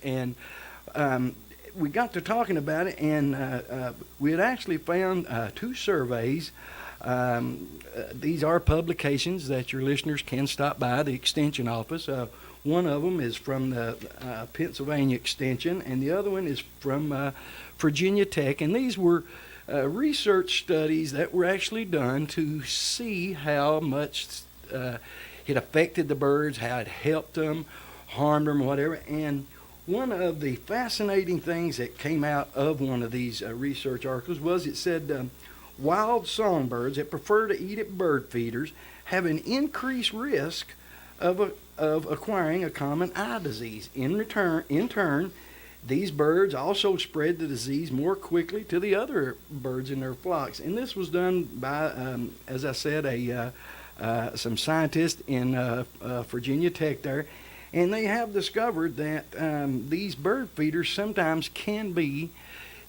And we got to talking about it, and we had actually found two surveys. These are publications that your listeners can stop by the Extension office. One of them is from the Pennsylvania Extension, and the other one is from Virginia Tech. And these were research studies that were actually done to see how much it affected the birds, how it helped them, harmed them, whatever. And one of the fascinating things that came out of one of these research articles was it said wild songbirds that prefer to eat at bird feeders have an increased risk of acquiring a common eye disease. In turn, these birds also spread the disease more quickly to the other birds in their flocks. And this was done by, as I said, some scientists in Virginia Tech there. And they have discovered that these bird feeders sometimes can be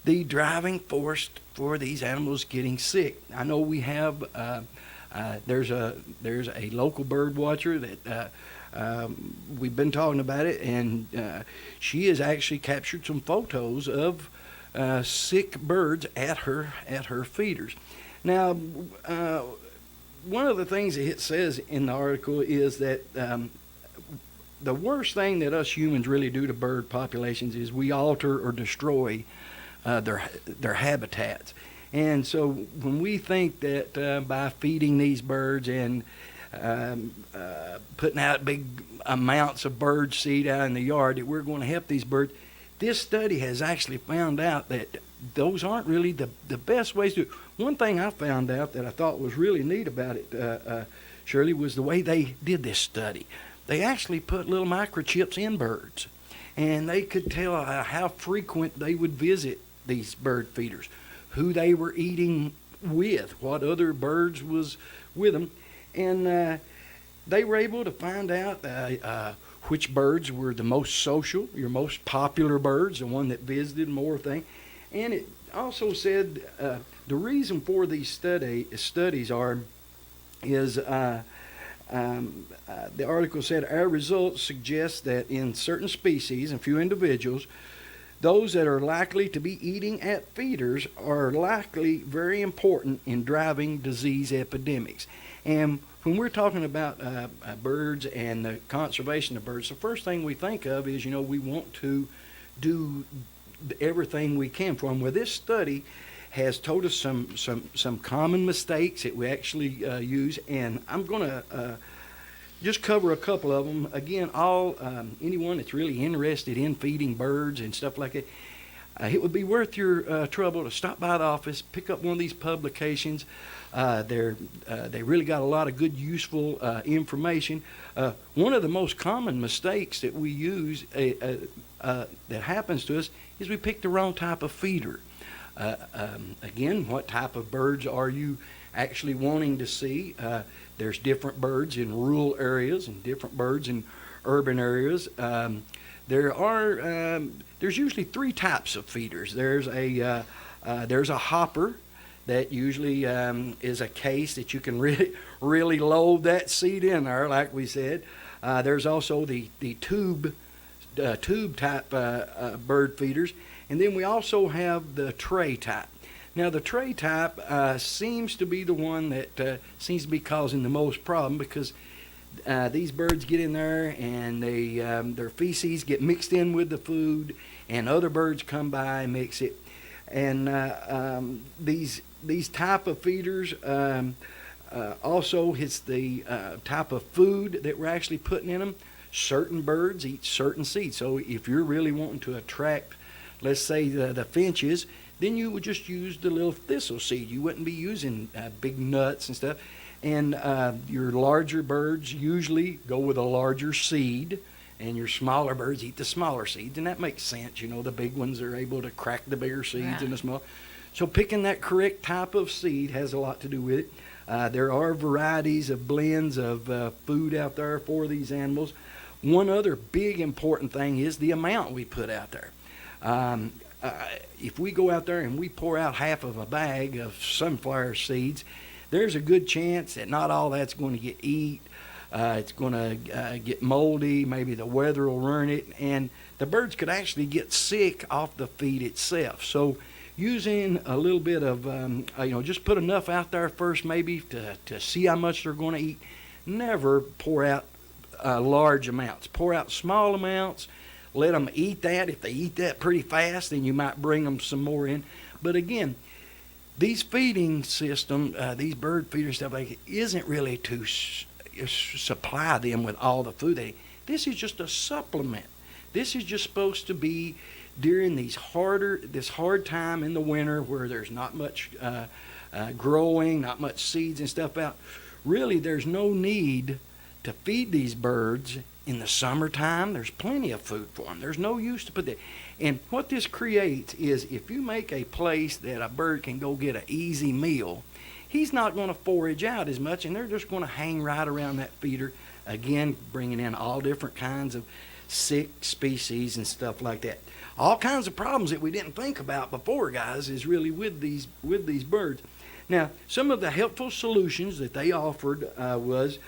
the driving force for these animals getting sick. I know we have there's a local bird watcher that we've been talking about it, and she has actually captured some photos of sick birds at her feeders. Now, one of the things that it says in the article is that the worst thing that us humans really do to bird populations is we alter or destroy their habitats. And so when we think that by feeding these birds and putting out big amounts of bird seed out in the yard that we're going to help these birds, this study has actually found out that those aren't really the best ways to do it. One thing I found out that I thought was really neat about it, Shirley, was the way they did this study. They actually put little microchips in birds, and they could tell how frequent they would visit these bird feeders, who they were eating with, what other birds was with them, and they were able to find out which birds were the most social, your most popular birds, the one that visited more things. And it also said the reason for these studies is the article said our results suggest that in certain species and few individuals, those that are likely to be eating at feeders are likely very important in driving disease epidemics. And when we're talking about birds and the conservation of birds, the first thing we think of is, we want to do everything we can for them. Well, this study has told us some common mistakes that we actually use, and I'm going to just cover a couple of them. Again, anyone that's really interested in feeding birds and stuff like that, it would be worth your trouble to stop by the office, pick up one of these publications. They really got a lot of good, useful information. One of the most common mistakes that we use that happens to us is we pick the wrong type of feeder. Again, what type of birds are you actually wanting to see? There's different birds in rural areas and different birds in urban areas. There's usually three types of feeders. There's a hopper that usually is a case that you can really load that seed in there, like we said. There's also the tube type bird feeders, and then we also have the tray type. Now, the tray type seems to be the one that seems to be causing the most problem, because these birds get in there and their feces get mixed in with the food, and other birds come by and mix it. And these type of feeders also, it's the type of food that we're actually putting in them. Certain birds eat certain seeds. So if you're really wanting to attract, let's say, the finches, then you would just use the little thistle seed. You wouldn't be using big nuts and stuff. And your larger birds usually go with a larger seed, and your smaller birds eat the smaller seeds. And that makes sense. The big ones are able to crack the bigger seeds and the small. So picking that correct type of seed has a lot to do with it. There are varieties of blends of food out there for these animals. One other big important thing is the amount we put out there. If we go out there and we pour out half of a bag of sunflower seeds, there's a good chance that not all that's going to get eaten. It's going to get moldy. Maybe the weather will ruin it. And the birds could actually get sick off the feed itself. So using a little bit of, just put enough out there first maybe to see how much they're going to eat. Never pour out large amounts. Pour out small amounts. Let them eat that. If they eat that pretty fast, then you might bring them some more in. But again, these feeding system, these bird feeders stuff, like, isn't really to supply them with all the food they need. This is just a supplement. This is just supposed to be during this hard time in the winter where there's not much growing, not much seeds and stuff out. Really, there's no need to feed these birds in the summertime. There's plenty of food for them. There's no use to put that. And what this creates is, if you make a place that a bird can go get an easy meal, he's not going to forage out as much, and they're just going to hang right around that feeder, again, bringing in all different kinds of sick species and stuff like that. All kinds of problems that we didn't think about before, guys, is really with these birds. Now, some of the helpful solutions that they offered was,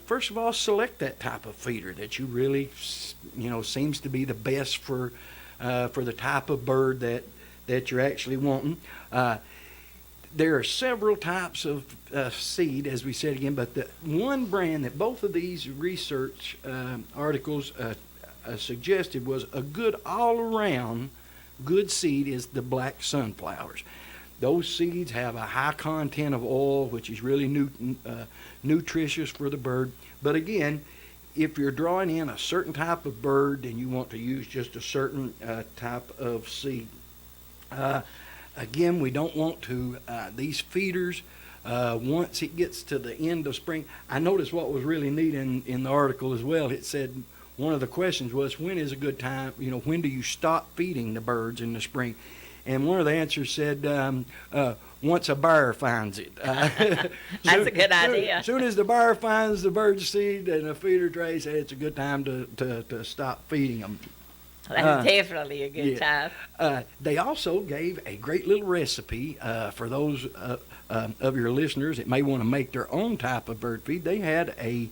first of all, select that type of feeder that you really, seems to be the best for the type of bird that you're actually wanting. There are several types of seed, as we said again, but the one brand that both of these research articles suggested was a good all-around good seed is the black sunflowers. Those seeds have a high content of oil, which is really nutritious for the bird. But again, if you're drawing in a certain type of bird, then you want to use just a certain type of seed. Again, we don't want to, these feeders, once it gets to the end of spring, I noticed what was really neat in the article as well. It said one of the questions was, when is a good time, when do you stop feeding the birds in the spring? And one of the answers said, once a bear finds it. That's a good idea. As soon as the bear finds the bird seed and the feeder tray, said it's a good time to stop feeding them. That's definitely a good time. They also gave a great little recipe for those of your listeners that may want to make their own type of bird feed. They had a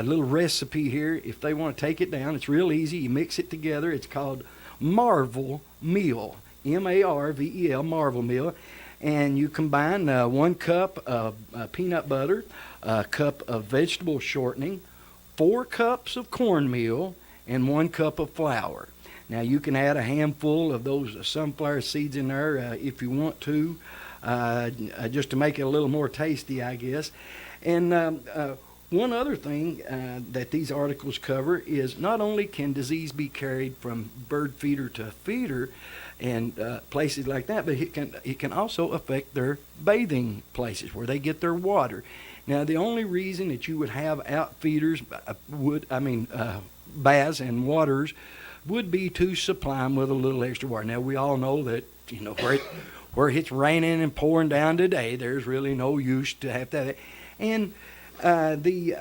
little recipe here. If they want to take it down, it's real easy. You mix it together. It's called Marvel Meal. Marvel, Marvel Meal, and you combine 1 cup of peanut butter, a cup of vegetable shortening, 4 cups of cornmeal, and 1 cup of flour. Now you can add a handful of those sunflower seeds in there if you want to, just to make it a little more tasty, I guess. And one other thing that these articles cover is not only can disease be carried from bird feeder to feeder and places like that, but it can also affect their bathing places where they get their water. Now, the only reason that you would have out feeders baths and waters would be to supply them with a little extra water. Now, we all know that where it's raining and pouring down today, there's really no use to have that. And the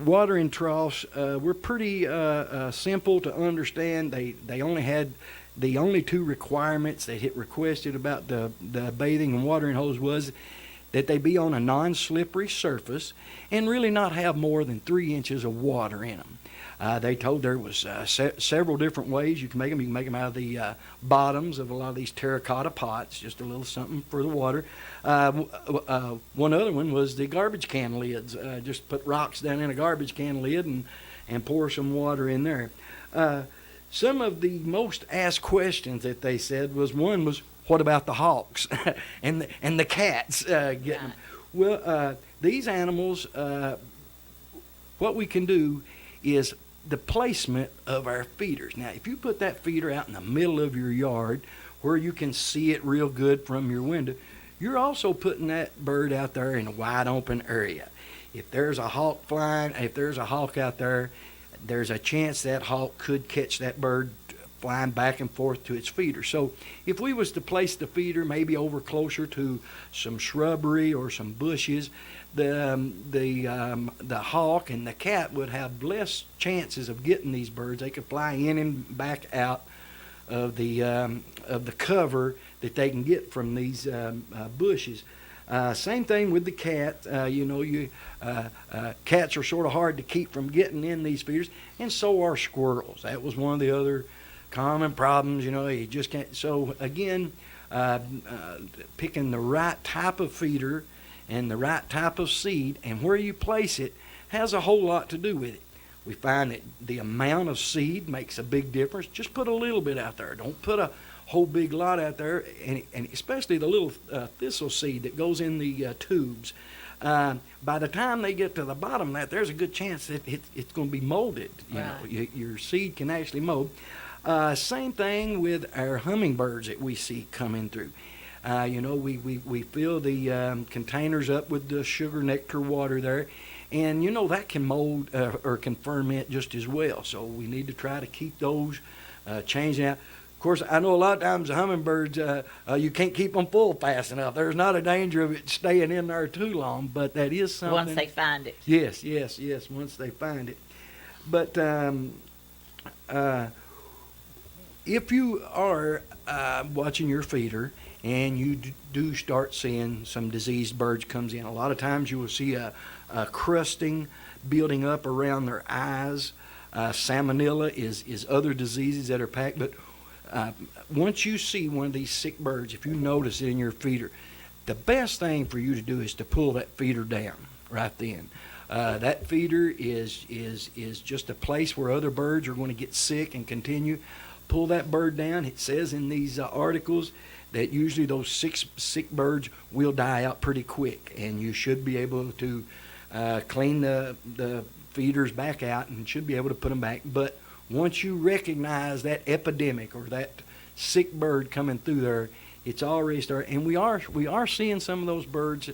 watering troughs were pretty simple to understand. They only had the only 2 requirements that it requested about the bathing and watering holes was that they be on a non-slippery surface and really not have more than 3 inches of water in them. They told there was several different ways you can make them. You can make them out of the bottoms of a lot of these terracotta pots, just a little something for the water. One other one was the garbage can lids. Just put rocks down in a garbage can lid and pour some water in there. Some of the most asked questions that they said was, one was, what about the hawks and the cats getting them? Well, these animals, what we can do is the placement of our feeders. Now, if you put that feeder out in the middle of your yard where you can see it real good from your window, you're also putting that bird out there in a wide open area. If there's a hawk flying, if there's a hawk out there, there's a chance that hawk could catch that bird flying back and forth to its feeder. So if we was to place the feeder maybe over closer to some shrubbery or some bushes, the hawk and the cat would have less chances of getting these birds. They could fly in and back out of the cover that they can get from these bushes. Same thing with the cat. Cats are sort of hard to keep from getting in these feeders, and so are squirrels. That was one of the other common problems. You just can't. So again, picking the right type of feeder and the right type of seed and where you place it has a whole lot to do with it. We find that the amount of seed makes a big difference. Just put a little bit out there. Don't put a whole big lot out there, and especially the little thistle seed that goes in the tubes. By the time they get to the bottom of that, there's a good chance that it's going to be molded. Your seed can actually mold. Same thing with our hummingbirds that we see coming through. We fill the containers up with the sugar nectar water there, and that can mold or can ferment just as well. So we need to try to keep those changing out. Of course, I know a lot of times the hummingbirds, you can't keep them full fast enough. There's not a danger of it staying in there too long, but that is something. Once they find it. Yes, once they find it. But if you are watching your feeder and you do start seeing some diseased birds comes in, a lot of times you will see a crusting building up around their eyes. Salmonella is other diseases that are packed, but once you see one of these sick birds, if you notice it in your feeder, the best thing for you to do is to pull that feeder down right then. That feeder is just a place where other birds are going to get sick and continue. Pull that bird down. It says in these articles that usually those sick birds will die out pretty quick, and you should be able to clean the feeders back out and should be able to put them back. But once you recognize that epidemic or that sick bird coming through there, it's already started. And we are seeing some of those birds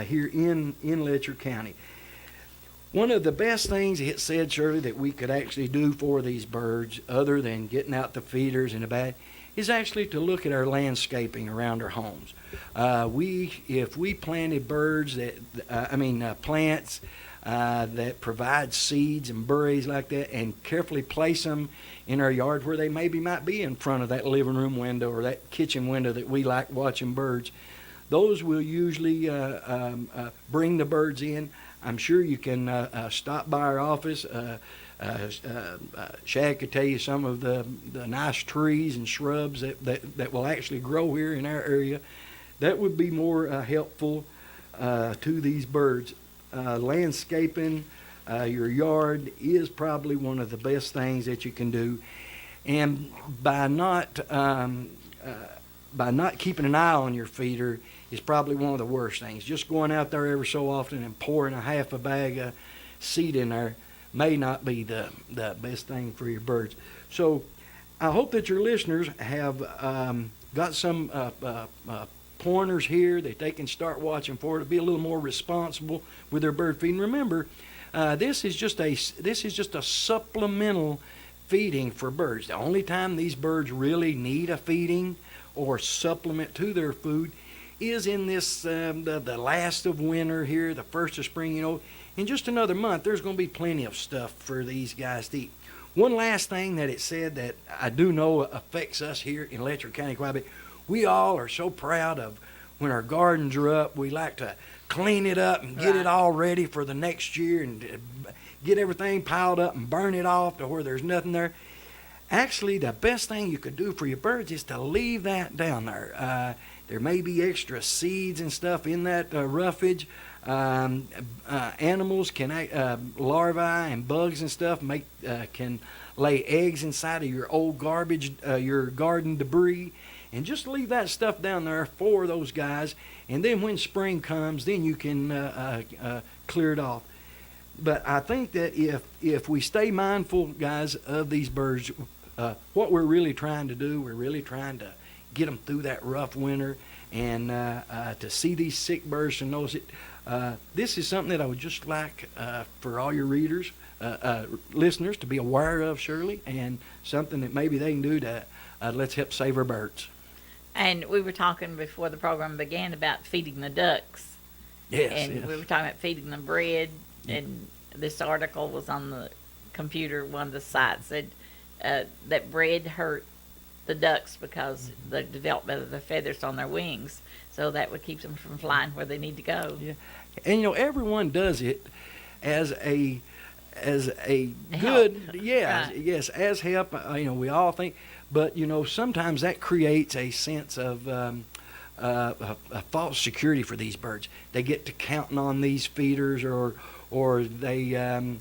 here in Letcher County. One of the best things it said, Shirley, that we could actually do for these birds, other than getting out the feeders and the bag, is actually to look at our landscaping around our homes. If we planted birds plants that provide seeds and berries like that, and carefully place them in our yard where they might be in front of that living room window or that kitchen window that we like watching birds, those will usually bring the birds in. I'm sure you can stop by our office. Shad could tell you some of the nice trees and shrubs that will actually grow here in our area. That would be more helpful to these birds. Landscaping your yard is probably one of the best things that you can do, and by not keeping an eye on your feeder is probably one of the worst things. Just going out there every so often and pouring a half a bag of seed in there may not be the best thing for your birds. So I hope that your listeners have got some pointers here that they can start watching for to be a little more responsible with their bird feeding. Remember, this is just a supplemental feeding for birds. The only time these birds really need a feeding or supplement to their food is in this the last of winter here, the first of spring. In just another month, there's going to be plenty of stuff for these guys to eat. One last thing that it said that I do know affects us here in Letcher County quite a bit. We all are so proud of when our gardens are up. We like to clean it up and get it all ready for the next year and get everything piled up and burn it off to where there's nothing there. Actually, the best thing you could do for your birds is to leave that down there. There may be extra seeds and stuff in that roughage. Animals can, larvae and bugs and stuff can lay eggs inside of your old garbage, your garden debris. And just leave that stuff down there for those guys. And then when spring comes, then you can clear it off. But I think that if we stay mindful, guys, of these birds, what we're really trying to do, we're really trying to get them through that rough winter and to see these sick birds and notice it. This is something that I would just like for all your readers, listeners, to be aware of, Shirley, and something that maybe they can do to let's help save our birds. And we were talking before the program began about feeding the ducks. Yes. And we were talking about feeding them bread. And this article was on the computer, one of the sites said that bread hurt the ducks because the development of the feathers on their wings. So that would keep them from flying where they need to go. Yeah. And everyone does it as a Help. good, yeah, Right. yes, as help. We all think, but sometimes that creates a sense of a false security for these birds. They get to counting on these feeders, or they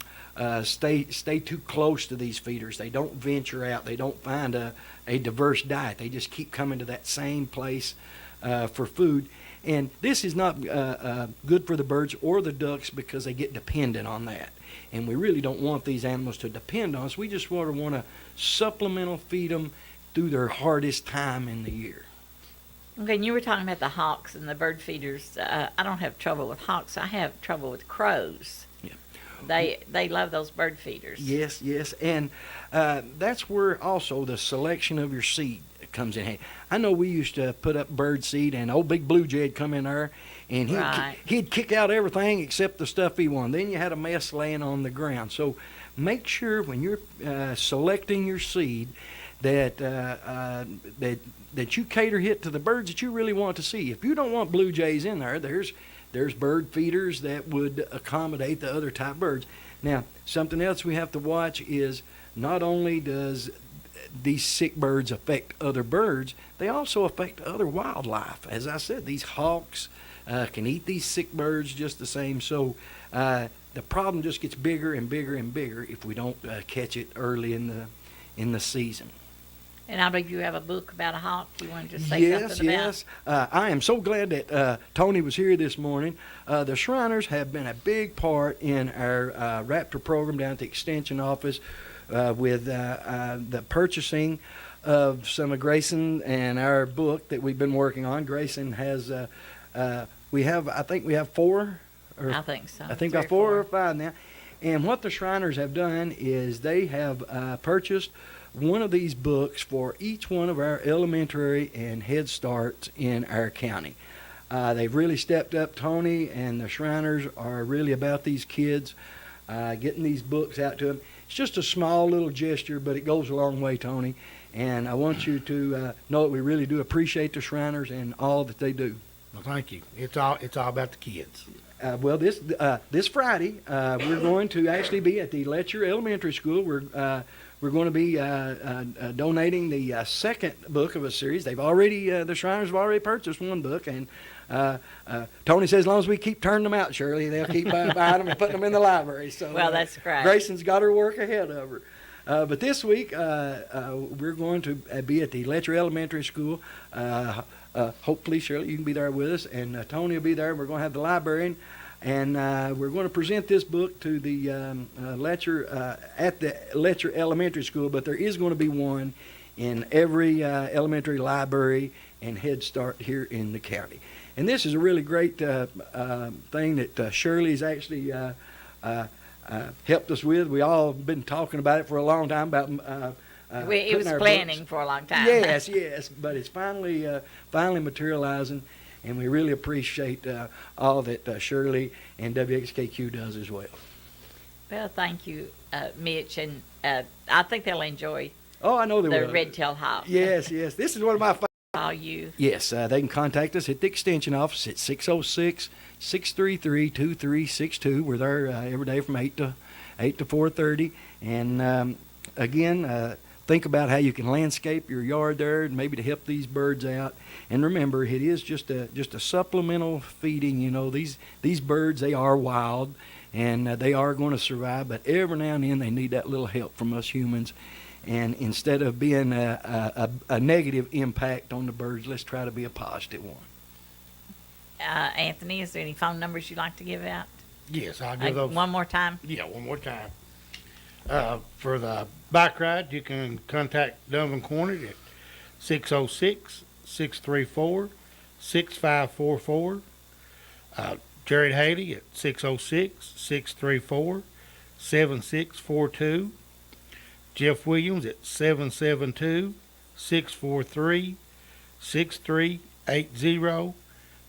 stay too close to these feeders. They don't venture out. They don't find a diverse diet. They just keep coming to that same place for food. And this is not good for the birds or the ducks because they get dependent on that. And we really don't want these animals to depend on us. We just want to supplemental feed them through their hardest time in the year. Okay, and you were talking about the hawks and the bird feeders. I don't have trouble with hawks. I have trouble with crows. Yeah. They love those bird feeders. Yes, and that's where also the selection of your seed comes in handy. I know we used to put up bird seed, and old Big Blue Jay'd come in there, and he'd kick out everything except the stuff he wanted. Then you had a mess laying on the ground. So make sure when you're selecting your seed that you cater it to the birds that you really want to see. If you don't want blue jays in there, there's bird feeders that would accommodate the other type birds. Now, something else we have to watch is not only does these sick birds affect other birds, they also affect other wildlife. As I said, these hawks can eat these sick birds just the same. So the problem just gets bigger and bigger and bigger if we don't catch it early in the season. And I believe you have a book about a hawk you wanted to say something about. Yes. I am so glad that Tony was here this morning. The Shriners have been a big part in our Raptor program down at the Extension office with the purchasing of some of Grayson and our book that we've been working on. Grayson has, I think we have four. I think so. I think about four or five now. And what the Shriners have done is they have purchased one of these books for each one of our elementary and Head Starts in our county. They've really stepped up. Tony and the Shriners are really about these kids, getting these books out to them. It's just a small little gesture, but it goes a long way, Tony. And I want you to know that we really do appreciate the Shriners and all that they do. Well, thank you. It's all about the kids. Well, this Friday, we're going to actually be at the Letcher Elementary School. We're going to be donating the second book of a series. The Shriners have already purchased one book, and Tony says as long as we keep turning them out, Shirley, they'll keep buying them and putting them in the library. So well, that's great. Grayson's got her work ahead of her. But this week, we're going to be at the Letcher Elementary School. Hopefully, Shirley, you can be there with us, and Tony will be there. We're going to have the librarian, and we're going to present this book to the Letcher at the Letcher Elementary School. But there is going to be one in every elementary library and Head Start here in the county. And this is a really great thing that Shirley has actually helped us with. We all been talking about it for a long time about. It was planning for a long time. Yes, but it's finally materializing, and we really appreciate all that Shirley and WXKQ does as well. Well, thank you, Mitch, and I think they'll enjoy I know they will. the red-tailed hawk. Yes. This is one of my favorites. Call you. Yes, they can contact us at the Extension office at 606-633-2362. We're there every day from 8 to 4:30, and again. Think about how you can landscape your yard there, and maybe to help these birds out. And remember, it is just a supplemental feeding. These birds, they are wild, and they are going to survive. But every now and then, they need that little help from us humans. And instead of being a negative impact on the birds, let's try to be a positive one. Anthony, is there any phone numbers you'd like to give out? Yes, I'll give those. One more time. Yeah, one more time. For the bike ride, you can contact Duncan Cornett at 606-634-6544. Jared Haley at 606-634-7642. Jeff Williams at 772-643-6380.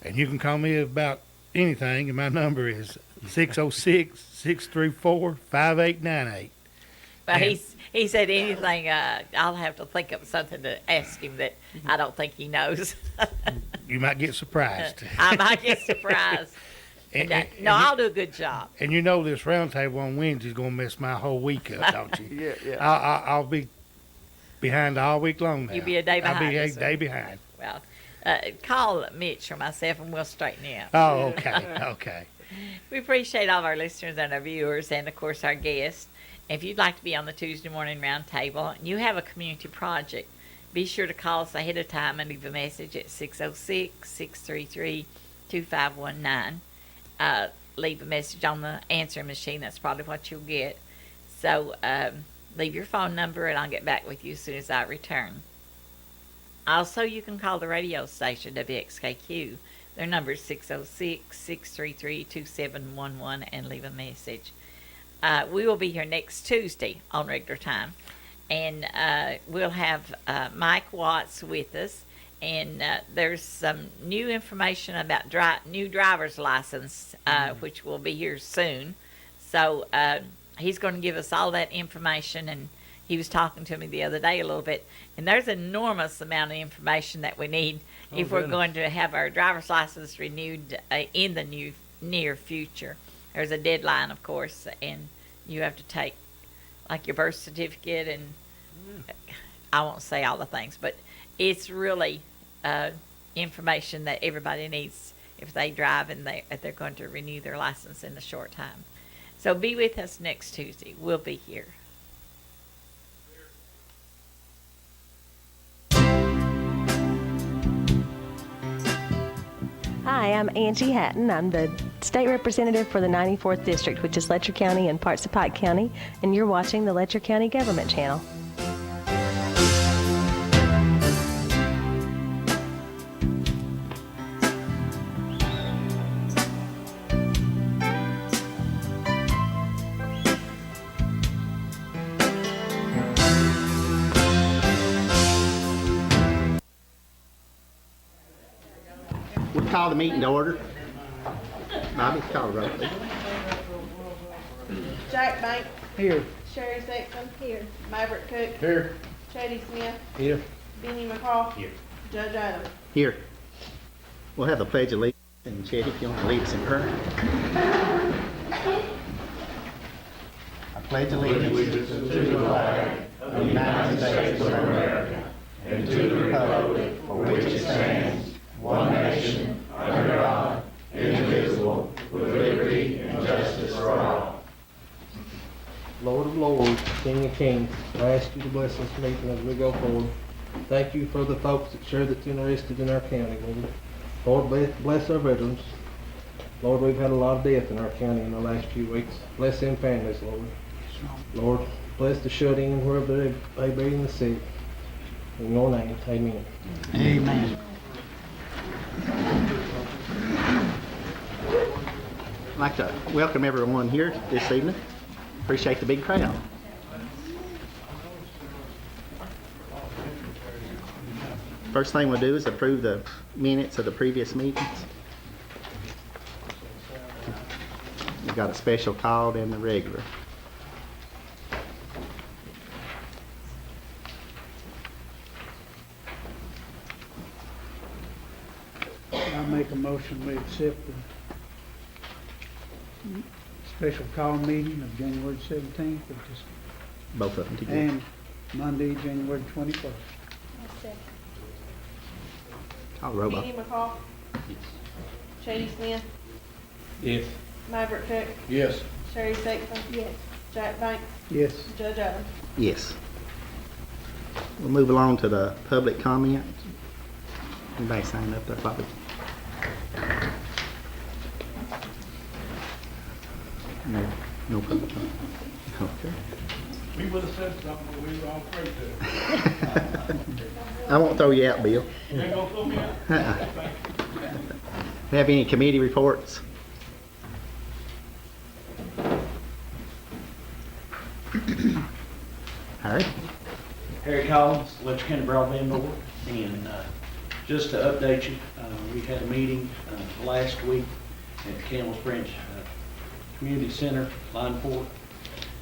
And you can call me about anything, and my number is 606-634-5898. But And- he said anything, I'll have to think of something to ask him that I don't think he knows. You might get surprised. I might get surprised. And, No, and- no, and I'll do a good job. you, and you know this roundtable on Wednesday is going to mess my whole week up, don't you? Yeah, I'll be behind all week long now. You'll be a day I'll be behind a us, day behind. Well, call Mitch or myself and we'll straighten you out. Oh, okay, okay. We appreciate all of our listeners and our viewers and, of course, our guests. If you'd like to be on the Tuesday morning roundtable and you have a community project, be sure to call us ahead of time and leave a message at 606-633-2519. Leave a message on the answering machine. That's probably what you'll get. So leave your phone number and I'll get back with you as soon as I return. Also, you can call the radio station, WXKQ. Their number is 606-633-2711 and leave a message. We will be here next Tuesday on regular time. And we'll have Mike Watts with us. And there's some new information about new driver's license, which will be here soon. So he's going to give us all that information. And he was talking to me the other day a little bit. And there's an enormous amount of information that we need if we're going to have our driver's license renewed in the near future. There's a deadline, of course, and you have to take like your birth certificate and I won't say all the things, but it's really information that everybody needs if they drive and they're going to renew their license in a short time. So be with us next Tuesday. We'll be here. Hi, I'm Angie Hatton. I'm the state representative for the 94th District, which is Letcher County and parts of Pike County, and you're watching the Letcher County Government Channel. We'll call the meeting to order. Bobby, call the roll, please. Jack Bank. Here. Sherry Sexton. Here. Maverick Cook. Here. Chady Smith. Here. Benny McCall. Here. Judge Adams. Here. We'll have the pledge of allegiance. And Chetty, if you want to lead us in prayer. I pledge allegiance to the flag of the United States of America and to the republic for which it stands, one nation, under God, indivisible, with liberty and justice for all. Lord of Lords, King of Kings, I ask you to bless this meeting as we go forward. Thank you for the folks that shared that's interested in our county, Lord. Lord, bless our veterans. Lord, we've had a lot of death in our county in the last few weeks. Bless them families, Lord. Lord, bless the shut-in wherever they be in the sick. In your name, amen. Amen. I'd like to welcome everyone here this evening. Appreciate the big crowd. First thing we'll do is approve the minutes of the previous meetings. We've got a special called and the regular. I make a motion we accept the special call meeting of January 17th, which is, Both of them together. and Monday, January 21st. Call the robot. Benny McCall. Chady Smith. Yes. Maverick Cook. Yes. Sherry Sexton. Yes. Jack Bank. Yes. Judge Adams. Yes. We'll move along to the public comment. Anybody sign up there, Bobby? No public comment. Okay. We would have said something, but we were all afraid to. I won't throw you out, Bill. You ain't gonna throw me out? Have any committee reports? Harry? Harry Collins, Letcher County Broadband Board, and just to update you, we had a meeting last week at the Campbell Springs Community Center, Line 4,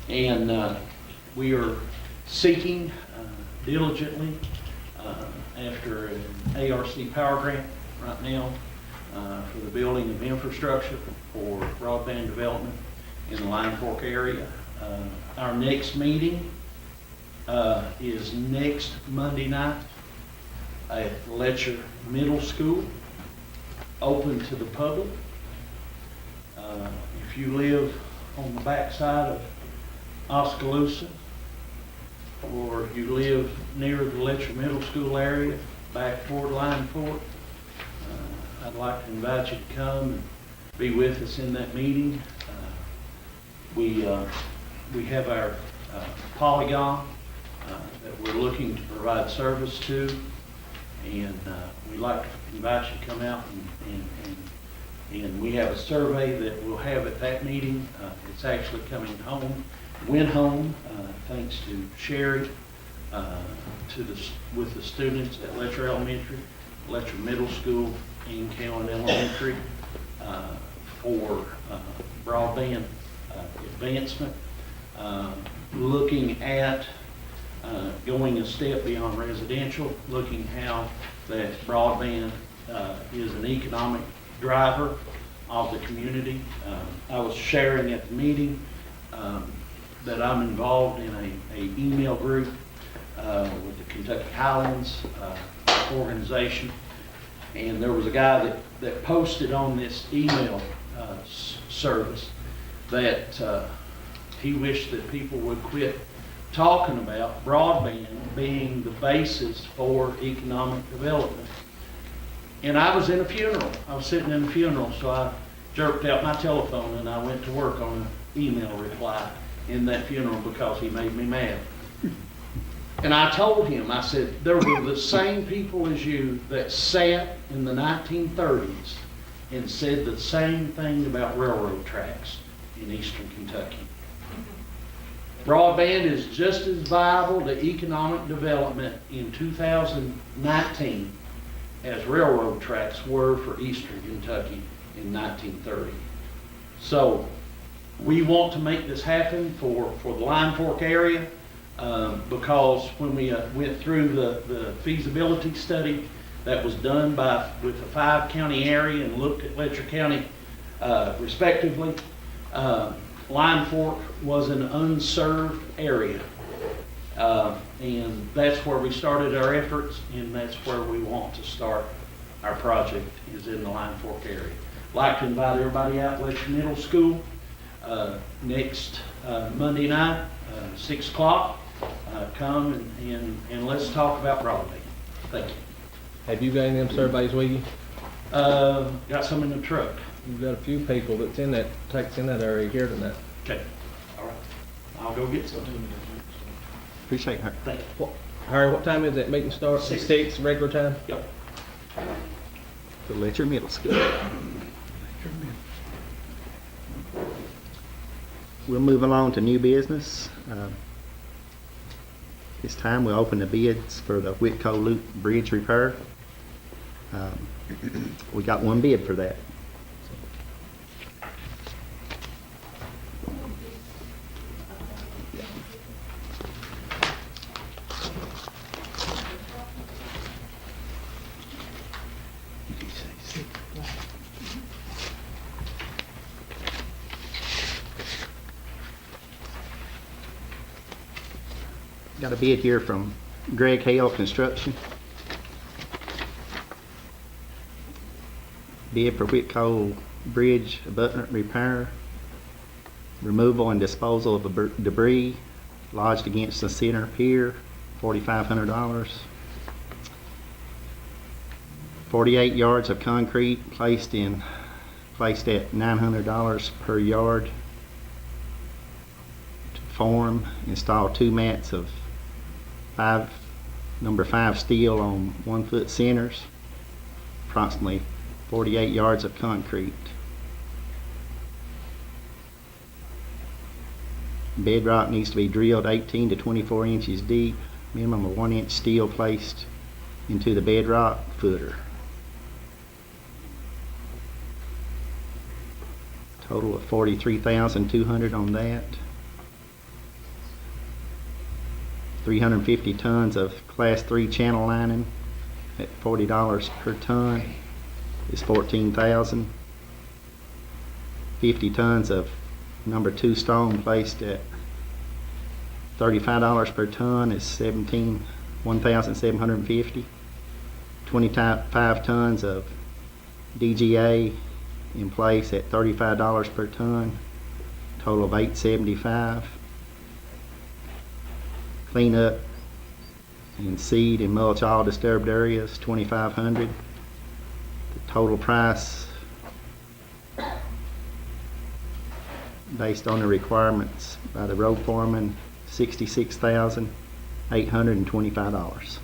and We are seeking diligently after an ARC Power Grant right now for the building of infrastructure for broadband development in the Lion Fork area. Our next meeting is next Monday night at Letcher Middle School, open to the public. If you live on the backside of Oskaloosa, or if you live near the Letcher Middle School area, back toward Lion Fork, I'd like to invite you to come and be with us in that meeting. We have our polygon that we're looking to provide service to, and we'd like to invite you to come out and we have a survey that we'll have at that meeting. It's actually coming home, went home, thanks to Sherry, with the students at Letcher Elementary, Letcher Middle School, and Cowan Elementary for broadband advancement. Looking at going a step beyond residential, looking how that broadband is an economic driver of the community. I was sharing at the meeting that I'm involved in a email group with the Kentucky Highlands organization, and there was a guy that posted on this email service that he wished that people would quit talking about broadband being the basis for economic development. And I was in a funeral. I was sitting in a funeral, so I jerked out my telephone and I went to work on an email reply in that funeral because he made me mad. And I told him, I said, there were the same people as you that sat in the 1930s and said the same thing about railroad tracks in eastern Kentucky. Broadband is just as viable to economic development in 2019 as railroad tracks were for eastern Kentucky in 1930. So we want to make this happen for the Lion Fork area because when we went through the feasibility study that was done with the 5-county area and looked at Letcher County respectively, Lion Fork was an unserved area. And that's where we started our efforts, and that's where we want to start our project, is in the Lion Fork area. I'd like to invite everybody out to Letcher Middle School next Monday night, 6 o'clock. Come and let's talk about broadband. Thank you. Have you got any of them surveys with you? Got some in the truck. You've got a few people that's in that area here tonight. Okay. All right. I'll go get some. Appreciate her. Thank you. Harry, what time is that meeting start? 6, regular time? Yep. The Letcher Middle School. We'll move along to new business. This time we'll open the bids for the Whitco Loop Bridge repair. We got one bid for that. Got a bid here from Greg Hale Construction. Bid for Whitco Bridge abutment repair, removal and disposal of debris lodged against the center pier, $4,500. 48 yards of concrete placed at $900 per yard. To form, install 2 mats of number 5 steel on 1-foot centers, approximately 48 yards of concrete. Bedrock needs to be drilled 18 to 24 inches deep, minimum of 1-inch steel placed into the bedrock footer. Total of $43,200 on that. 350 tons of Class 3 channel lining at $40 per ton is $14,000. 50 tons of number 2 stone placed at $35 per ton is $1,750. 25 tons of DGA in place at $35 per ton, total of $875. Cleanup and seed and mulch all disturbed areas, $2,500. The total price based on the requirements by the road foreman, $66,825.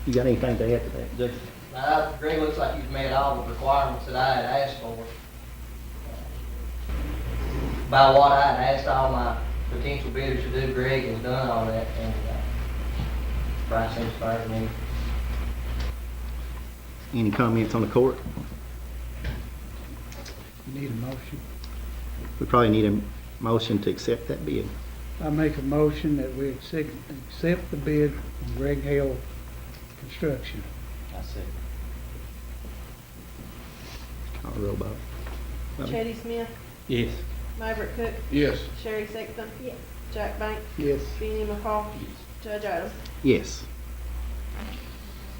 You got anything to add to that, Judge? Greg, looks like you've met all the requirements that I had asked for. By what I had asked all my potential bidders to do, Greg has done all that, and price seems fair to me. Any comments on the court? You need a motion. We probably need a motion to accept that bid. I make a motion that we accept the bid from Greg Hale Construction. I see. Call the roll, Bob. Chetty Smith, Yes. Maverick Cook, Yes. Sherry Sexton, Jack Banks, Yes. Benny McCall, Judge Adams. Yes.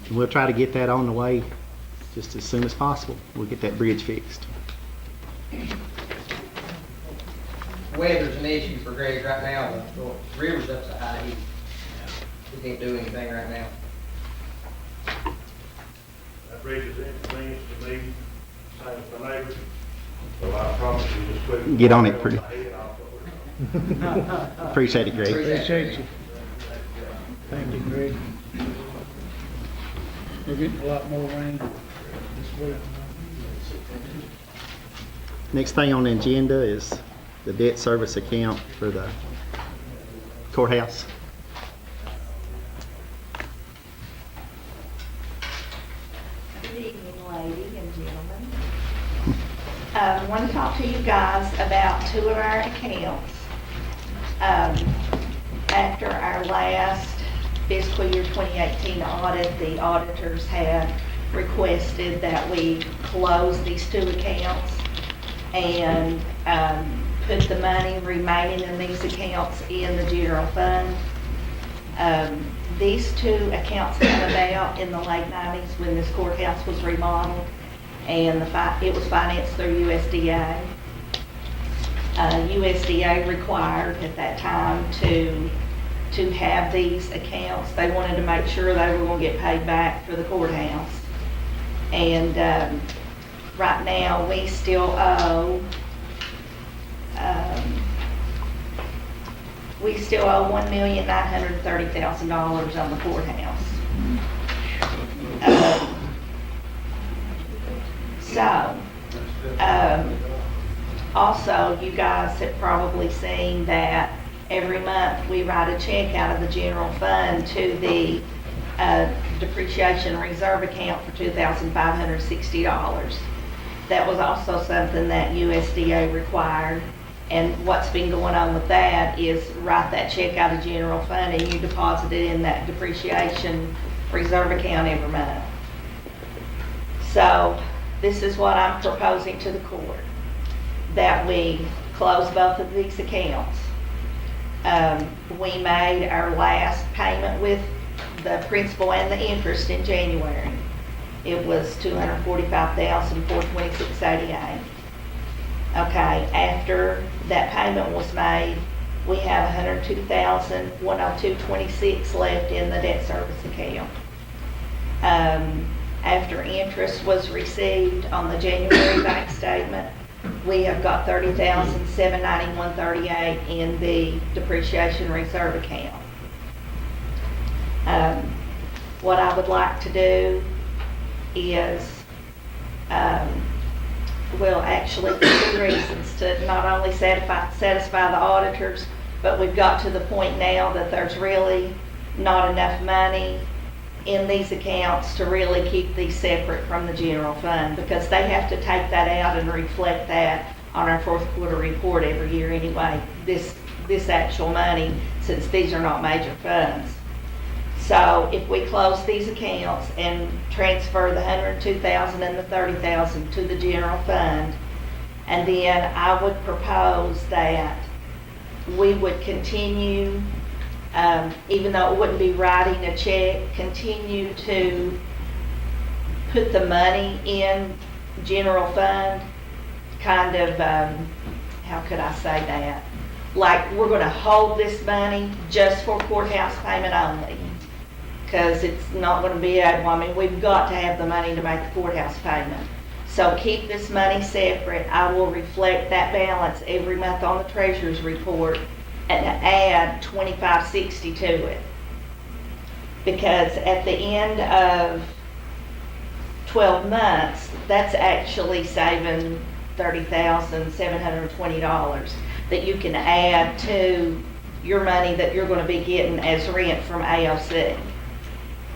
And we'll try to get that on the way just as soon as possible. We'll get that bridge fixed. Weather's an issue for Greg right now. The river's up so high, he can't do anything right now. That bridge is inconvenience to me, same as my neighbors. So I promise you this quick. Get on it pretty. Appreciate it, Greg. Appreciate you. Thank you, Greg. We're getting a lot more rain this week. Next thing on the agenda is the debt service account for the courthouse. Good evening, ladies and gentlemen. I want to talk to you guys about two of our accounts. After our last fiscal year 2018 audit, the auditors had requested that we close these two accounts and put the money remaining in these accounts in the general fund. These two accounts came about in the late 90s when this courthouse was remodeled, and it was financed through USDA. USDA required at that time to have these accounts. They wanted to make sure they were going to get paid back for the courthouse. And right now, we still owe $1,930,000 on the courthouse. Also, you guys have probably seen that every month we write a check out of the general fund to the depreciation reserve account for $2,560. That was also something that USDA required. And what's been going on with that is write that check out of general fund and you deposit it in that depreciation reserve account every month. So this is what I'm proposing to the court, that we close both of these accounts. We made our last payment with the principal and the interest in January. It was $245,426.88. Okay, after that payment was made, we have $102,102.26 left in the debt service account. After interest was received on the January bank statement, we have got $30,791.38 in the depreciation reserve account. What I would like to do is, well, actually, for two reasons: to not only satisfy the auditors, but we've got to the point now that there's really not enough money in these accounts to really keep these separate from the general fund, because they have to take that out and reflect that on our fourth quarter report every year anyway, this actual money, since these are not major funds. So if we close these accounts and transfer the $102,000 and the $30,000 to the general fund, and then I would propose that we would continue, even though it wouldn't be writing a check, continue to put the money in general fund, kind of, how could I say that? Like, we're gonna hold this money just for courthouse payment only. Because it's not gonna be, I mean, we've got to have the money to make the courthouse payment. So keep this money separate. I will reflect that balance every month on the treasurer's report and add $25.60 to it. Because at the end of 12 months, that's actually saving $30,720 that you can add to your money that you're going to be getting as rent from AOC.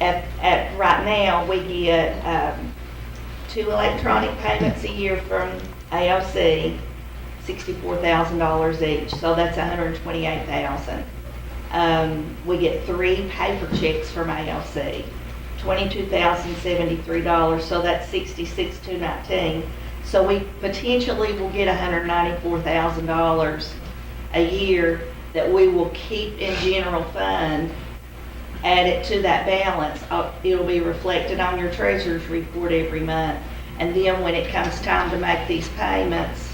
At right now, we get 2 electronic payments a year from AOC, $64,000 each, so that's $128,000. We get 3 paper checks from AOC, $22,073, so that's $66,219. So we potentially will get $194,000 a year that we will keep in general fund, add it to that balance. It'll be reflected on your treasurer's report every month. And then when it comes time to make these payments,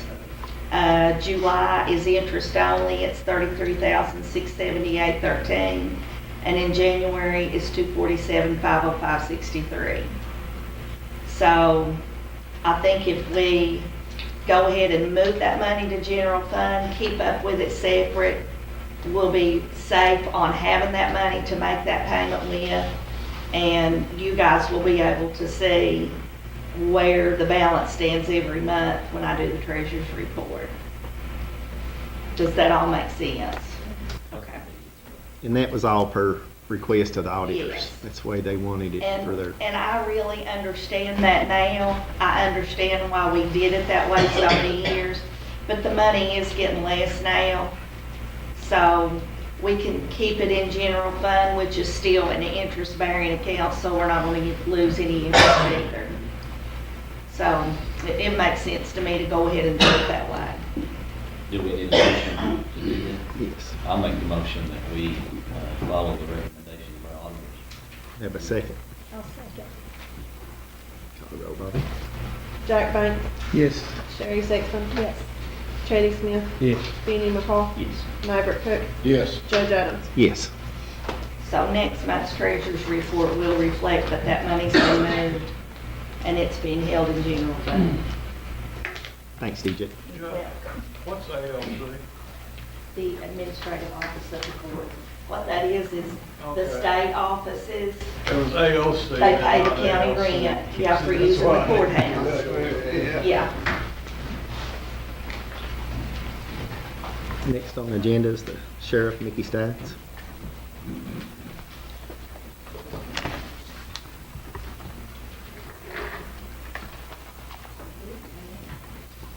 July is interest only, it's $33,678.13. And in January, it's $247,505.63. So I think if we go ahead and move that money to general fund, keep up with it separate, we'll be safe on having that money to make that payment with, and you guys will be able to see where the balance stands every month when I do the treasurer's report. Does that all make sense? Okay. And that was all per request of the auditors. Yes. That's the way they wanted it for their. And I really understand that now. I understand why we did it that way so many years, but the money is getting less now. So we can keep it in general fund, which is still an interest-bearing account, so we're not going to lose any interest either. So it makes sense to me to go ahead and do it that way. Do we need a motion to do that? Yes. I'll make the motion that we follow the recommendation of our auditors. Have a second. I'll second. Call the roll, Bobby. Jack Banks, Yes. Sherry Sexton. Yes. Chady Smith, Yes. Benny McCall, Yes. Maverick Cook, Yes. Judge Adams. Yes. So next month's treasurer's report will reflect that that money's been moved and it's being held in general fund. Thanks, DJ. What's ALC? The administrative office of the court. What that is the Okay. state offices, It was AOC. they pay the not county ALC. rent, yeah, for That's using the what I- courthouse. Yeah. Next on the agenda is the Sheriff, Mickey Stites.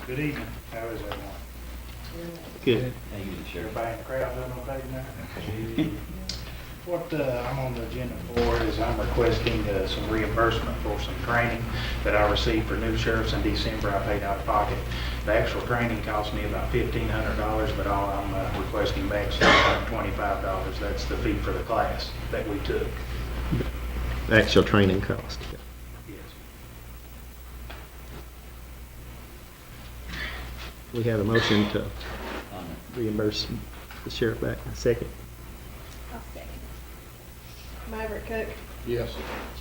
Good evening. How is everyone? Good. Thank you, Sheriff. Everybody in the crowd doing okay tonight? What I'm on the agenda for is I'm requesting some reimbursement for some training that I received for new sheriffs in December. I paid out of pocket. The actual training cost me about $1,500, but all I'm requesting back is $25. That's the fee for the class that we took. The actual training cost. Yes. We have a motion to Um, reimburse the sheriff back. A second. I'll second. Maverick Cook, Yes.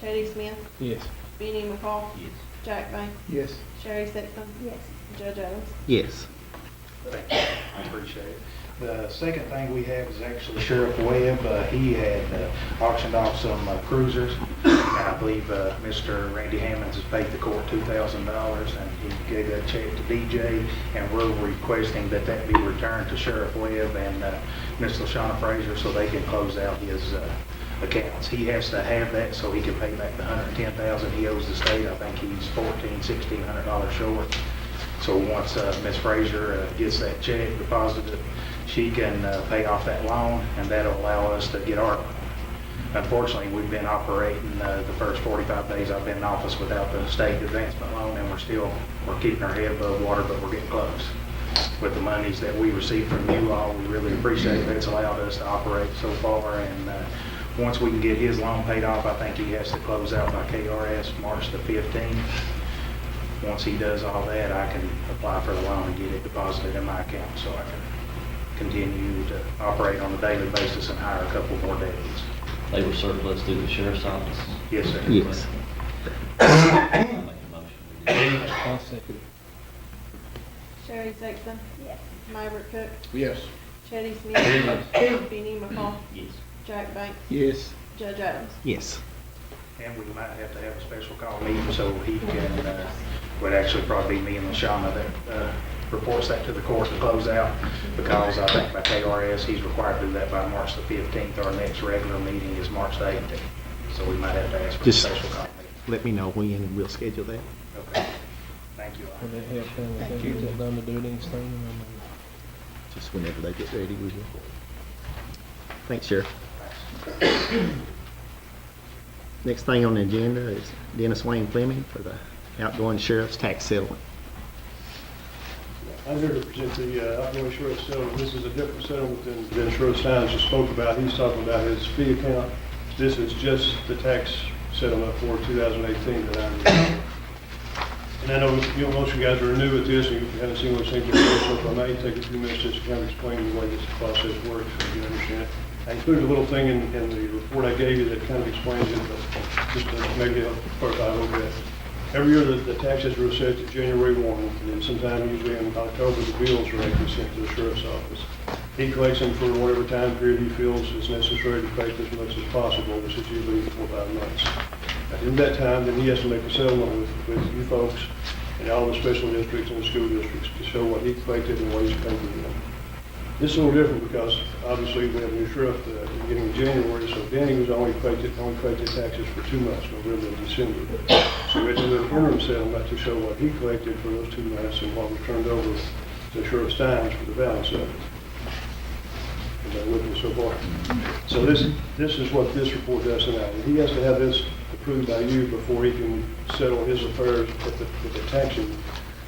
Chady Smith, Yes. Benny McCall, Yes. Jack Banks, Yes. Sherry Sexton. Yes. Judge Adams. Yes. Thank you. I appreciate it. The second thing we have is actually Sheriff Webb. He had auctioned off some cruisers, and I believe Mr. Randy Hammonds has paid the court $2,000, and he gave that check to DJ, and we're requesting that that be returned to Sheriff Webb and Miss LaShawna Frazier so they can close out his accounts. He has to have that so he can pay back the $110,000 he owes the state. I think he's $1,600 short. So once Ms. Frazier gets that check deposited, she can pay off that loan, and that'll allow us to get our loan. Unfortunately, we've been operating the first 45 days I've been in office without the state advancement loan, and we're keeping our head above water, but we're getting close. With the monies that we receive from you all, we really appreciate that it's allowed us to operate so far, and once we can get his loan paid off, I think he has to close out by KRS March the 15th. Once he does all that, I can apply for the loan and get it deposited in my account so I can continue to operate on a daily basis and hire a couple more deputies. They were surplus through the sheriff's office. Yes, sir. Yes. I'll make a motion. I'll second it. Sherry Sexton. Yes. Maverick Cook. Yes. Teddy Smith. Benny McCall. Yes. Jack Banks. Yes. Judge Adams. Yes. And we might have to have a special call meeting so he can, would actually probably be me and LaShawna that reports that to the court to close out, because I think by KRS, he's required to do that by March the 15th. Our next regular meeting is March the 18th. So we might have to ask for a Just special call meeting. let me know when and we'll schedule that. Okay. Thank you. When they have time, they can get done to do anything. Just whenever they get ready, we will. Thanks, Sheriff. Next thing on the agenda is Dennis Wayne Fleming for the outgoing sheriff's tax settlement. I'm here to present the outgoing sheriff's settlement. This is a different settlement than Sheriff Steins just spoke about. He's talking about his fee account. This is just the tax settlement for 2018 that I'm doing. And I know most of you guys are new at this, and you haven't seen what's taking place, so if I may take a few minutes just to kind of explain the way this process works, so you understand. I included a little thing in the report I gave you that kind of explains it, but just to maybe help clarify a little bit. Every year the taxes are set to January 1, and then sometime usually in October the bills are actually sent to the sheriff's office. He collects them for whatever time period he feels is necessary to collect as much as possible, which is usually 4 or 5 months. In that time, then he has to make a settlement with you folks and all the special districts and the school districts to show what he collected and what he's paid to them. This is a little different because obviously we have a new sheriff beginning in January, so Danny was only collected taxes for 2 months, November and December. So we had to do an interim settlement to show what he collected for those 2 months and what was turned over to Sheriff Steins for the balance of it. Is that with me so far? So this is what this report does tonight. He has to have this approved by you before he can settle his affairs with the taxing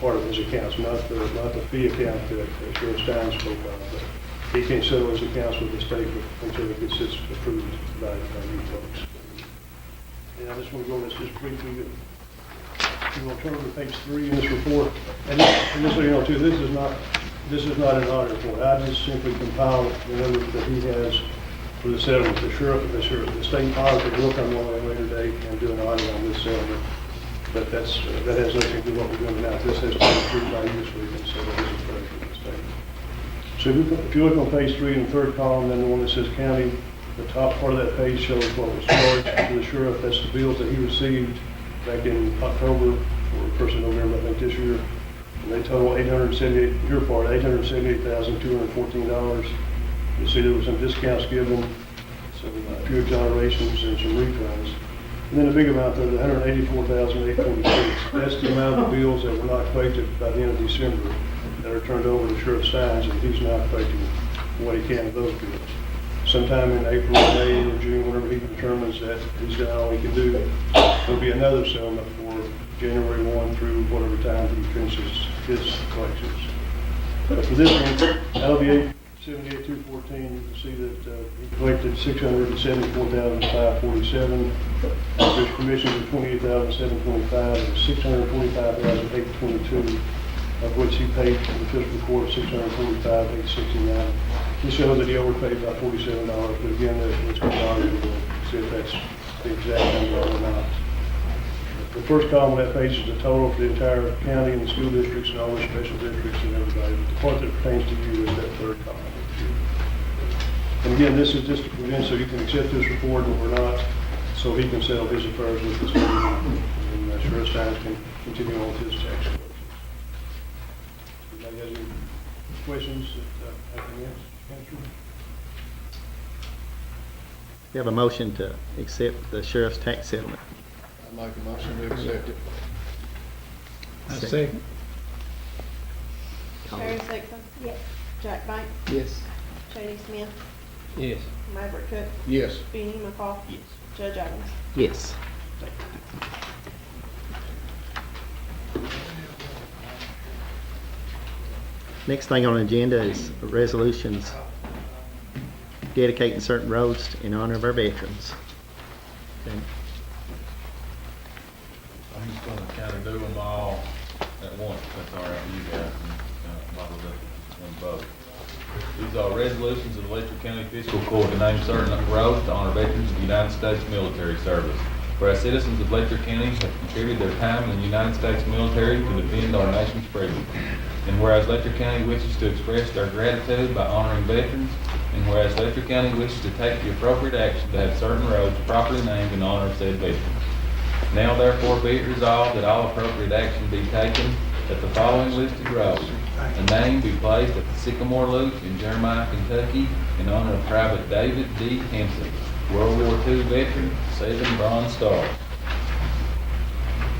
part of his accounts, not the fee account that Sheriff Stein spoke of. But he can't settle his accounts with the state until it gets this approved by you folks. And I just want to go over this just briefly. You want to turn to page 3 in this report. And just so you know too, this is not an audit report. I just simply compiled the numbers that he has for the settlement. The state auditor will come on at a later date and do an audit on this settlement. But that has nothing to do with what we're doing now. This has been approved by you, so we can settle this affairs with the state. So if you look on page 3 in the third column, then the one that says county, the top part of that page shows what was charged to the sheriff. That's the bills that he received back in October or 1st of November, I think, this year. And they total $878,214. You see there were some discounts given, some few exonerations, and some refunds. And then a big amount of the $184,846. That's the amount of bills that were not collected by the end of December that are turned over to Sheriff Steins, and he's not collecting what he can of those bills. Sometime in April, May, or June, whenever he determines that he's done all he can do, there'll be another settlement for January 1 through whatever time he finishes his collections. But for this one, that'll be $878,214. You can see that he collected $674,547. His commissions are $28,725 and $645,822, of which he paid to the fiscal court $645,869. He shows that he overpaid by $47, but again, it's going to see if that's the exact number or not. The first column of that page is the total for the entire county and the school districts and all the special districts and everybody. But the part that pertains to you is that third column. And again, this is just to prevent so you can accept this report or not, so he can settle his affairs with the state and Sheriff Steins can continue on with his tax collections. Anybody has any questions that I can answer? We have a motion to accept the sheriff's tax settlement. I make a motion to accept it. I second. Sherry Sexton? Yes. Jack Banks? Yes. Shady Smith? Yes. Maverick Cook? Yes. Benny McCall? Yes. Judge Adams? Yes. Next thing on the agenda is resolutions dedicating certain roads in honor of our veterans. Okay. I'm just gonna kind of do them all at once, if that's all right with you guys, and kind of bottle it up in one vote. These are resolutions of the Letcher County Fiscal Court to name certain roads to honor veterans of the United States military service. Whereas citizens of Letcher County have contributed their time in the United States military to defend our nation's freedom. And whereas Letcher County wishes to express their gratitude by honoring veterans, and whereas Letcher County wishes to take the appropriate action to have certain roads properly named in honor of said veterans. Now therefore be it resolved that all appropriate action be taken that the following listed roads, a name be placed at the Sycamore Loop in Jeremiah, Kentucky in honor of Private David D. Henson, World War II veteran, 7 Bronze Stars.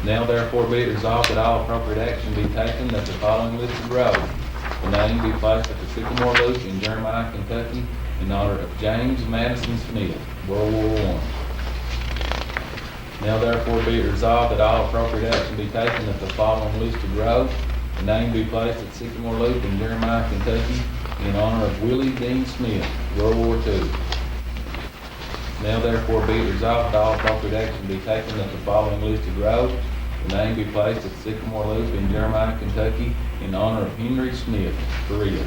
Now therefore be it resolved that all appropriate action be taken that the following listed roads, the name be placed at the Sycamore Loop in Jeremiah, Kentucky in honor of James Madison Smith, World War I. Now therefore be it resolved that all appropriate action be taken that the following listed roads, the name be placed at Sycamore Loop in Jeremiah, Kentucky in honor of Willie Dean Smith, World War II. Now therefore be it resolved that all appropriate action be taken that the following listed roads, the name be placed at Sycamore Loop in Jeremiah, Kentucky in honor of Henry Smith, Korea.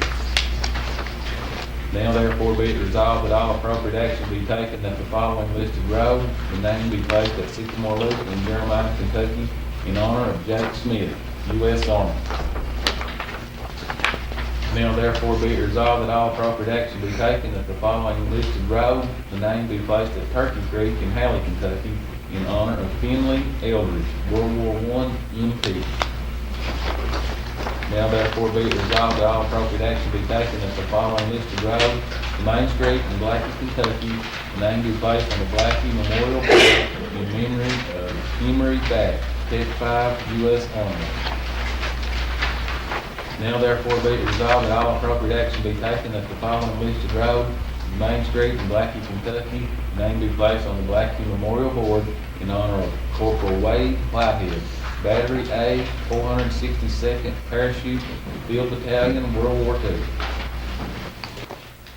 Now therefore be it resolved that all appropriate action be taken that the following listed road, the name be placed at Sycamore Loop in Jeremiah, Kentucky in honor of Jake Smith, U.S. Army. Now therefore be it resolved that all appropriate action be taken that the following listed road, the name be placed at Turkey Creek in Halley, Kentucky in honor of Finley Eldridge, World War I MP. Now therefore be it resolved that all appropriate action be taken that the following listed road, Main Street in Blackie, Kentucky, the name be placed on the Blackie Memorial Park in memory of Emery Back, Tech 5, U.S. Army. Now therefore be it resolved that all appropriate action be taken that the following listed road, Main Street in Blackie, Kentucky, the name be placed on the Blackie Memorial Board in honor of Corporal Wade Whitehead, Battery A, 462nd Parachute Field Battalion, World War II.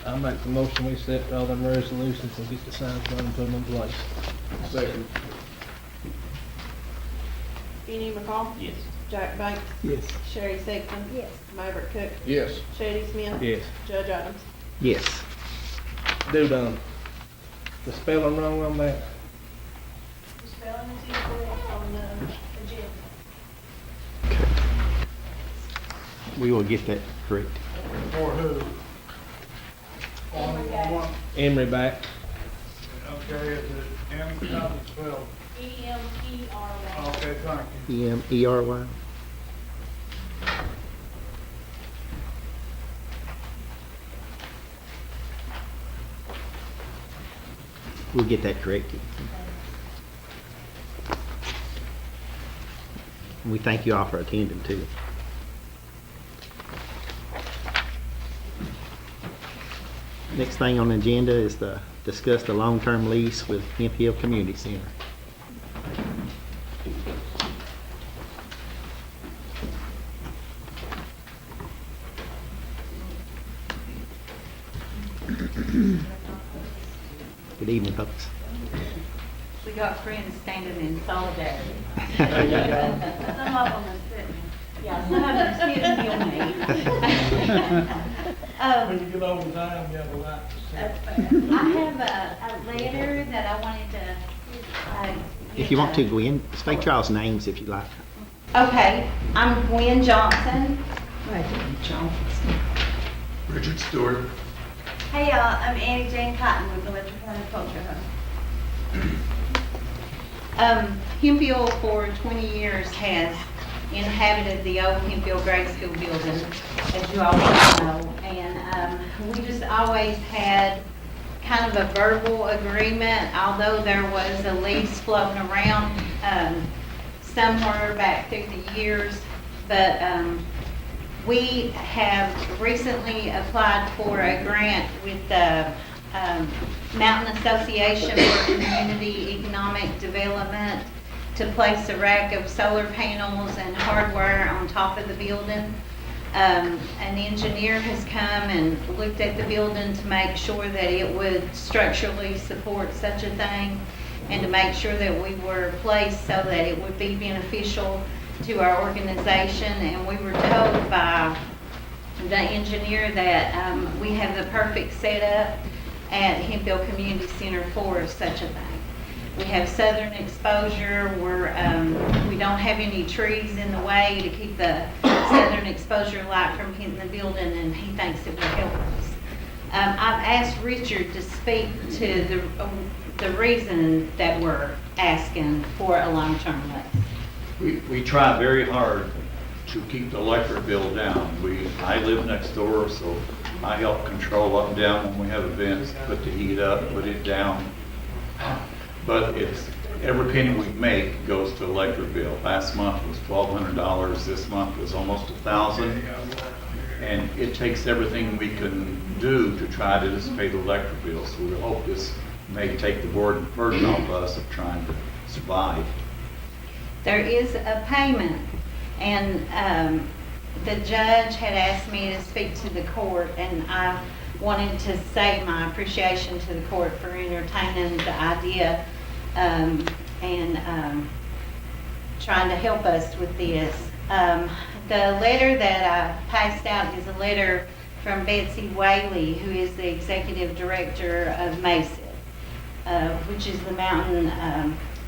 I make the motion we accept all them resolutions and get the signs done and put them in place. Second. Benny McCall? Yes. Jack Banks? Yes. Sherry Sexton? Yes. Maverick Cook? Yes. Shady Smith? Yes. Judge Adams? Yes. Do done. The spelling wrong on that? The spelling is incorrect on the agenda. We will get that correct. For who? One. Emery back. Okay, is it M, how is it spelled? E-M-E-R-Y. Okay, thank you. E-M-E-R-Y. We'll get that corrected. We thank you all for attending too. Next thing on the agenda is to discuss the long-term lease with Hemp Hill Community Center. Good evening, folks. We got friends standing in solidarity. There you go. Some of them are sitting, yeah, some of them are sitting near me. When you get over time, you have a lot to say. That's fair. I have a letter that I wanted to, If you want to, Gwen, state y'all's names if you like. Okay, I'm Gwen Johnson. Richard Stewart. Hey y'all, I'm Annie Jane Cotton with the Letcher County Culture Home. Hemphill for 20 years has inhabited the old Hemphill grade school building, as you all know, and we just always had kind of a verbal agreement, although there was a lease floating around somewhere back through the years. But we have recently applied for a grant with the Mountain Association for Community Economic Development to place a rack of solar panels and hardware on top of the building. An engineer has come and looked at the building to make sure that it would structurally support such a thing, and to make sure that we were placed so that it would be beneficial to our organization. And we were told by the engineer that we have the perfect setup at Hemphill Community Center for such a thing. We have southern exposure. We don't have any trees in the way to keep the southern exposure light from hitting the building, and he thinks it will help us. I've asked Richard to speak to the reason that we're asking for a long-term lease. We try very hard to keep the electric bill down. I live next door, so I help control up and down when we have events, put the heat up, put it down. But every penny we make goes to electric bill. Last month was $1,200. This month was almost $1,000. And it takes everything we can do to try to just pay the electric bill. So we hope this may take the burden off us of trying to survive. There is a payment, and the judge had asked me to speak to the court, and I wanted to say my appreciation to the court for entertaining the idea and trying to help us with this. The letter that I passed out is a letter from Betsy Whaley, who is the executive director of MACID, which is the Mountain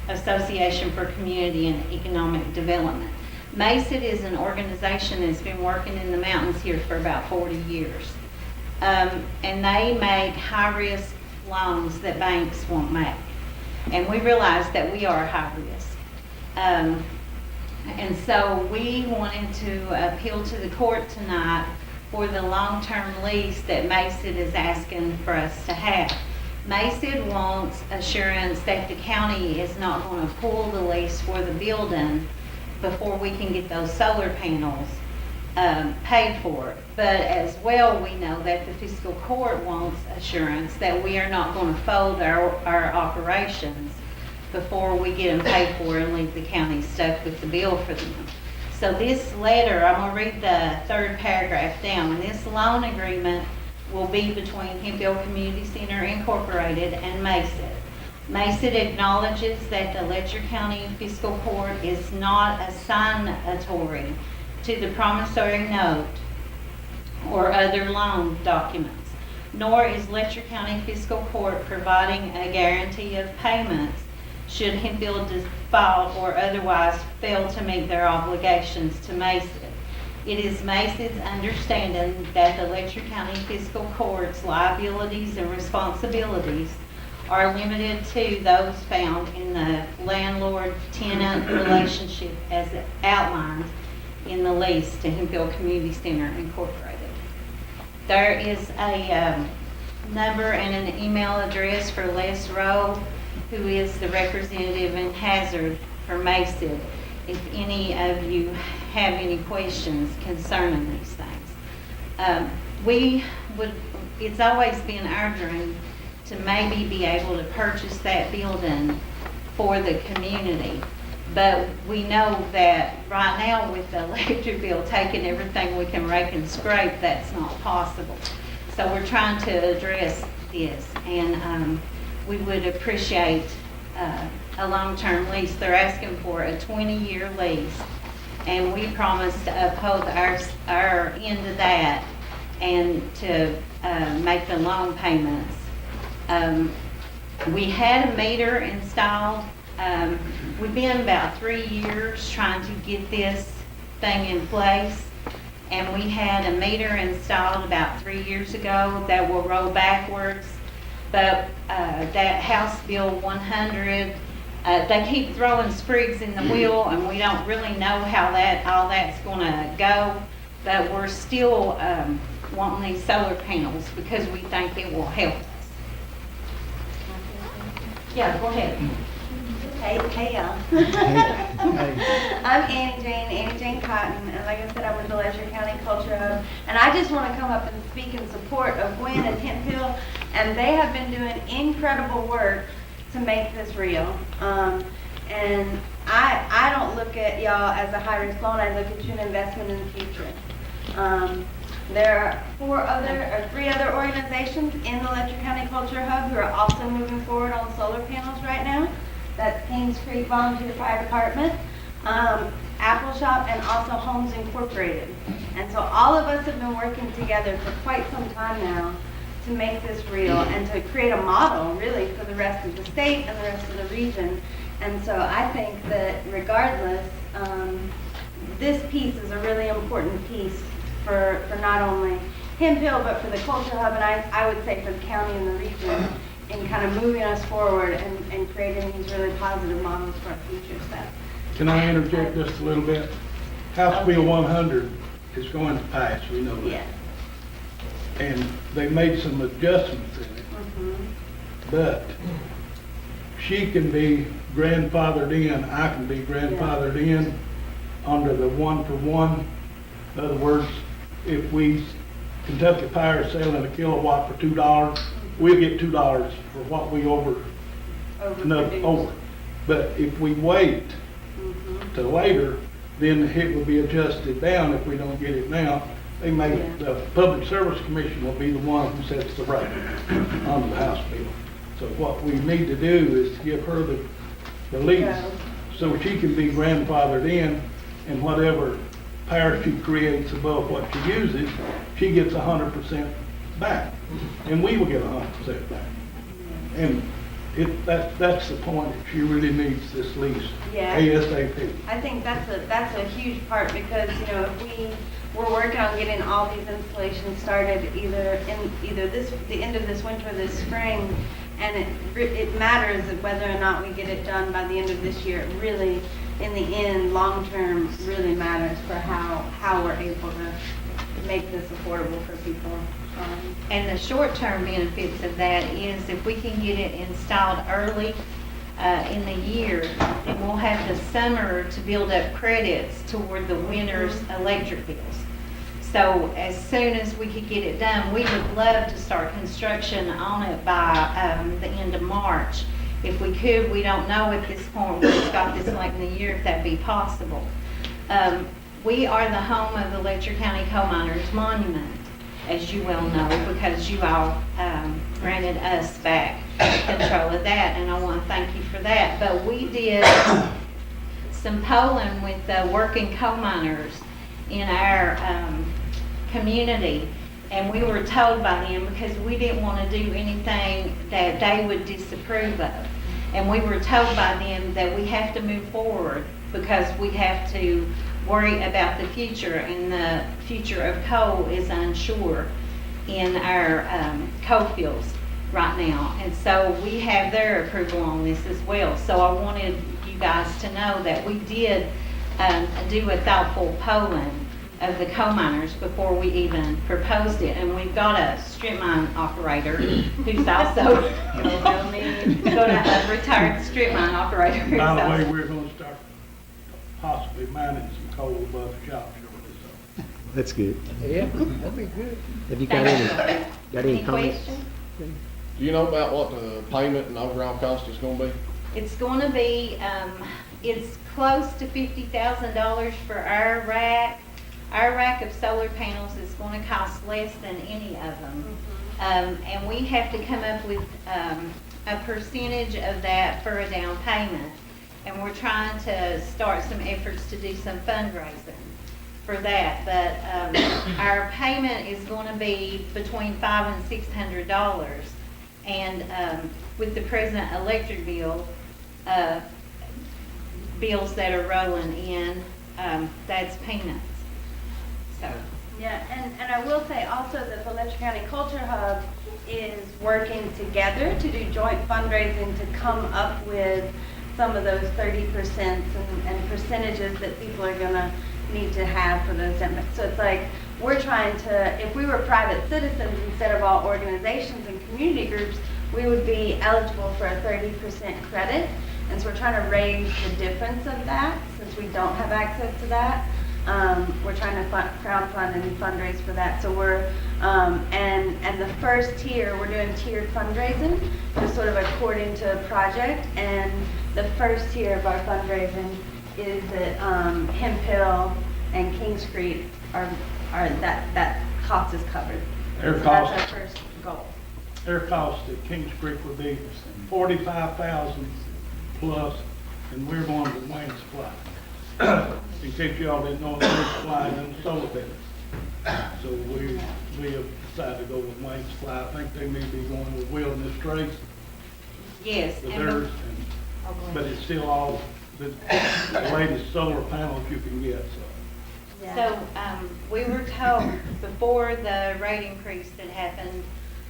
Association for Community and Economic Development. MACID is an organization that's been working in the mountains here for about 40 years. And they make high-risk loans that banks won't make. And we realize that we are high risk. And so we wanted to appeal to the court tonight for the long-term lease that MACID is asking for us to have. MACID wants assurance that the county is not going to pull the lease for the building before we can get those solar panels paid for. But as well, we know that the fiscal court wants assurance that we are not going to fold our operations before we get them paid for and leave the county stuck with the bill for them. So this letter, I'm going to read the third paragraph down. And this loan agreement will be between Hemphill Community Center Incorporated and MACID. MACID acknowledges that the Letcher County Fiscal Court is not a signatory to the promissory note or other loan documents, nor is Letcher County Fiscal Court providing a guarantee of payments should Hemphill default or otherwise fail to meet their obligations to MACID. It is MACID's understanding that the Letcher County Fiscal Court's liabilities and responsibilities are limited to those found in the landlord-tenant relationship as outlined in the lease to Hemphill Community Center Incorporated. There is a number and an email address for Les Rowe, who is the representative in Hazard for MACID, if any of you have any questions concerning these things. It's always been our dream to maybe be able to purchase that building for the community. But we know that right now with the electric bill taking everything we can rake and scrape, that's not possible. So we're trying to address this, and we would appreciate a long-term lease. They're asking for a 20-year lease, and we promise to uphold our end of that and to make the loan payments. We had a meter installed. We've been about 3 years trying to get this thing in place, and we had a meter installed about 3 years ago that will roll backwards. But that House Bill 100, they keep throwing sprigs in the wheel, and we don't really know how all that's going to go. But we're still wanting these solar panels because we think it will help us. Yeah, go ahead. Hey, y'all. I'm Annie Jane Cotton, and like I said, I'm with the Letcher County Culture Hub. And I just want to come up and speak in support of Gwen and Hemp Hill, and they have been doing incredible work to make this real. And I don't look at y'all as a high-risk loan, I look at you an investment in the future. There are 3 other organizations in the Letcher County Culture Hub who are also moving forward on solar panels right now. That's Kings Creek Volunteer Fire Department, Apple Shop, and also Homes Incorporated. And so all of us have been working together for quite some time now to make this real and to create a model really for the rest of the state and the rest of the region. And so I think that regardless, this piece is a really important piece for not only Hemp Hill, but for the Culture Hub, and I would say for the county and the region, in kind of moving us forward and creating these really positive models for our future stuff. Can I interject just a little bit? House Bill 100 is going to pass, we know that. Yes. And they made some adjustments in it. But she can be grandfathered in, I can be grandfathered in under the 1-for-1. In other words, if Kentucky Power is selling a kilowatt for $2, we'll get $2 for what we over. But if we wait till later, then it will be adjusted down if we don't get it now. The Public Service Commission will be the one who sets the rate on the House bill. So what we need to do is to give her the lease so she can be grandfathered in, and whatever power she creates above what she uses, she gets 100% back, and we will get 100% back. And that's the point. She really needs this lease ASAP. I think that's a huge part, because if we're working on getting all these installations started either the end of this winter or this spring, and it matters whether or not we get it done by the end of this year. It really, in the end, long term, really matters for how we're able to make this affordable for people. And the short-term benefits of that is if we can get it installed early in the year, then we'll have the summer to build up credits toward the winter's electric bills. So as soon as we could get it done, we would love to start construction on it by the end of March. If we could, we don't know at this point, we've got this late in the year, if that'd be possible. We are the home of the Letcher County Coal Miners Monument, as you well know, because you all granted us back control of that, and I want to thank you for that. But we did some polling with working coal miners in our community, and we were told by them, because we didn't want to do anything that they would disapprove of, and we were told by them that we have to move forward because we have to worry about the future, and the future of coal is unsure in our coal fields right now. And so we have their approval on this as well. So I wanted you guys to know that we did do a thoughtful polling of the coal miners before we even proposed it. And we've got a strip mine operator who's also a retired strip mine operator. By the way, we're going to start possibly mining some coal above the shop shortly. So. That's good. Yeah, that'd be good. Have you got any comments? Questions? Do you know about what the payment and overall cost is gonna be? It's going to be, it's close to $50,000 for our rack. Our rack of solar panels is going to cost less than any of them. And we have to come up with a percentage of that for a down payment. And we're trying to start some efforts to do some fundraising for that. But our payment is going to be between $500 and $600. And with the present electric bill, bills that are rolling in, that's peanuts. So. Yeah, and I will say also that the Letcher County Culture Hub is working together to do joint fundraising to come up with some of those 30% and percentages that people are going to need to have for those. So it's like we're trying to, if we were private citizens instead of all organizations and community groups, we would be eligible for a 30% credit. And so we're trying to raise the difference of that, since we don't have access to that. We're trying to crowdfund and fundraise for that. So we're, and the first tier, we're doing tiered fundraising, just sort of according to project. And the first tier of our fundraising is that Hemp Hill and Kings Creek are that cost is covered. Their So cost, that's our first goal. their cost at Kings Creek would be 45,000 plus, and we're going to Wayne Supply. In case y'all didn't know, Wayne Supply is in the solar business. So we have decided to go with Wayne Supply. I think they may be going with Wilderness Trace. Yes. With and theirs, Oh, go ahead. but it's still all the latest solar panels you can get, so. So, we were told before the rate increase that happened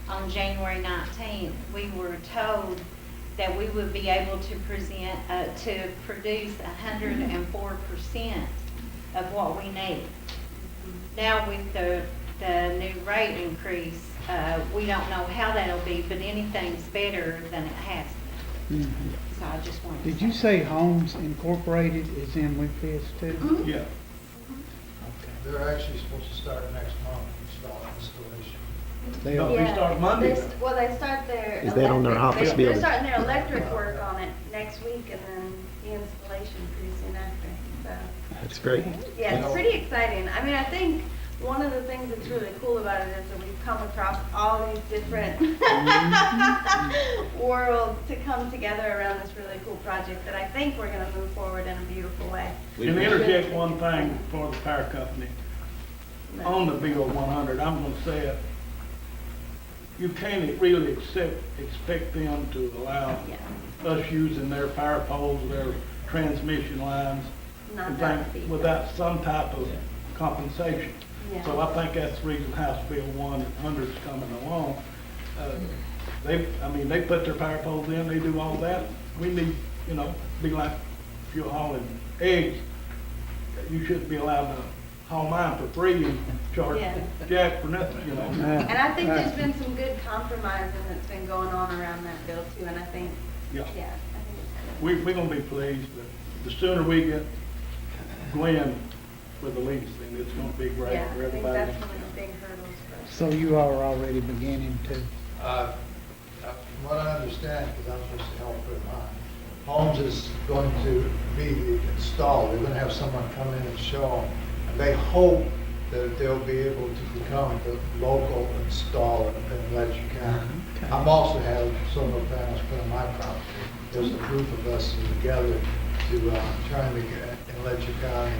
on January 19th, we were told that we would be able to produce 104% of what we need. Now with the new rate increase, we don't know how that'll be, but anything's better than it has been. So I just wanted to Did you say Homes Incorporated is in with this too? Yeah. They're actually supposed to start next month, installation. They No, are. we start Monday. Well, they start their. Is that on their electric- office they're building? starting their electric work on it next week, and then the installation pretty soon after, so. That's great. Yeah, it's pretty exciting. I mean, I think one of the things that's really cool about it is that we've come across all these different worlds to come together around this really cool project that I think we're gonna move forward in a beautiful way. Can I interject one thing for the power company? On the Bill 100, I'm gonna say it. You can't really expect them to allow us using their power poles, their transmission lines, Not and that things feedback. without some type of compensation. Yeah. So I think that's the reason House Bill 100 is coming along. They put their power poles in, they do all that. We need, be like if you're hauling eggs, you shouldn't be allowed to haul mine for free and charge Yeah. Jack for nothing, And I think there's been some good compromising that's been going on around that bill too, and I think, Yeah. I think it's We're gonna be pleased, but the sooner we get Glenn with the lease thing, it's gonna be great yeah, for I think everybody. that's one of the big hurdles for us. So you are already beginning to, From what I understand, because I'm supposed to help with mine, Homes is going to be the installer. They're going to have someone come in and show them. And they hope that they'll be able to become the local installer in Letcher County. I'm also have solar panels put on my property. There's a group of us together to trying to get in Letcher County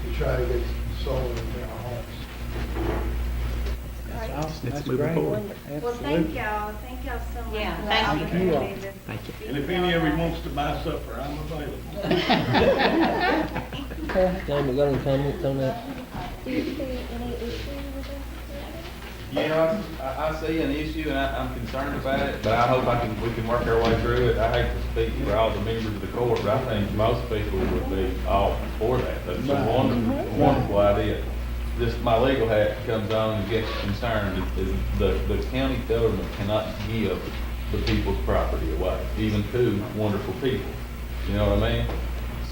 to try to get solar into our homes. that's awesome, that's moving great. forward. Well, thank y'all so much. Yeah, for the thank you. You opportunity to Thank you. speak And if to any of y'all you about wants to buy supper, I'm available. Jamie, got any comments on that? Yeah, I see an issue and I'm concerned about it, but I hope we can work our way through it. I hate to speak for all the members of the court, but I think most people would be all for that. That's a wonderful, wonderful idea. Just my legal hat comes on and gets concerned is the county government cannot give the people's property away, even to wonderful people. You know what I mean?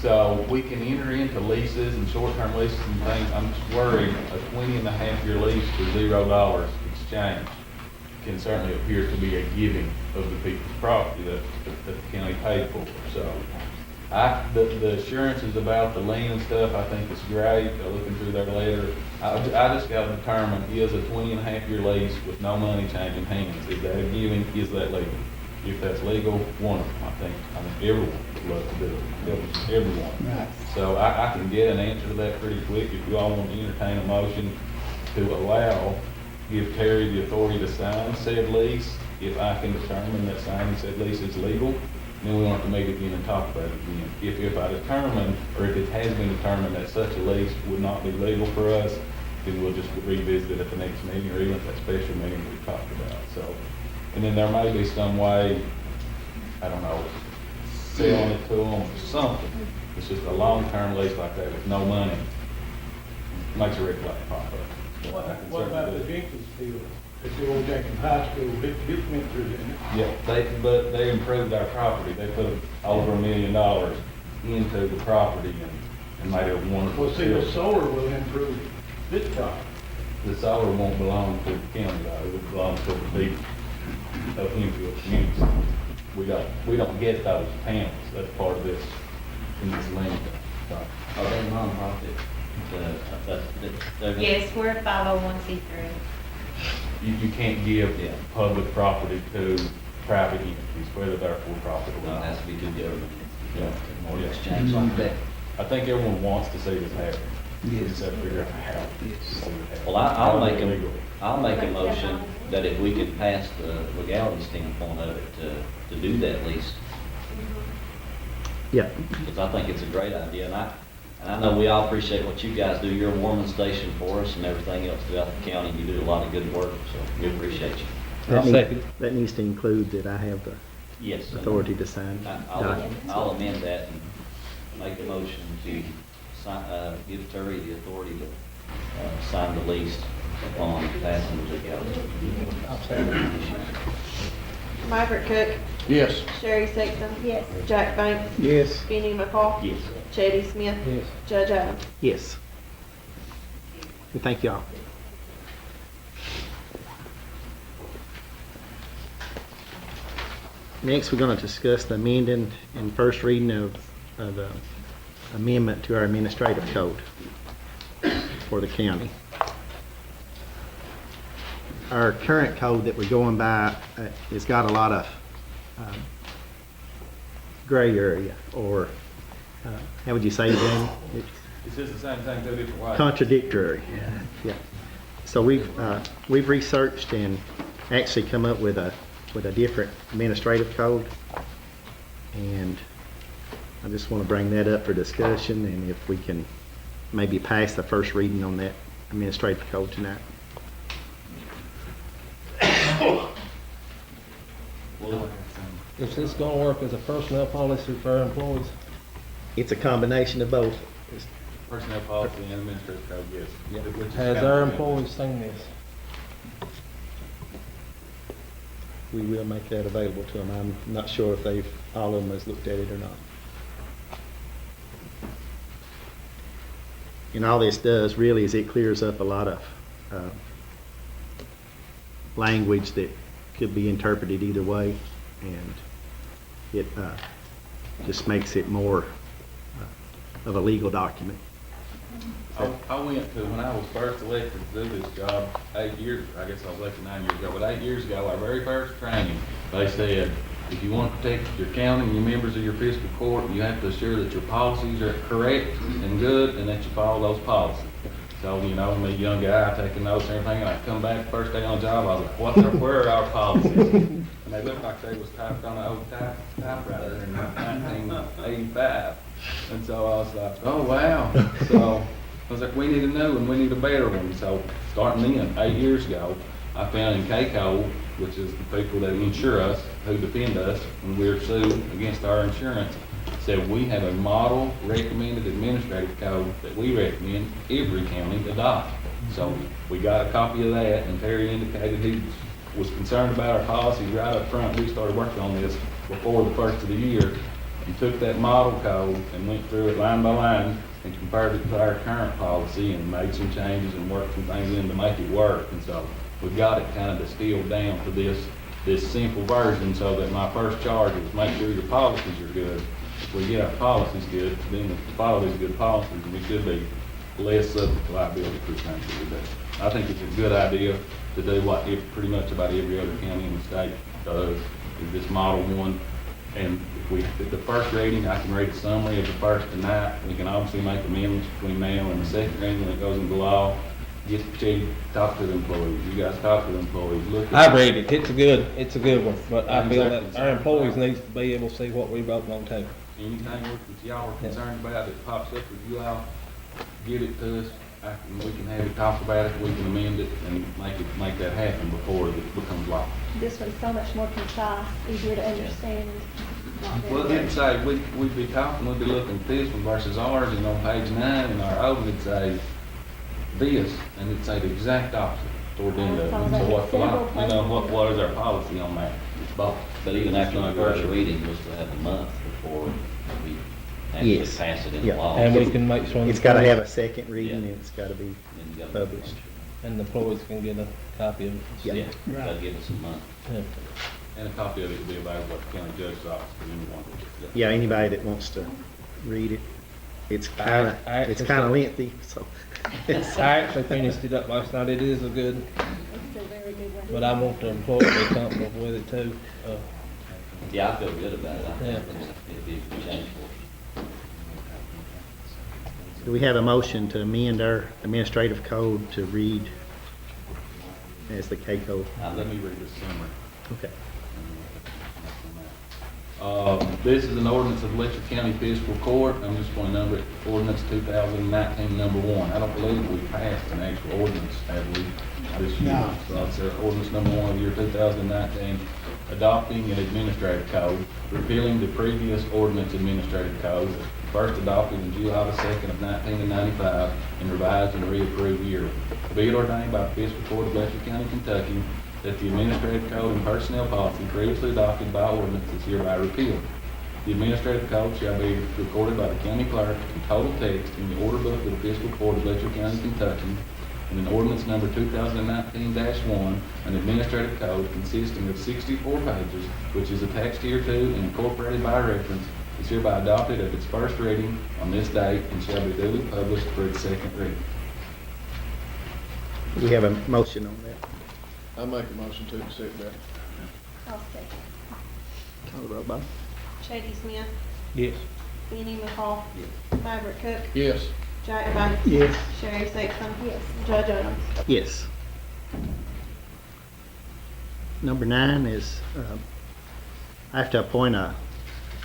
So we can enter into leases and short-term leases and things. I'm just worried a 20.5-year lease for $0 exchange can certainly appear to be a giving of the people's property that the county paid for. So the assurances about the lien and stuff, I think is great. Looking through their letter, I just got to determine, is a 20.5-year lease with no money changing hands, is that a giving, is that legal? If that's legal, wonderful. I think everyone would love to do it, everyone. Right. So I can get an answer to that pretty quick. If you all want to entertain a motion to give Terry the authority to sign said lease, if I can determine that signing said lease is legal, then we want to meet again and talk about it again. If I determine, or if it has been determined that such a lease would not be legal for us, then we'll just revisit it at the next meeting or even at that special meeting we talked about. So, and then there may be some way, I don't know, selling it to them or something. It's just a long-term lease like that with no money. Makes a red flag pop up. So I can What about certainly the do it. Jenkins deal? at the old Jenkins High School, it went through, didn't it? Yeah, but they improved our property. They put over $1 million into the property and made it a wonderful Well, see, the facility. solar will improve this property. The solar won't belong to the county, though. It would belong to the people of Enfield communities. We don't get those panels. That's part of this, in this land. So, Are they nonprofit? Yes, we're a 501c3. you can't give public property to private entities, whether they're for profit or No, it not. has to be to government. Yeah. More Yeah. exchange like that. I think everyone wants to see this happen. Yes. Just have to figure out how to see it happen. Well, I'll make Legally. I'll make a motion that if we could pass the legality standpoint of it, to do that lease. Yeah. Because I think it's a great idea, and I know we all appreciate what you guys do. You're a warming station for us and everything else throughout the county. You do a lot of good work, so we appreciate you. That needs to include that I have the Yes. authority to sign documents. I'll amend that and make a motion to give Terry the authority to sign the lease upon passing the legality. Maverick Cook, Yes. Sherry Sexton. Yes. Jack Banks, Yes. Benny McCall. Yes. Chetty Smith. Yes. Judge Adams. Yes. And thank y'all. Next, we're going to discuss the amending and first reading of the amendment to our administrative code for the county. Our current code that we're going by has got a lot of gray area, or how would you say, Jamie? It's just the same thing, two different ways. Contradictory. Yeah. So we've researched and actually come up with a different administrative code, and I just want to bring that up for discussion, and if we can maybe pass the first reading on that administrative code tonight. Is this gonna work as a personnel policy for our employees? It's a combination of both. Personnel policy and administrative code, yes. Which is Has kind our of- employees seen this? We will make that available to them. I'm not sure if all of them has looked at it or not. And all this does really is it clears up a lot of language that could be interpreted either way, and it just makes it more of a legal document. I went to, when I was first elected to do this job 8 years, I guess I was elected 9 years ago, but 8 years ago, our very first training, they said, if you want to protect your county and your members of your fiscal court, you have to assure that your policies are correct and good and that you follow those policies. So, you know, me, young guy, taking notes and everything, and I come back first day on the job, I was like, where are our policies? And they looked like they was typed on an old typewriter in 1985. And so I was like, oh, wow. So I was like, we need a new one, we need a better one. So starting then, 8 years ago, I found in KCO, which is the people that insure us, who defend us when we're sued against our insurance, said we have a model recommended administrative code that we recommend every county adopt. So we got a copy of that, and Terry indicated he was concerned about our policies right up front. We started working on this before the first of the year, and took that model code and went through it line by line and compared it to our current policy and made some changes and worked some things in to make it work. And so we've got it kind of distilled down to this simple version, so that my first charge was make sure your policies are good. If we get our policies good, then we follow these good policies, and we should be less subject to liability for things that we do. I think it's a good idea to do what pretty much about every other county in the state does, is this model one. And if we did the first reading, I can read a summary of the first tonight. We can obviously make amendments between now and the second reading when it goes into law. Get the chief, talk to the employees. You guys talk to the employees. Look at I read it. It's a good one, but I feel that our employees need to be able to see what we vote on too. anything that y'all are concerned about that pops up with you all, get it to us. We can have it, talk about it, we can amend it and make that happen before it becomes law. This one's so much more concise, easier to understand. Well, it'd say, we'd be talking, we'd be looking at this one versus ours, and on page 9 in our old, it'd say this, and it'd say the exact opposite. toward the end of it. That's all So that. what's the, Several you know, what is our policy on that? But even after the first reading was to have a month before we actually Yes. pass it in Yeah. law. And we can make sure. It's gotta have a second reading and Yeah. it's gotta be And you gotta- published. And the employees can get a copy of it. Yeah. Gotta give us a month. Yeah. And a copy of it will be available at the county judge's office for anyone. Yeah, anybody that wants to read it. It's kinda lengthy, so. I actually finished it up last night. It is a good, It's a very good one. but I want the employees to be comfortable with it too. Yeah, I feel good about it. I Yeah. think it'd be a change for us. Do we have a motion to amend our administrative code to read as the K code? Let me read this summary. Okay. This is an ordinance of Letcher County Fiscal Court. I'm just going to number it, ordinance 2019, number 1. I don't believe we passed an actual ordinance, have we, this year? No. So it's ordinance number 1 of the year 2019, adopting an administrative code, repealing the previous ordinance administrative code, first adopted in July the 2nd of 1995, and revised and reapproved yearly. Be it ordained by the Fiscal Court of Letcher County, Kentucky, that the administrative code and personnel policy previously adopted by ordinance is hereby repealed. The administrative code shall be recorded by the county clerk in total text in the order book of the Fiscal Court of Letcher County, Kentucky, and in ordinance number 2019-1, an administrative code consisting of 64 pages, which is attached hereto and incorporated by reference, is hereby adopted at its first reading on this date and shall be duly published for its second reading. We have a motion on that. I make a motion to accept that. I'll second. Call the roll, Bob. Chady Smith, Yes. Benny McCall, Maverick Cook, Yes. Jack Banks. Yes. Sherry Sexton. Yes. Judge Owens. Yes. Number 9 is, I have to appoint a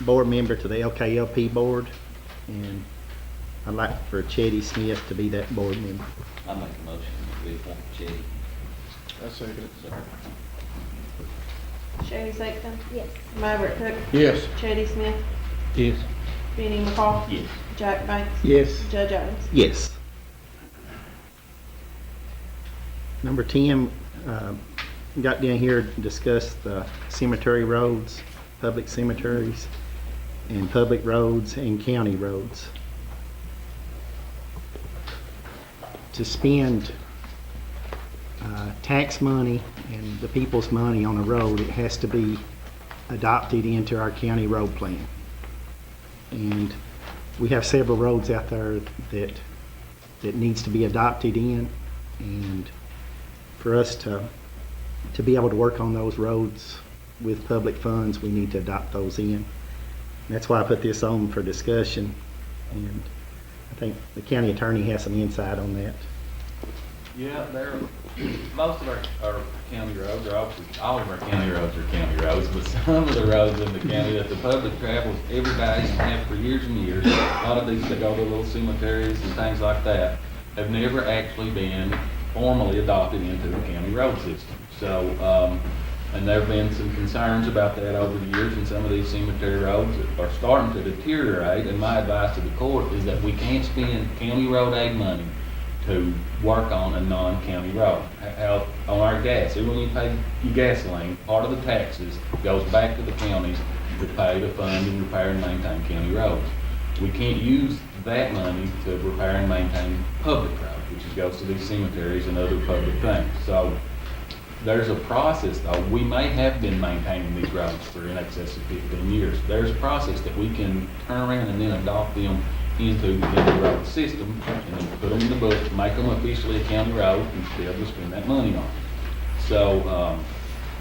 board member to the LKLP board, and I'd like for Chetty Smith to be that board member. I make a motion that we appoint Chetty. I second it. Sherry Sexton, Yes. Maverick Cook, Yes. Chady Smith, Yes. Benny McCall, Yes. Jack Banks. Yes. Judge Owens. Yes. Number 10, got down here to discuss the cemetery roads, public cemeteries, and public roads and county roads. To spend tax money and the people's money on a road, it has to be adopted into our county road plan. And we have several roads out there that needs to be adopted in, and for us to be able to work on those roads with public funds, we need to adopt those in. And that's why I put this on for discussion, and I think the county attorney has some insight on that. Yeah, most of our county roads are obviously, all of our county roads are county roads, but some of the roads in the county that the public travels every day and have for years and years, a lot of these that go to little cemeteries and things like that, have never actually been formally adopted into the county road system. So, and there have been some concerns about that over the years, and some of these cemetery roads are starting to deteriorate, and my advice to the court is that we can't spend county road aid money to work on a non-county road. How, on our gas, even when you pay your gasoline, part of the taxes goes back to the counties to pay to fund and repair and maintain county roads. We can't use that money to repair and maintain public roads, which goes to these cemeteries and other public things. So there's a process, though. We may have been maintaining these roads for in excess of 15 years. There's a process that we can turn around and then adopt them into the road system, and then put them in the book, make them officially a county road, and be able to spend that money on. So,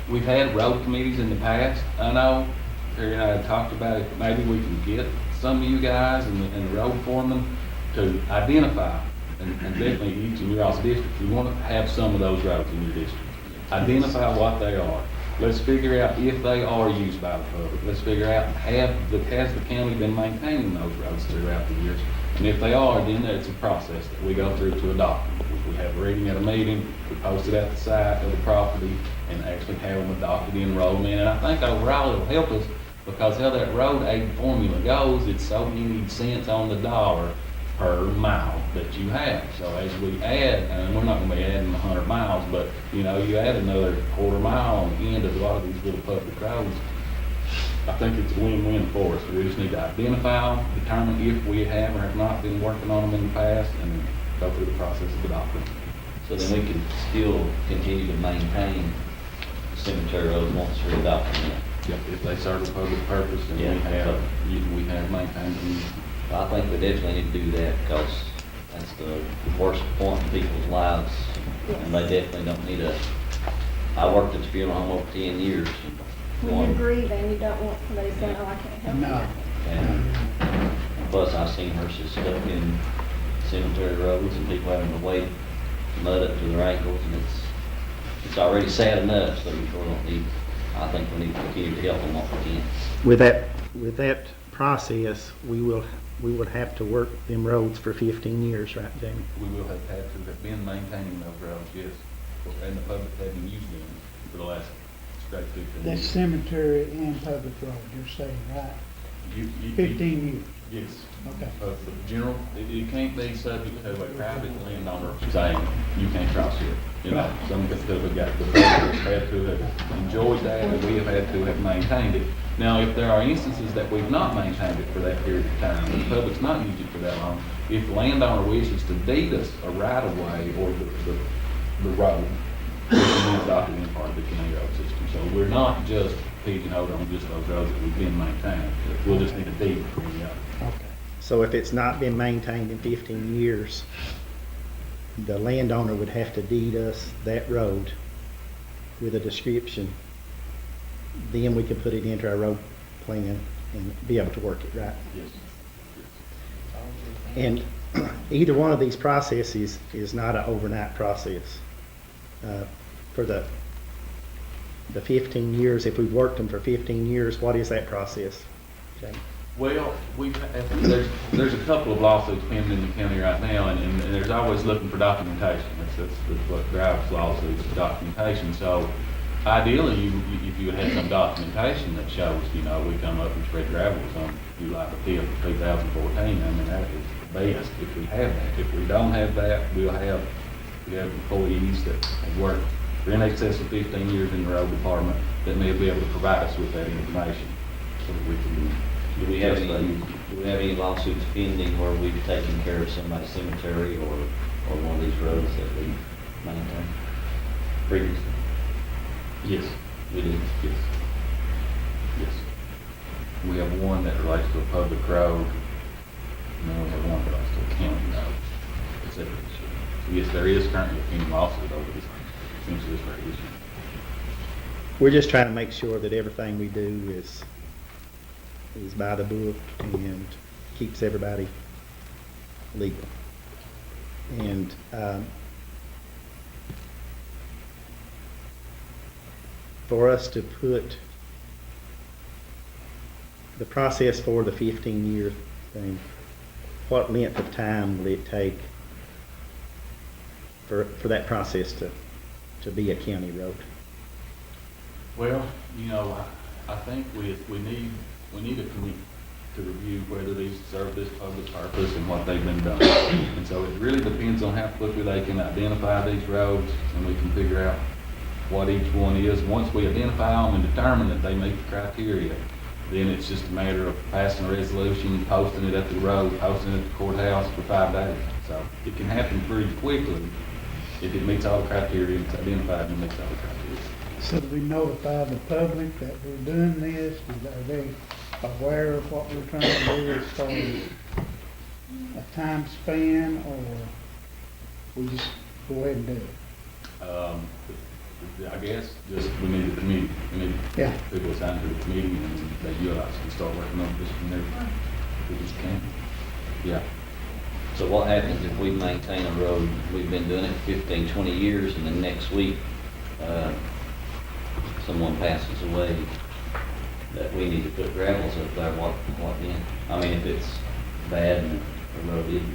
we've had road committees in the past. I know Terry and I had talked about it, maybe we can get some of you guys and the road foremen to identify, and definitely each in your all's district, you want to have some of those roads in your district. Identify what they are. Let's figure out if they are used by the public. Let's figure out, has the county been maintaining those roads throughout the years? And if they are, then it's a process that we go through to adopt them. We have a reading at a meeting, we post it at the site of the property, and actually have them adopted in, roll them in. And I think overall it'll help us, because how that road aid formula goes, it's so many cents on the dollar per mile that you have. So as we add, and we're not gonna be adding 100 miles, but, you know, you add another quarter mile on the end of a lot of these little public roads, I think it's a win-win for us. We just need to identify them, determine if we have or have not been working on them in the past, and then go through the process of adopting. So then we can still continue to maintain cemetery roads once we're adopting them. Yep, if they serve a public purpose, and we have maintained them. I think we definitely need to do that because that's the worst point in people's lives. And they definitely don't need I worked at the funeral home over 10 years. When you're grieving, you don't want somebody saying, oh, I can't help you. And plus, I've seen hearses stuck in cemetery roads and people having to wade mud up to their ankles, and it's already sad enough, so we sure don't need, I think we need to continue to help them what we can. With that process, we would have to work them roads for 15 years, right, Jamie? We will have had to have been maintaining those roads, yes, and the public hadn't used them for the last straight 15 That's years. cemetery and public road, you're saying, right? 15 years. Yes. Okay. For general, it can't be subject to a private landowner saying, you can't cross here. You know, some of the public had to have enjoyed that, and we have had to have maintained it. Now, if there are instances that we've not maintained it for that period of time, and the public's not used it for that long, if the landowner wishes to deed us a right-of-way or the road, we can then adopt it in part of the county road system. So we're not just pigeonholed on just those roads that we've been maintained. We'll just need a deed for the other. Okay. So if it's not been maintained in 15 years, the landowner would have to deed us that road with a description. Then we could put it into our road plan and be able to work it, right? Yes. And either one of these processes is not an overnight process. For the 15 years, if we've worked them for 15 years, what is that process? Okay. Well, there's a couple of lawsuits pending in the county right now, and there's always looking for documentation. That's what drives lawsuits, documentation. So ideally, if you had some documentation that shows, you know, we come up and spread gravel on July the 5th of 2014, I mean, that is the best if we have that. If we don't have that, we have employees that have worked for in excess of 15 years in the road department that may be able to provide us with that information so that we can Do we have any lawsuits pending where we've taken care of somebody's cemetery or one of these roads that we maintain previously? Yes. We did? Yes. Yes. We have one that relates to a public road, and then we have one that relates to a county road. So yes, there is currently a pending lawsuit over this, essentially this very issue. We're just trying to make sure that everything we do is by the book and keeps everybody legal. And for us to put the process for the 15-year thing, what length of time will it take for that process to be a county road? Well, you know, I think we need a committee to review whether these serve this public purpose and what they've been done. And so it really depends on how quickly they can identify these roads, and we can figure out what each one is. Once we identify them and determine that they meet the criteria, then it's just a matter of passing a resolution, posting it at the road, posting it at the courthouse for 5 days. So it can happen pretty quickly if it meets all the criteria, it's identified and meets all the criteria. So do we notify the public that we're doing this? Are they aware of what we're trying to do as far as a time span, or we just go ahead and do it? I guess just we need a committee. We need people assigned to the committee, and they utilize can start working on this from there. We just can. Yeah. So what happens if we maintain a road, we've been doing it for 15, 20 years, and then next week, someone passes away that we need to put gravels up there, what then? I mean, if it's bad and the road isn't.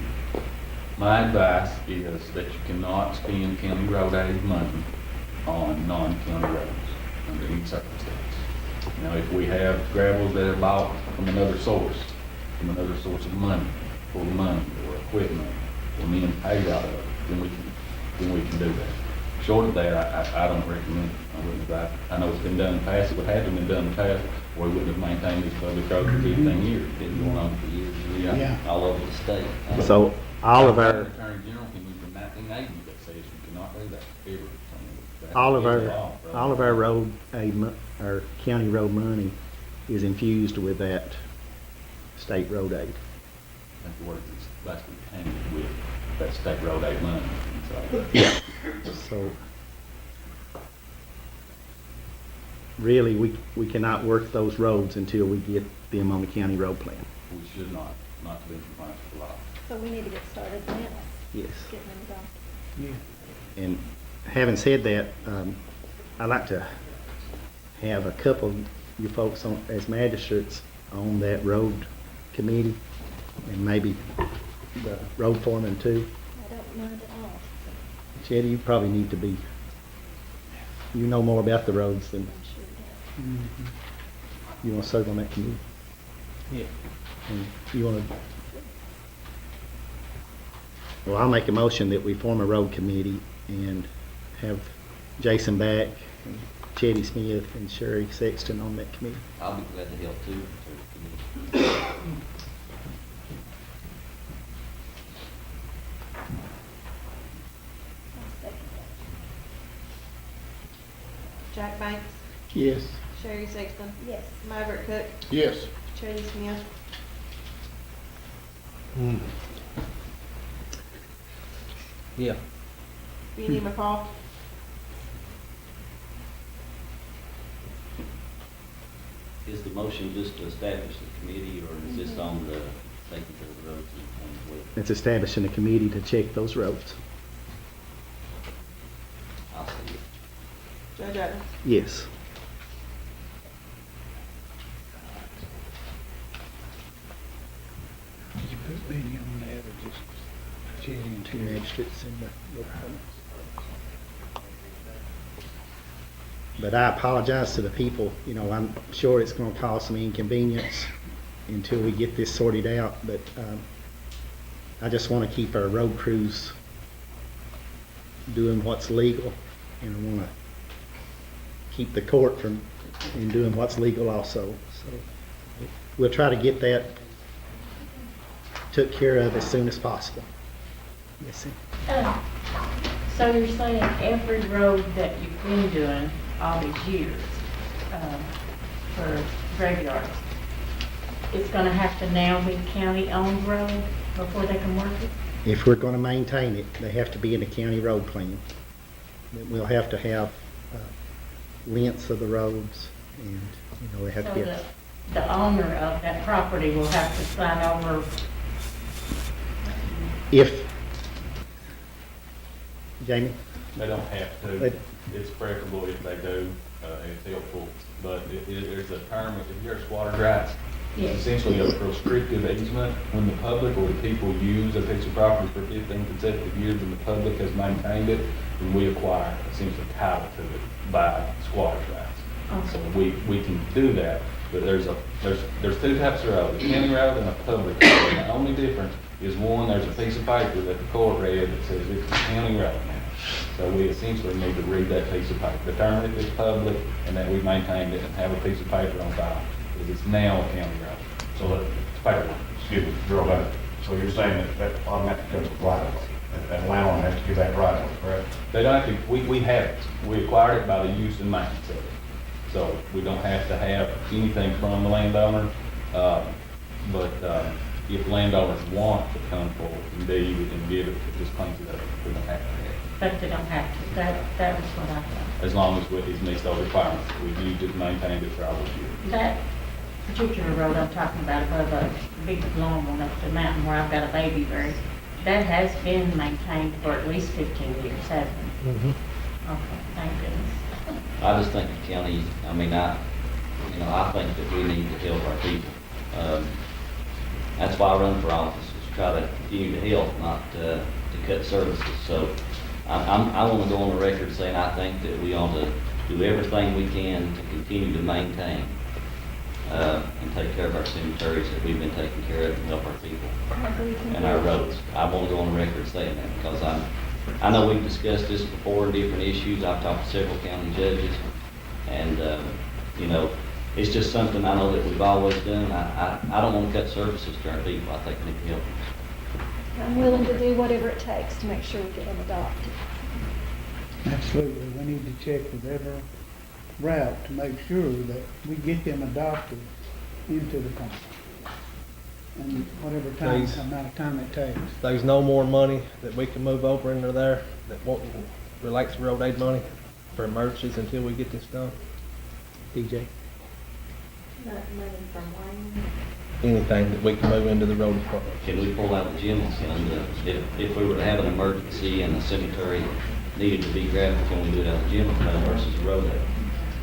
My advice is that you cannot spend county road aid money on non-county roads under any circumstance. Now, if we have gravels that are bought from another source of money, for the money, or equipment, or men paid out of it, then we can do that. Short of that, I don't recommend it. I know it's been done in the past, it would have been done in the past, or we wouldn't have maintained these public roads for 15 years. It's been going on for years and years, Yeah. all over the state. So all of our, Attorney General came in from 1980 that says you cannot do that, period. all of our road aid, our county road money is infused with that state road aid. I think the word is basically tainted with that state road aid money. So, Yeah. So really, we cannot work those roads until we get them on the county road plan. we should not to be compliant with the law. So we need to get started now, Yes. getting them done. Yeah. And having said that, I'd like to have a couple of you folks on, as magistrates on that road committee, and maybe the road foreman too. I don't mind at all. Chetty, you probably need to be, you know more about the roads than, I'm sure you want to serve on that committee? Yeah. And you want to, well, I'll make a motion that we form a road committee and have Jason back, and Chetty Smith and Sherry Sexton on that committee. I'll be glad to help too. Jack Banks, Yes. Sherry Sexton, Yes. Maverick Cook, Yes. Chetty Smith, Yeah. Benny McCall. Is the motion just to establish the committee, or is this on the taking care of the roads and the way? It's establishing a committee to check those roads. I'll see it. Judge Adams. Yes. Did you put Benny on that or just Chetty and Two Terry? magistrates in the local government. But I apologize to the people, you know, I'm sure it's gonna cause some inconvenience until we get this sorted out, but, I just wanna keep our road crews doing what's legal, and I wanna keep the court from, in doing what's legal also, so. We'll try to get that took care of as soon as possible. Yes, sir. So you're saying every road that you've been doing all these years for graveyards, it's gonna have to now be county-owned road before they can work it? If we're gonna maintain it, they have to be in the county road plan. We'll have to have lengths of the roads, and, you know, they have to So be. the owner of that property will have to sign over. If, Jamie? They don't have to. They- It's preferable if they do, and it's helpful, but there's a term, if you're a squatter's rights, Yes. it's essentially a prescriptive easement when the public or the people use a piece of property for 15 consecutive years and the public has maintained it, then we acquire essentially title to it by squatter's rights. So we can do that, but there's two types of roads, a county road and a public road. And the only difference is one, there's a piece of paper that the court read that says it's a county road now. So we essentially need to read that piece of paper, determine if it's public and that we maintained it and have a piece of paper on file, because it's now a county road. So that paper, excuse me, drill down. So you're saying that automatically comes with right of way, and landowner has to give that right of way, correct? They don't have to, we have it. We acquired it by the use and maintenance of it. So we don't have to have anything from the landowner, but if landowners want to come forward, indeed, we can give it, it just cleans it up. We don't have to have it. But they don't have to. That was what I thought. As long as it meets those requirements. We've used it, maintained it for all those years. That particular road I'm talking about above a big long one up the mountain where I've got a baby buried, that has been maintained for at least 15 years, hasn't it? Okay, thank goodness. I just think the county, I think that we need to help our people. That's why I run for office, is to try to continue to help, not to cut services. So I want to go on the record saying I think that we ought to do everything we can to continue to maintain and take care of our cemeteries that we've been taking care of and help our people I agree completely. and our roads. I want to go on the record saying that because I know we've discussed this before, different issues. I've talked to several county judges and, you know, it's just something I know that we've always done. I don't want to cut services to our people. I think we need to help them. I'm willing to do whatever it takes to make sure we get them adopted. Absolutely, we need to check with every route to make sure that we get them adopted into the county. And whatever time, Please. amount of time it takes. There's no more money that we can move over into there that won't relate to road aid money for emergencies until we get this done. DJ? Not money from Wayne. Anything that we can move into the road department. Can we pull out the general fund? If we were to have an emergency and the cemetery needed to be grabbed, can we do it out of the general fund versus the road aid?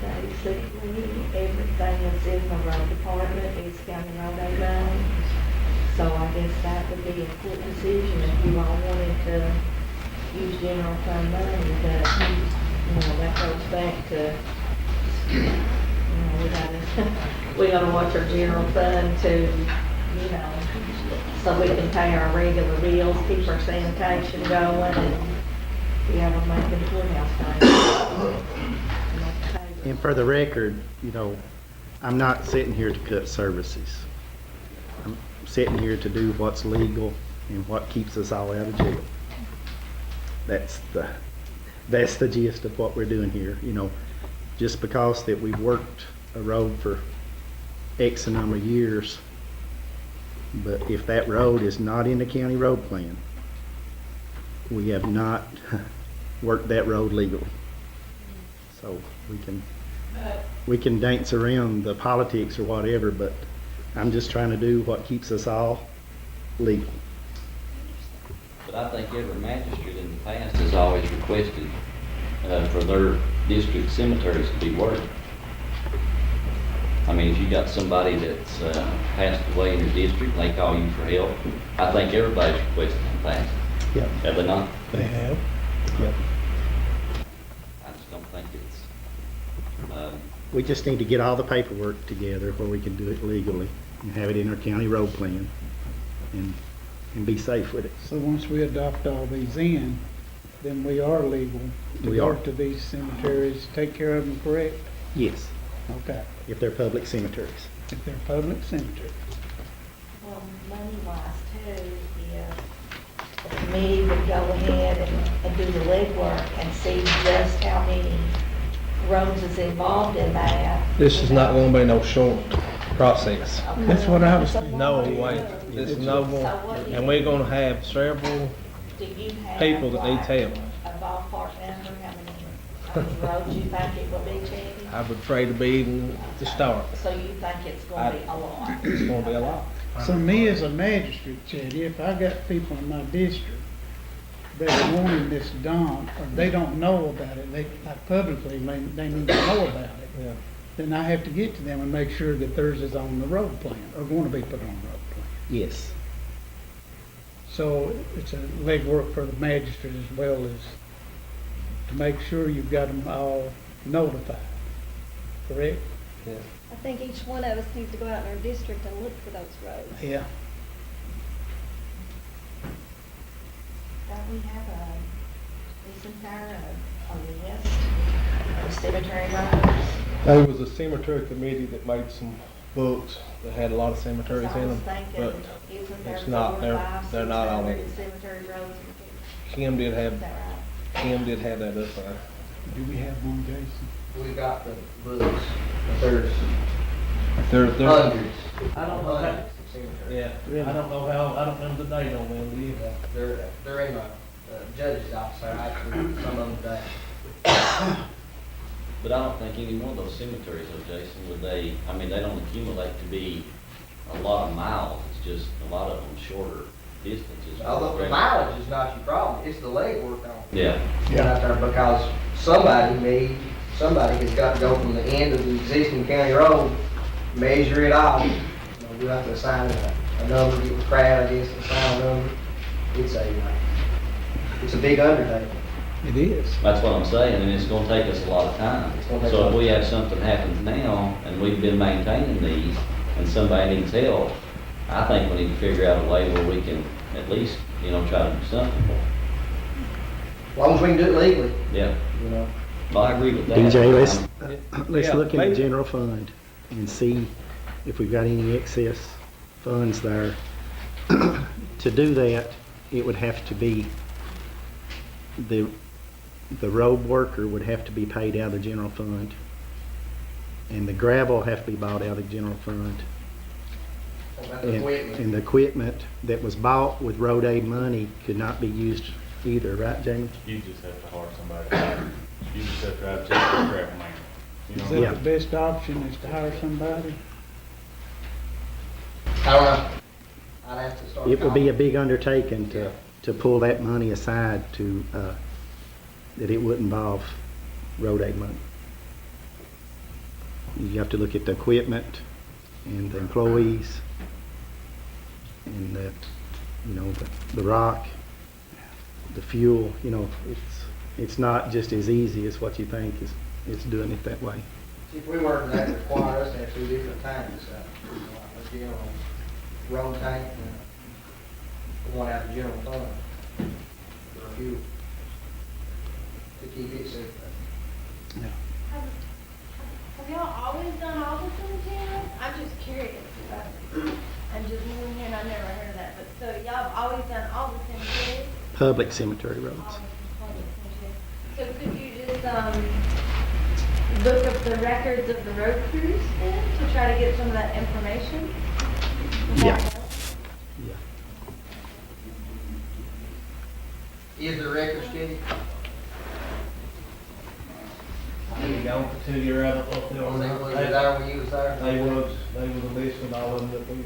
Basically, everything that's in the road department is county road aid money. So I guess that would be a quick decision if you all wanted to use general fund money, but, that goes back to, we gotta watch our general fund to, so we can pay our regular bills, keep our sanitation going, and be able to make the courthouse payments. And for the record, I'm not sitting here to cut services. I'm sitting here to do what's legal and what keeps us all out of jail. That's the gist of what we're doing here. Just because that we've worked a road for X number of years, but if that road is not in the county road plan, we have not worked that road legally. So we can dance around the politics or whatever, but I'm just trying to do what keeps us all legal. But I think every magistrate in the past has always requested for their district cemeteries to be worked. I mean, if you got somebody that's passed away in your district, and they call you for help, I think everybody's requested in the past. Yep. Have they not? They have. Yep. I just don't think it's, We just need to get all the paperwork together where we can do it legally and have it in our county road plan and be safe with it. So once we adopt all these in, then we are legal to We go are. to these cemeteries, take care of them, correct? Yes, Okay, if they're public cemeteries. if they're public cemeteries. Well, money-wise too, if the committee would go ahead and do the legwork and see just how many roads is involved in that. This is not gonna be no short process. That's what I was thinking. No way. This is no more. And we're gonna have several Do you have? people that need help. A ballpark number, how many roads you think it will be, Chevy? I would pray to be even to start. So you think it's gonna be a lot? It's gonna be a lot. So me as a magistrate, Chetty, if I got people in my district that are wanting this done, or they don't know about it, like publicly, they need to know about it, Yeah. then I have to get to them and make sure that theirs is on the road plan, or going to be put on the road plan. Yes. So it's a legwork for the magistrate as well as to make sure you've got them all notified, correct? Yeah. I think each one of us needs to go out in our district and look for those roads. Yeah. Don't we have isn't there a list of cemetery roads? There was a cemetery committee that made some books that had a lot of cemeteries I in was them, thinking, but isn't there it's not, 4, 5, they're not on 600 it. cemetery roads? Kim did Is have, that right? Kim did have that up there. Do we have one, Jason? We got the books, but there's Hundreds. I don't know how, yeah, I don't know how, I don't remember the date on them, do you? They're in the judge's office, actually, some of them today. but I don't think any one of those cemeteries, though, Jason, they don't accumulate to be a lot of miles. It's just a lot of them shorter distances. Although the mileage is not your problem, it's the legwork on it. Yeah. Get out there because somebody has got to go from the end of the existing county road, measure it off. We have to assign a number, get with Brad, I guess, assign a number. It's a big undertaking. It is. That's what I'm saying, and it's gonna take us a lot of time. So if we have something happens now, and we've been maintaining these, and somebody needs help, I think we need to figure out a way where we can at least, you know, try to do something for them. As long as we can do it legally. Yeah, You know. well, I agree with that. DJ, let's Yeah, look in the maybe- general fund and see if we've got any excess funds there. To do that, it would have to be, the road worker would have to be paid out of the general fund. And the gravel have to be bought out of the general fund. And the equipment that was bought with road aid money could not be used either, right, Jamie? You just have to hire somebody. You just have to have just a gravel man. You Is know? that the best option, is to hire somebody? I don't know. I'd have to start. It would be a calling. big undertaking to pull that money aside to, that it would involve road aid money. You have to look at the equipment and the employees and the, you know, the rock, the fuel, you know, it's not just as easy as what you think is doing it that way. See, if we were to that require us to have two different tanks, a general road tank and one out of the general fund for fuel to keep it safe. Have y'all always done all the cemeteries? I'm just curious about it. I'm just moving here and I've never heard of that, but so y'all have always done all the cemeteries? Public cemetery roads. So could you just, look up the records of the road crews then, to try to get some of that information? Would that Yeah. help? Is the record steady? There you go, for 2 year, I don't know if they Was were it not. there when you was there? They was listing all of them that we,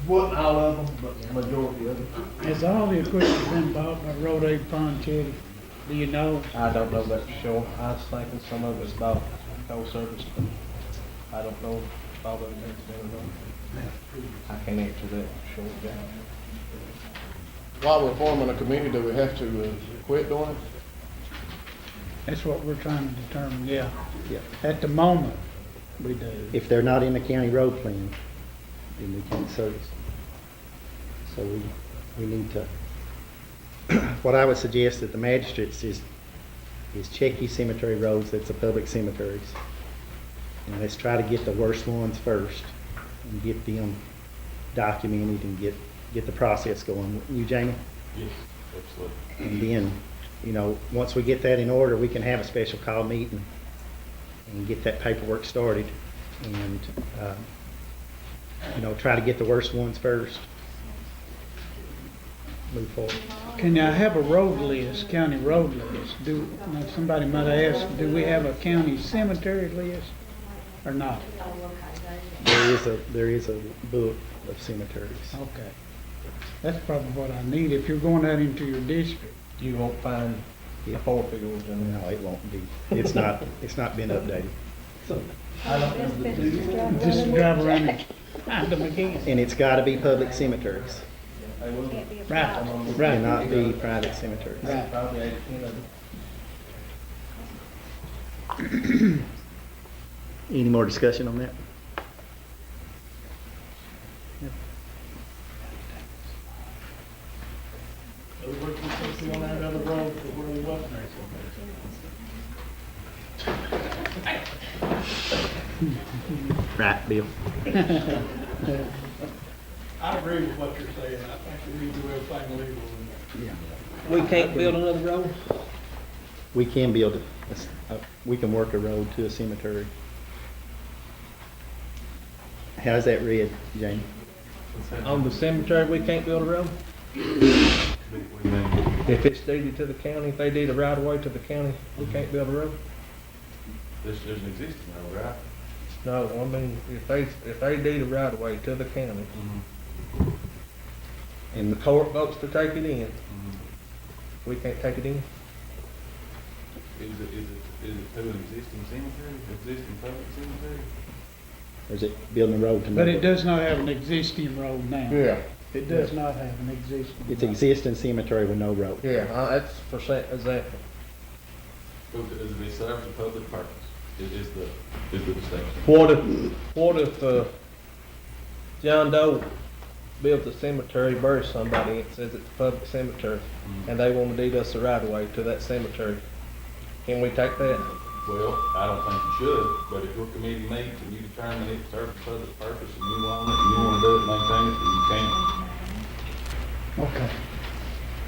wasn't all of them, but the majority of them. Has all the equipment been bought by road aid fund, Teddy? Do you know? I don't know that for sure. I was thinking some of it's about coal service, but I don't know if all of it has been or not. I can't answer that for sure, Jack. While we're forming a committee, do we have to quit doing it? That's what we're trying to determine, yeah. Yeah. At the moment, we do. If they're not in the county road plan, then we can't service. So we need to, what I would suggest that the magistrates is check your cemetery roads, that's the public cemeteries. And let's try to get the worst ones first and get them documented and get the process going. You, Jamie? Yes, absolutely. And then, you know, once we get that in order, we can have a special call meeting and get that paperwork started and, you know, try to get the worst ones first. Move forward. Can y'all have a road list, county road list? Now somebody might ask, do we have a county cemetery list or not? There is a book of cemeteries. Okay. That's probably what I need. If you're going out into your district, You won't find the four fields in there. No, it won't be. It's not been updated. I don't know the details. just drive around and find them again. And it's gotta be public cemeteries. They will. Right, right. Cannot be private cemeteries. Right. Probably 8 or 10 of them. Any more discussion on that? So we're supposed to be on that other road to where we wasn't Right, Bill. I agree with what you're saying. I think we need to do everything legal in there. Yeah. We can't build another road? We can build we can work a road to a cemetery. How's that read, Jamie? On the cemetery, we can't build a road? If it's deeded to the county, if they deed a right of way to the county, we can't build a road? There's an existing road, right? No, I mean, if they deed a right of way to the county, and the court votes to take it in, we can't take it in? Is it to an existing cemetery, existing public cemetery? Or is it building a road to? But it does not have an existing road now. Yeah. It does not have an existing. It's road. existing cemetery with no road. Yeah, that's for example. Does it serve the public purpose? Is the distinction. What if John Doe built a cemetery, buries somebody, it says it's a public cemetery, and they want to deed us the right of way to that cemetery? Can we take that? Well, I don't think you should, but if your committee meets and you determine it serves the public purpose and you own it and you want to do it, maintain it, then you can. Okay.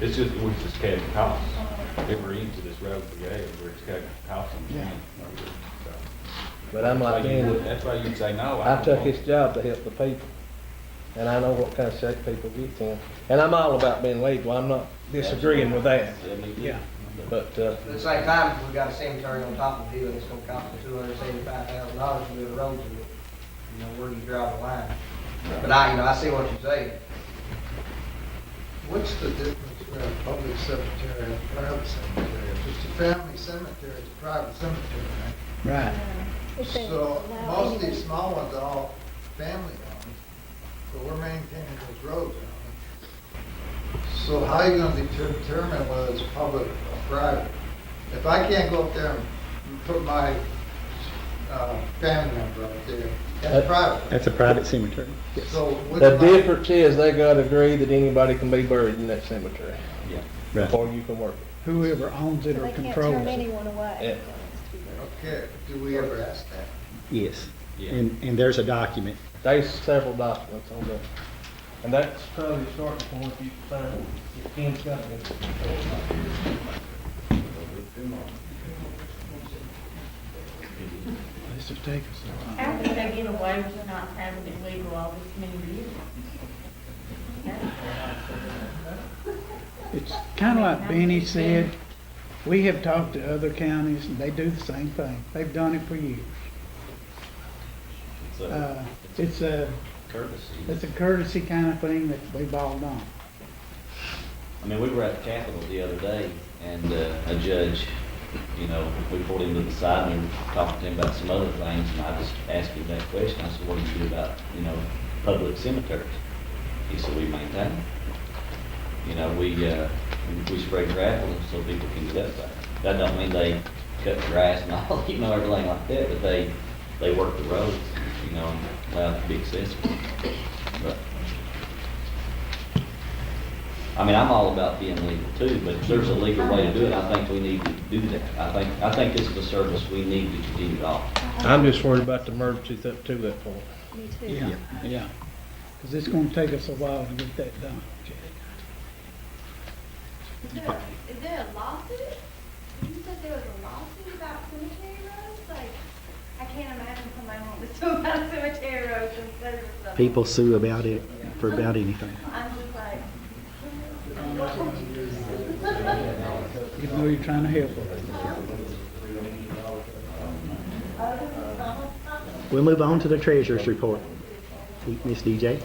It's just, we're just cutting costs. We're into this road brigade, we're just cutting costs on the Yeah. end. But I'm like, That's why you'd say no. I took his job to help the people, and I know what kind of shape people get in. And I'm all about being legal, I'm not disagreeing with that. Yeah. But, At the same time, if we got a cemetery on top of the hill, it's gonna cost us $275,000 to build a road to it. You know, where do you draw the line? But I see what you're saying. What's the difference between a public cemetery and a private cemetery? If it's a family cemetery, it's a private cemetery, right? Right. If they So allow most of anybody- these small ones are all family owned, so we're maintaining those roads. So how are you gonna determine whether it's public or private? If I can't go up there and put my family member up there, that's private. That's a private cemetery. So what the if I- difference is they gotta agree that anybody can be buried in that cemetery Yeah. Right. before you can work it. Whoever owns it So or they can't controls turn it. anyone away. Yeah. Okay, do we ever ask that? Yes. Yeah. And there's a document. There's several documents on that. And that's probably a starting point if you can find it. If Ken's got it. This will take us a while. How did they get away with not having it legal all this many years? It's kind of like Benny said, we have talked to other counties and they do the same thing. They've done it for years. It's a It's a courtesy. courtesy kind of thing that we've all done. I mean, we were at the Capitol the other day, and a judge, you know, we pulled him to the side and we were talking to him about some other things, and I just asked him that question. I said, what do you do about, you know, public cemeteries? He said, we maintain them. You know, we spray gravel so people can get up there. That don't mean they cut the grass and all, you know, everything like that, but they work the roads, you know, and allow it to be accessible. But, I mean, I'm all about being legal too, but if there's a legal way to do it, I think we need to do that. I think this is a service we need to continue to offer. I'm just worried about the emergencies up to that point. Me too. Yeah. Because it's going to take us a while to get that done. Is there a lawsuit? You said there was a lawsuit about cemetery roads? Like, I can't imagine somebody wanting to sue about cemetery roads instead of stuff. People sue about it for about anything. I'm just like. Even though you're trying to help them. We'll move on to the treasurer's report. Miss DJ.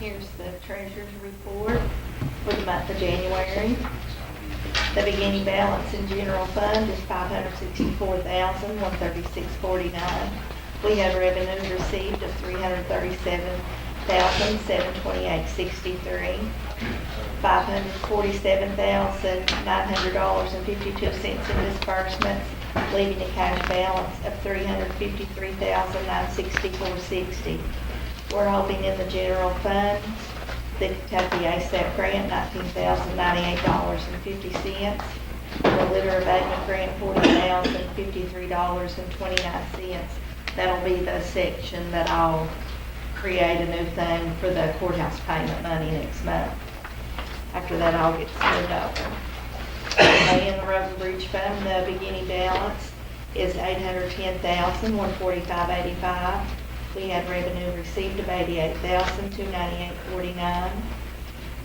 Here's the treasurer's report for the month of January. The beginning balance in general fund is $564,136.49. We have revenue received of $337,728.63. $547,900.52 in disbursements, leaving a cash balance of $353,964.60. We're hoping in the general fund, the Kentucky ASAP grant, $19,098.50. The litter abatement grant, $40,053.29. That'll be the section that I'll create a new thing for the courthouse payment money next month. After that, I'll get smoothed over. In the road and bridge fund, the beginning balance is $810,145.85. We had revenue received of $88,298.49.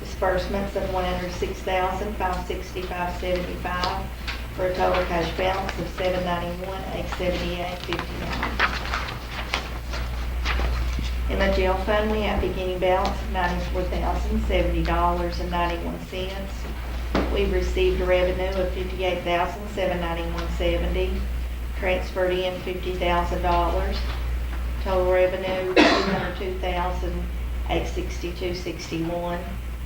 Disbursements of $106,565.75 for a total cash balance of $791,878.59. In the jail fund, we have beginning balance of $94,070.91. We've received a revenue of $58,791.70. transferred in $50,000. Total revenue, $202,862.61.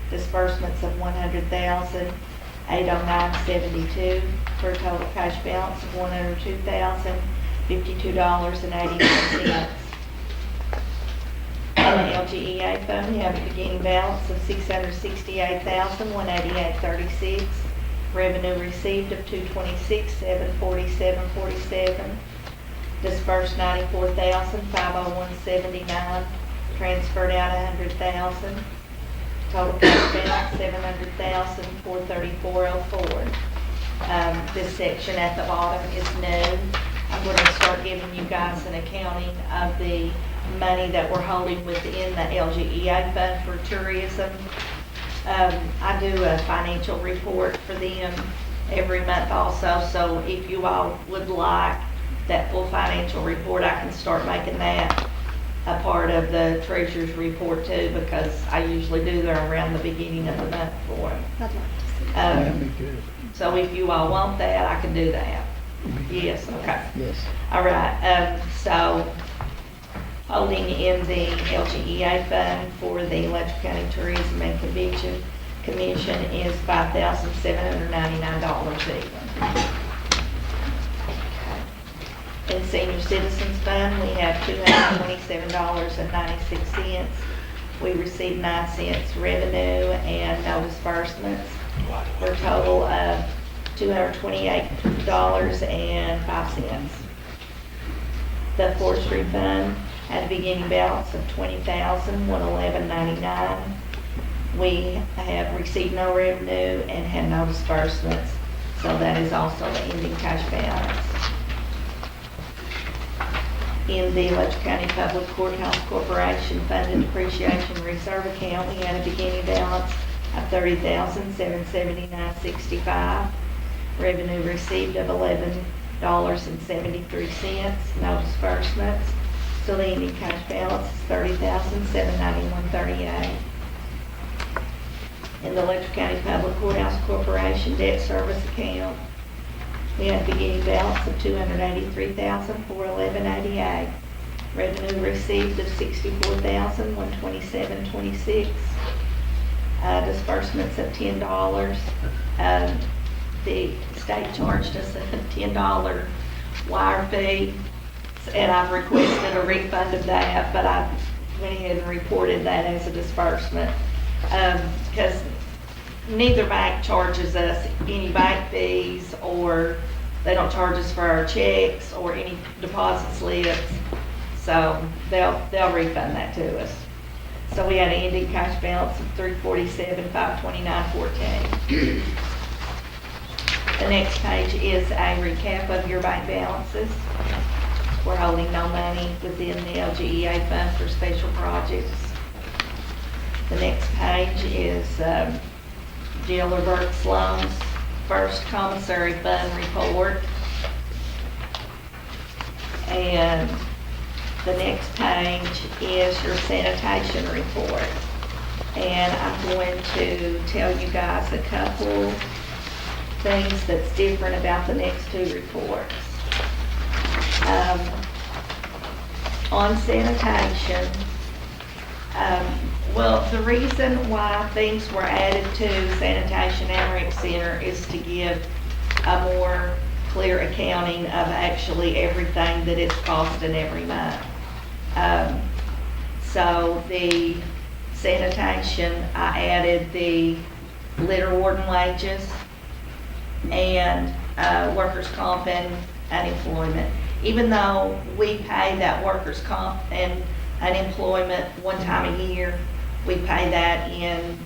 Disbursements of $100,809.72 for a total cash balance of $102,052.89. On the LGEA fund, we have a beginning balance of $668,188.36. Revenue received of $226,747.47. Dispersed $94,501.79. Transferred out $100,000. Total cash balance $700,434.04. This section at the bottom is new. I'm going to start giving you guys an accounting of the money that we're holding within the LGEA fund for tourism. I do a financial report for them every month also, so if you all would like that full financial report, I can start making that a part of the treasurer's report too, because I usually do them around the beginning of the month for them. I'd like to see. That'd be good. So if you all want that, I can do that. Yes, okay. Yes. All right, so holding in the LGEA fund for the Letcher County Tourism and Convention Commission is $5,799 even. In Senior Citizens Fund, we have $227.96. We received 9 cents revenue and no disbursements for a total of $228.05. The Forestry Fund had a beginning balance of $20,111.99. We have received no revenue and had no disbursements, so that is also the ending cash balance. In the Letcher County Public Courthouse Corporation Fund and Depreciation Reserve Account, we had a beginning balance of $30,779.65. Revenue received of $11.73, no disbursements. So the ending cash balance is $30,791.38. In the Letcher County Public Courthouse Corporation Debt Service Account, we had a beginning balance of $283,411.88. Revenue received of $64,127.26. Disbursements of $10. The state charged us a $10 wire fee, and I've requested a refund of that, but I went ahead and reported that as a disbursement. Because neither bank charges us any bank fees, or they don't charge us for our checks or any deposit slips. So they'll refund that to us. So we had an ending cash balance of $347,529.14. The next page is a recap of your bank balances. We're holding no money within the LGEA fund for special projects. The next page is Dealer Burke Sloan's first commissary fund report. And the next page is your sanitation report. And I'm going to tell you guys a couple things that's different about the next 2 reports. On sanitation, well, the reason why things were added to sanitation and rec center is to give a more clear accounting of actually everything that it's costing every month. So the sanitation, I added the litter warden wages and workers' comp and unemployment. Even though we pay that workers' comp and unemployment one time a year, we pay that in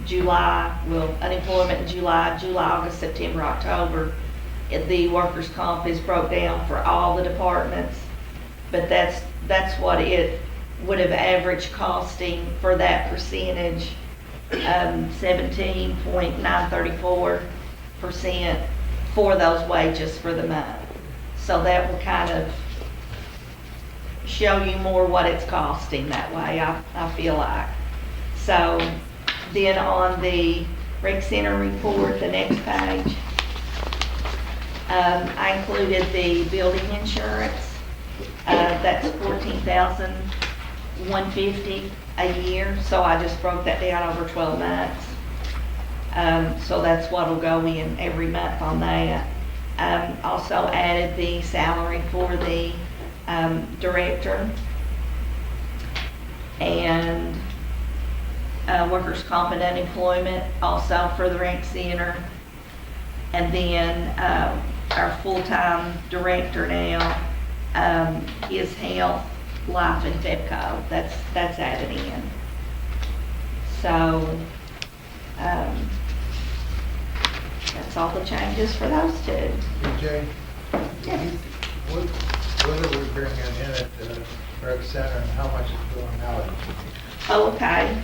July, well, unemployment in July, August, September, October. The workers' comp is broke down for all the departments, but that's what it would have averaged costing for that percentage, 17.934% for those wages for the month. So that will kind of show you more what it's costing that way, I feel like. So then on the rec center report, the next page, I included the building insurance, that's $14,150 a year, so I just broke that down over 12 months. So that's what'll go in every month on that. Also added the salary for the director and workers' comp and unemployment also for the rec center. And then our full-time director now, his health, life, and FEPCO, that's added in. So that's all the changes for those two. Jay, what are we bringing in at the rec center and how much is going out? Okay.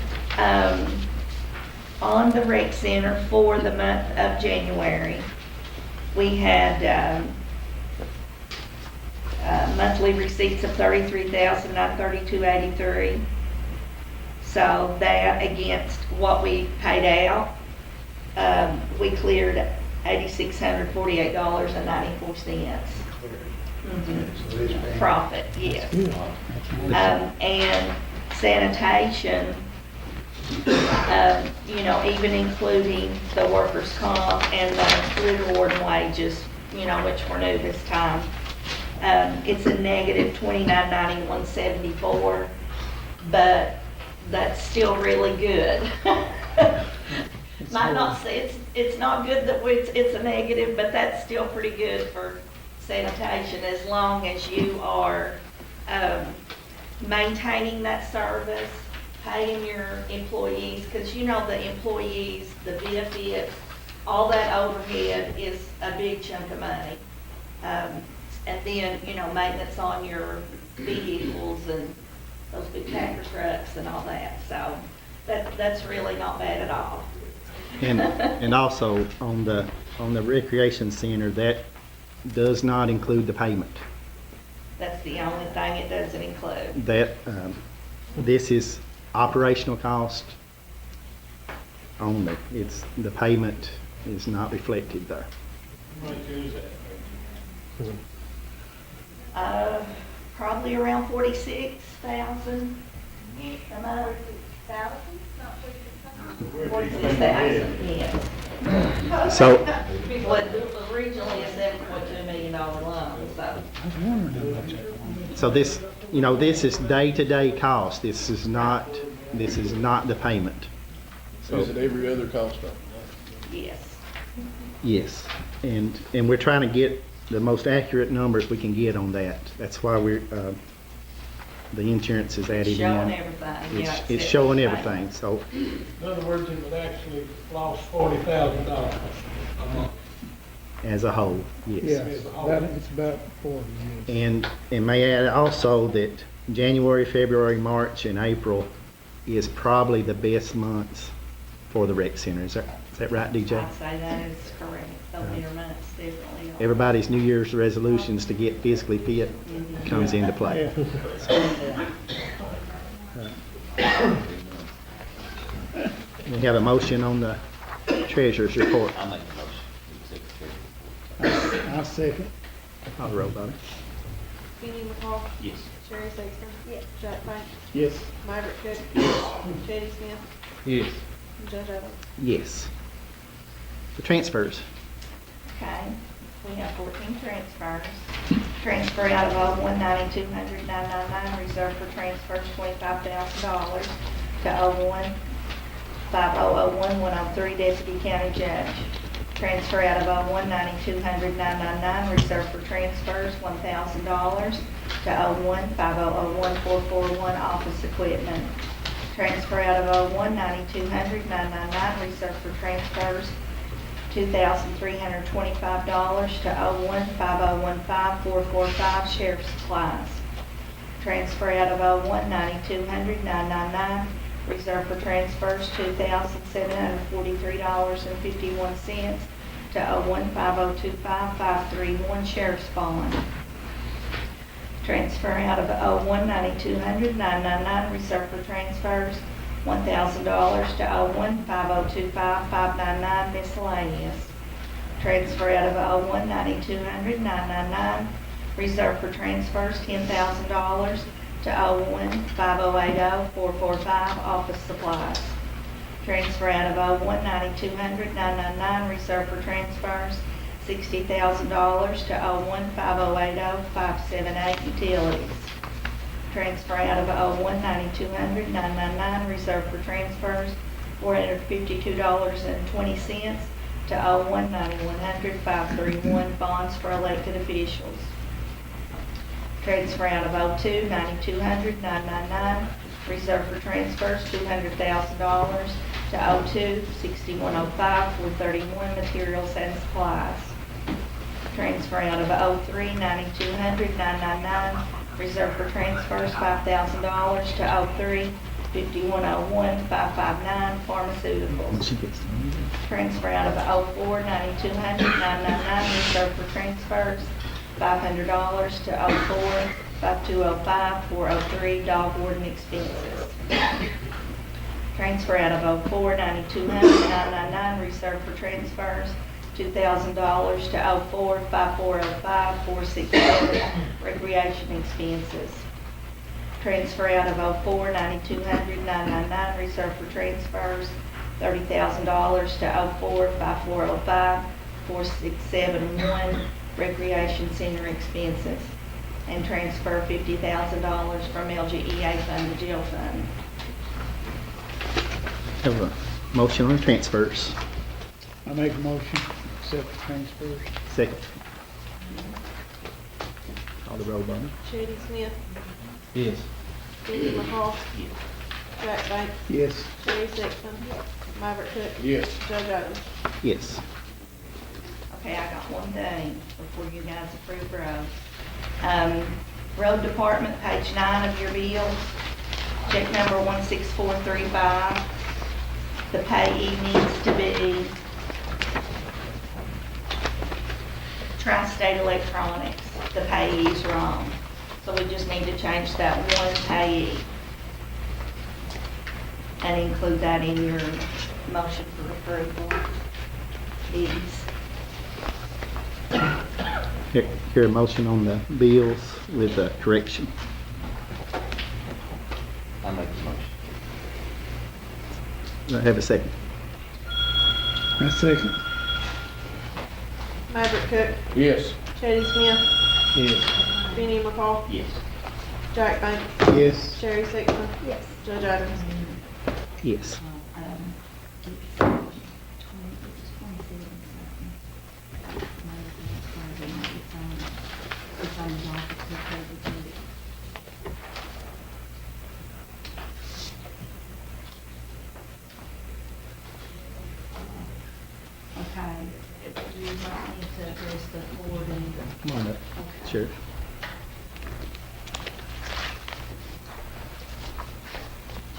On the rec center for the month of January, we had monthly receipts of $33,932.83. So that against what we paid out, we cleared $8,648.94. Profit, yes. And sanitation, even including the workers' comp and the litter warden wages, which were new this time, it's a negative $29.91.74, but that's still really good. Might not say it's not good that it's a negative, but that's still pretty good for sanitation as long as you are maintaining that service, paying your employees, because the employees, the benefits, all that overhead is a big chunk of money. And then, maintenance on your vehicles and those big packer trucks and all that. So that's really not bad at all. And also on the recreation center, that does not include the payment. That's the only thing it doesn't include. That, this is operational cost only. The payment is not reflected there. How much is that? Probably around 46,000. 46,000, yes. So, But originally a $7.2 million loan, so this, this is day-to-day cost. This is not the payment. So, Is it every other cost item? yes. yes, and we're trying to get the most accurate numbers we can get on that. That's why the insurance is added in. Showing everything, yeah. It's showing everything, so. In other words, it would actually lost $40,000 a month. As a whole, yes. Yeah, it's about 40, yes. And may add also that January, February, March, and April is probably the best months for the rec center. Is that right, DJ? I'd say that is correct. The winter months definitely are. Everybody's New Year's resolutions to get physically fit comes into play. We have a motion on the treasurer's report. I'll make the motion. I second. I'll roll on it. Benny McCall? Yes. Sherry Sexton? Yes. Jack Banks? Yes. Maverick Cook? Teddy Smith? Yes. And Judge Adams? Yes. The transfers. Okay, we have 14 transfers. Transfer out of 01-90-200-999, reserved for transfers $25,000 to 01-5001-103, deputy county judge. Transfer out of 01-90-200-999, reserved for transfers $1,000 to 01-5001-441, office equipment. Transfer out of 01-90-200-999, reserved for transfers $2,325 to 01-5015-445, sheriff's supplies. Transfer out of 01-90-200-999, reserved for transfers $2,743.51 to 01-5025-531, sheriff's bond. Transfer out of 01-90-200-999, reserved for transfers $1,000 to 01-5025-599, miscellaneous. Transfer out of 01-9200-999, reserved for transfers, $10,000 to 01-5080-445, office supplies. Transfer out of 01-9200-999, reserved for transfers, $60,000 to 01-5080-578, utilities. Transfer out of 01-9200-999, reserved for transfers, $452.20 to 01-9100-531, bonds for elected officials. Transfer out of 02-9200-999, reserved for transfers, $200,000 to 02-6105-431, materials and supplies. Transfer out of 03-9200-999, reserved for transfers, $5,000 to 03-5101-559, pharmaceuticals. Transfer out of 04-9200-999, reserved for transfers, $500 to 04-5205-403, dog warden expenses. Transfer out of 04-9200-999, reserved for transfers, $2,000 to 04-5405-467, recreation expenses. Transfer out of 04-9200-999, reserved for transfers, $30,000 to 04-5405-4671, recreation center expenses. And transfer $50,000 from LGEA fund to jail fund. Have a motion on transfers. I make a motion, accept the transfers. Second. Call the roll, Barney. Chitty Smith, Yes. Benny McCall, Jack Banks, Yes. Sherry Sexton, Maverick Cook, Yes. Judge Adams. Yes. Okay, I got one thing before you guys approve roads. Road Department, page 9 of your bills, check number 16435. The payee needs to be Tri-State Electronics. The payee's wrong. So we just need to change that one payee and include that in your motion for approval. Please. Hear a motion on the bills with a correction. I make the motion. Do I have a second? I second. Maverick Cook, Yes. Chitty Smith, Yes. Benny McCall, Yes. Jack Banks, Yes. Sherry Sexton, Yes. Judge Adams. Yes. Okay, do you want me to address the board and? Come on up. Sure.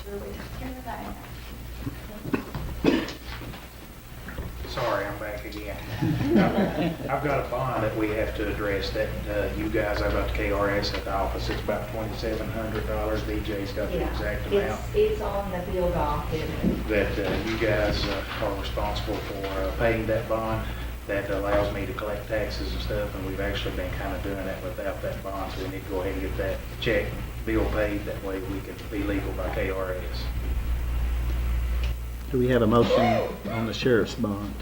Sure, we took care of that. Sorry, I'm back again. I've got a bond that we have to address that you guys, I've got the KRS at the office, it's about $2,700. DJ's got the exact amount It's on the bill docket. that you guys are responsible for paying that bond. That allows me to collect taxes and stuff, and we've actually been kind of doing that without that bond, so we need to go ahead and get that check bill paid. That way we can be legal by KRS. Do we have a motion on the sheriff's bond?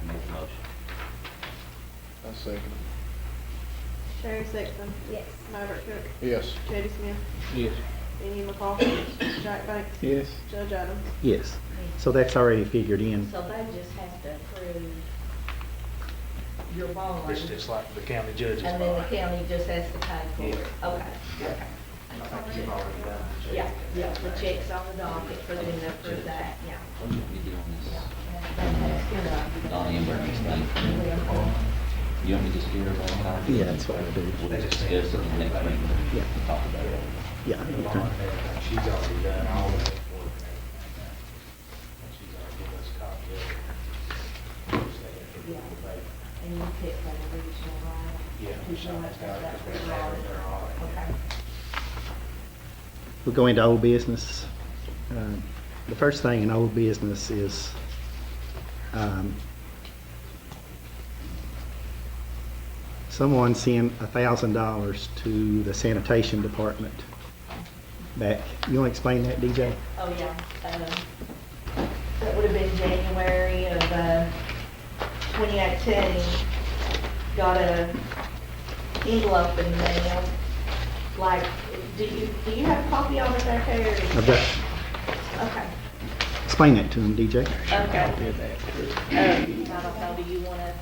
I make the motion. I second. Sherry Sexton, Yes. Maverick Cook, Yes. Chitty Smith, Yes. Benny McCall, Jack Banks, Yes. Judge Adams. Yes. So that's already figured in. So they just have to approve your bond. It's just like the county judge's And then the bond. county just has to pay for it. Okay, okay. I think you've already done the check. Yeah, yeah, the check's on the docket for them to approve that, yeah. What should we do on this? That's good. Donnie and Bernie's thing. You want me to just give everybody a copy? Yeah, that's what I do. We'll discuss it in the next meeting. Yeah. Talk about it. Yeah. The okay. bond, she's already done all the paperwork and everything. And she's already given us a copy of it. Just they have to Yeah. pay. And you pick that original, right? Yeah, You Sean's have got it, that because for we have it, audit. they're all. Okay. We'll go into old business. The first thing in old business is someone sent $1,000 to the sanitation department back. You want to explain that, DJ? Oh, yeah. That would have been January of 2018. Got a envelope in the mail. Like, do you have a copy of it there, Terry? I've got, Okay. explain that to him, DJ. Okay. I don't know, do you want to?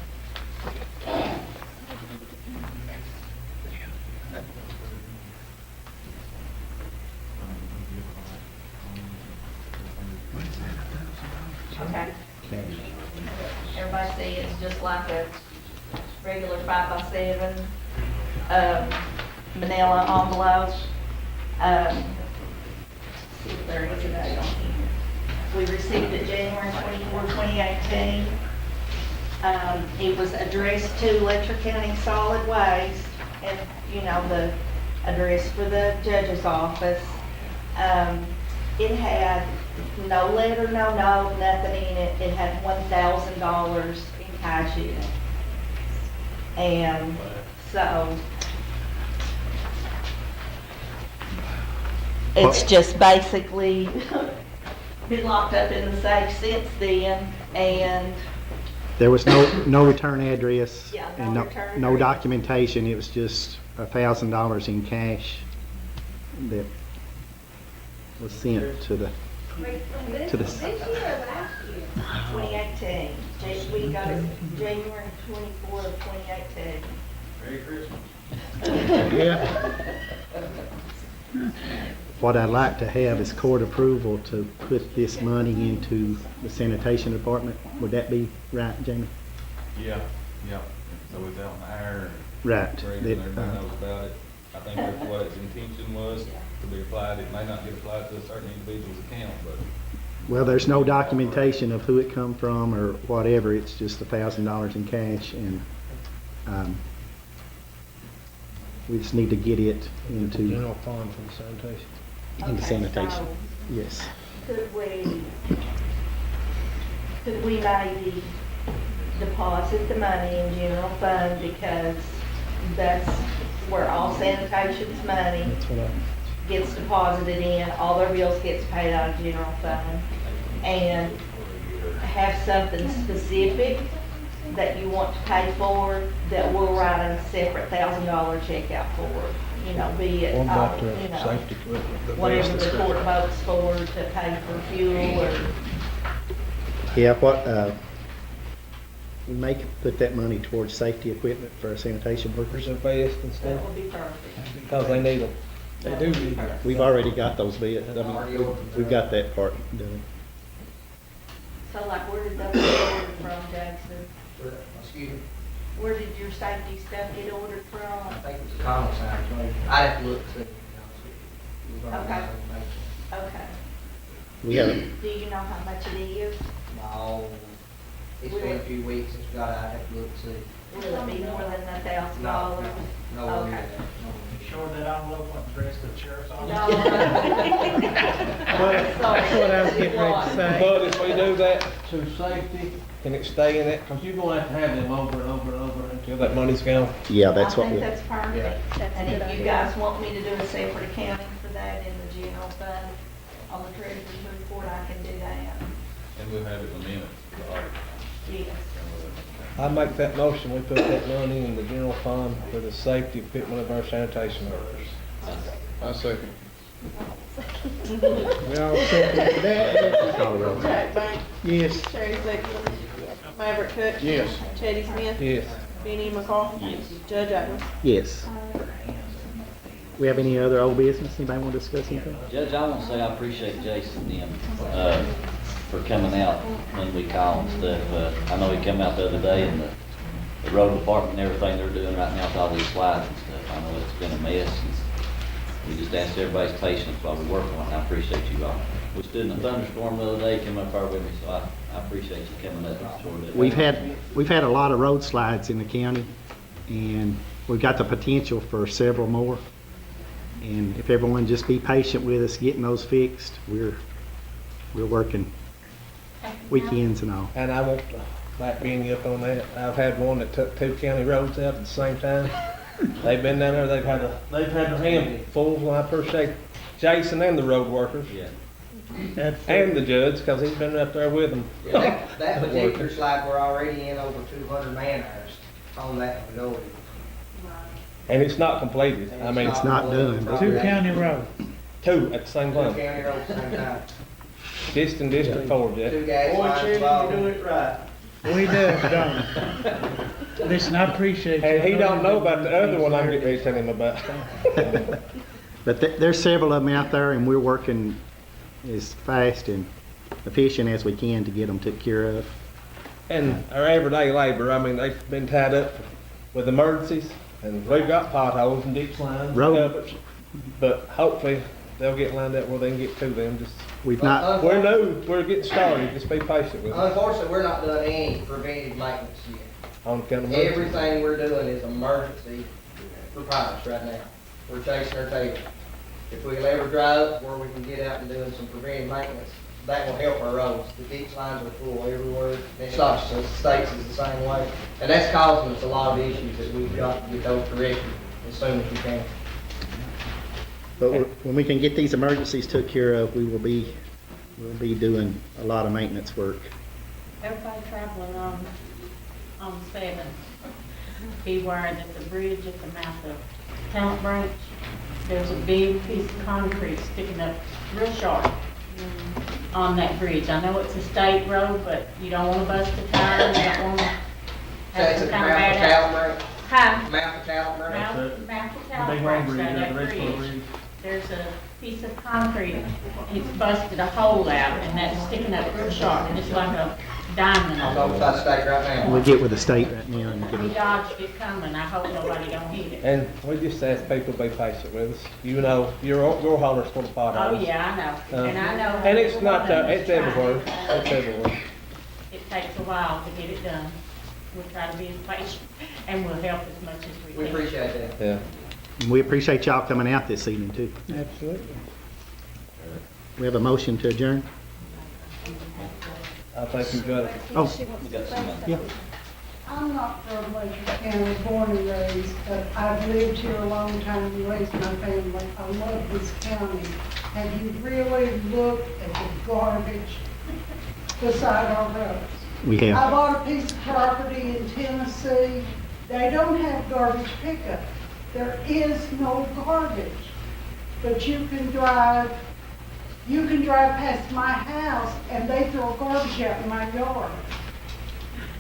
Okay. Everybody see it's just like a regular 5x7 manila envelope. See if there is a date on here. We received it January 24, 2018. It was addressed to Letcher County Solid Waste and, you know, the address for the judge's office. It had no letter, no note, nothing in it. It had $1,000 in cash in it. And so it's just basically been locked up in the safe since then, and There was no return address Yeah, no and return no address. documentation. It was just $1,000 in cash that was sent to the, to the. This year or last year? 2018. We got it January 24 of 2018. Merry Christmas. Yeah. What I'd like to have is court approval to put this money into the sanitation department. Would that be right, Jamie? Yeah, yeah. So it's out in the air. Right. Greg That, and everybody knows about it. I think that's what its intention was to be applied. It may not get applied to a certain individual's account, but Well, there's no documentation of who it come from or whatever. It's just $1,000 in cash, and we just need to get it into General fund for the sanitation. into Okay, sanitation. so Yes. Could we maybe deposit the money in general fund, because that's where all sanitation's money That's what I. gets deposited in, all their bills gets paid out of general fund, and have something specific that you want to pay for, that we'll write a separate $1,000 check out for, you know, be it, What about the you know, safety equipment? the whatever vest the and court stuff? votes for to pay for fuel or, Yeah, we may put that money towards safety equipment for our sanitation workers. The vest and that stuff, would be perfect. because they need them. They do need them. We've already got those bids. I mean, we've got that part done. So like, where did those get ordered from, Jackson? Excuse me, Where did your safety stuff get ordered I from? think it was a common sign, I'd have to look to see. Okay. Okay. We have, Do you know how much it is? No, it's been a few weeks since we got it, I'd have to look to see. Will it be more than $1,000? No, no, no, Okay. Sure that envelope went addressed to the sheriff's No. That's what I was getting ready to say. But if we do that to safety, can it stay in it? Because you're gonna have to have them over and over and over until that money's gone. yeah, that's what I we. think that's perfect. That's a And good if you idea. guys want me to do a separate accounting for that in the general fund on the treasurer's report, I can do that. and we'll have it in a minute. The audit. Yes. I make that motion, we put that money in the general fund for the safety equipment of our sanitation workers. I second. We all second for that? Call the roll. Jack Bank, Yes. Terry Sexton, Maverick Cook. Yes. Teddy Smith. Yes. Benny McCarthy. Yes. Judge Atlas. Yes. We have any other old business? Anybody want to discuss anything? Judge, I want to say I appreciate Jason and them, for coming out when we call and stuff. I know he came out the other day and the road department and everything they're doing right now with all these slides and stuff. I know it's been a mess. And we just ask everybody's patience while we work on it. I appreciate you all. We stood in a thunderstorm the other day, came up there with me, so I appreciate you coming up and sort of. We've had a lot of road slides in the county, and we've got the potential for several more. And if everyone just be patient with us getting those fixed, we're working weekends and all. And I want to back being up on that. I've had one that took 2 county roads out at the same time. They've been down there, they've had their hands full, and I appreciate Jason and the road workers. Yeah. And the judge, because he's been up there with them. Yeah, that particular slide, we're already in over 200 man hours on that majority. And it's not completed. I mean, It's not done. 2 county roads. 2 at the same Two time. county roads at the same time. Just in District 4, Jeff. Two gas lines involved. it right. We do, don't we? Listen, I appreciate you. And he don't know about the other one I'm getting ready to tell him about. But there's several of them out there, and we're working as fast and efficient as we can to get them took care of. And our everyday labor, I mean, they've been tied up with emergencies, and we've got potholes and ditch lines and Road. covers. But hopefully, they'll get lined up where they can get to them. Just We've not, We're new, we're getting started, just be patient with us. Unfortunately, we're not doing any preventive maintenance yet. On account of emergencies. Everything we're doing is emergency for pilots right now. We're chasing our tail. If we'll ever dry up where we can get out and doing some preventive maintenance, that will help our roads. The ditch lines are full everywhere. It's not just the states is the same way. And that's causing us a lot of issues that we've got to get those corrected as soon as we can. but when we can get these emergencies took care of, we'll be doing a lot of maintenance work. Everybody traveling on 7, beware that the bridge at the mouth of Talent Branch, there's a big piece of concrete sticking up real sharp on that bridge. I know it's a state road, but you don't want to bust a tire, you don't want to have That's some at the kind of mouth of bad Talent accident. Huh? Mouth of Talent Branch. Mouth of Talent Branch, that bridge. There's a piece of concrete, it's busted a hole out, and that's sticking up real sharp, and it's like a diamond. I'm over by the state right now. We'll get with the state right now and get We it. dodged it coming, I hope nobody don't hit it. And we just ask people to be patient with us. You know, your hauler's full of potholes. Oh, yeah, I know, and I know. And it's not, everyone it's is everywhere, trying. it's everywhere. It takes a while to get it done. We'll try to be as patient, and we'll help as much as we can. We appreciate that. Yeah. And we appreciate y'all coming out this evening too. Absolutely. We have a motion to adjourn. I think you've got it. Oh, She wants to say yeah. something. I'm not from Letcher County, born and raised, but I've lived here a long time and raised my family. I love this county. Have you really looked at the garbage beside our roads? We I have. bought a piece of property in Tennessee. They don't have garbage pickup. There is no garbage. But you can drive past my house and they throw garbage out in my yard.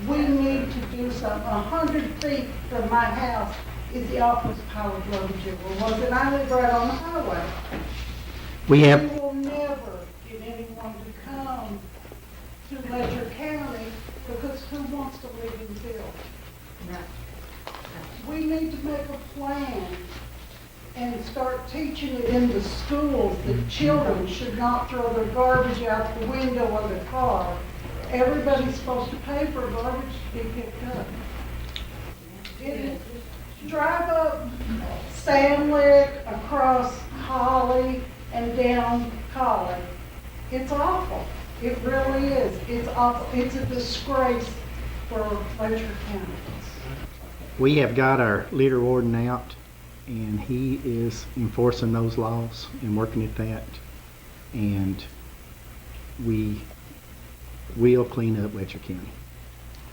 We need to do something. 100 feet from my house is the office powered garbage was, and I live right on the highway. We We have, will never get anyone to come to Letcher County because who wants to live in Bill? We need to make a plan and start teaching it in the schools that children should not throw their garbage out the window of the car. Everybody's supposed to pay for garbage to be picked up. Drive up Sandlick, across Holly, and down Collie. It's awful. It really is. It's awful. It's a disgrace for Letcher County. we have got our leader warden out, and he is enforcing those laws and working at that. And we will clean up Letcher County.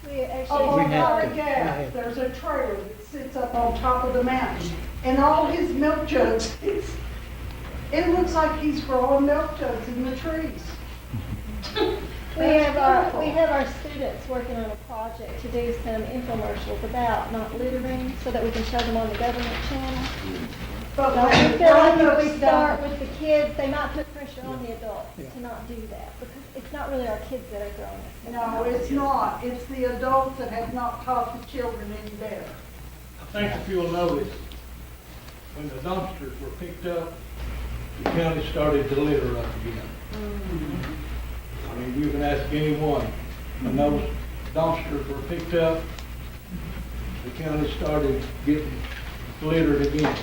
We actually. Oh, have to. gas. There's a trailer that sits up on top of the mountain, and all his milk jugs, it looks like he's growing milk jugs in the trees. We have our students working on a project to do some infomercials about not littering so that we can show them on the government channel. But So when we feel like one if of we us start don't- with the kids, they might put pressure on the adults to not do that because it's not really our kids that are throwing it. No, it's not. It's the adults that have not taught the children any better. I think if you'll notice, when the dumpsters were picked up, the county started to litter up again. I mean, you can ask anyone, when those dumpsters were picked up, the county started getting littered again.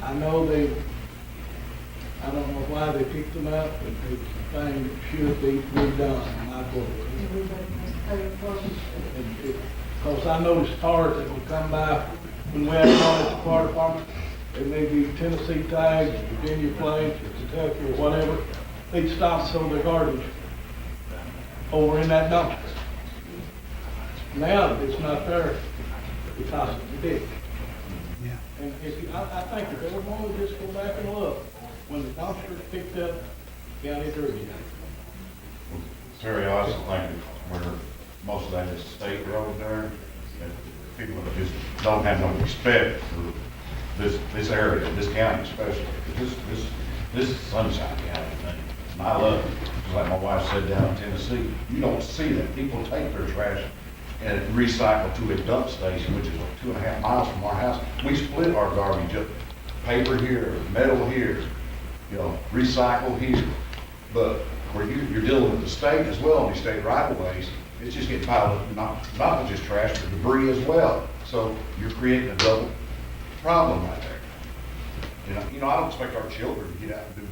I know I don't know why they picked them up, but it's a thing that should be redone, in my my quote. Everybody must pay a vote. Because I noticed cars that would come by when we had one at the fire department, they may be Tennessee tags, Virginia plates, or Kentucky, or whatever. They'd stop to throw their garbage over in that dumpster. Now that it's not there, it costs a big. And if you, I think if everyone would just go back and look, when the dumpster's picked up, county dirty. Terry, I also think where most of that is state road there, that people that just don't have no respect for this area, this county especially. This is Sunshine County, and I love it. Just like my wife said down in Tennessee, you don't see that. People take their trash and recycle to a dump station, which is like 2.5 miles from our house. We split our garbage up, paper here, metal here, you know, recycle here. But where you're dealing with the state as well, on these state right-of-ways, it's just getting piled up, not just trash, but debris as well. So you're creating a double problem right there. You know, I don't expect our children to get out and do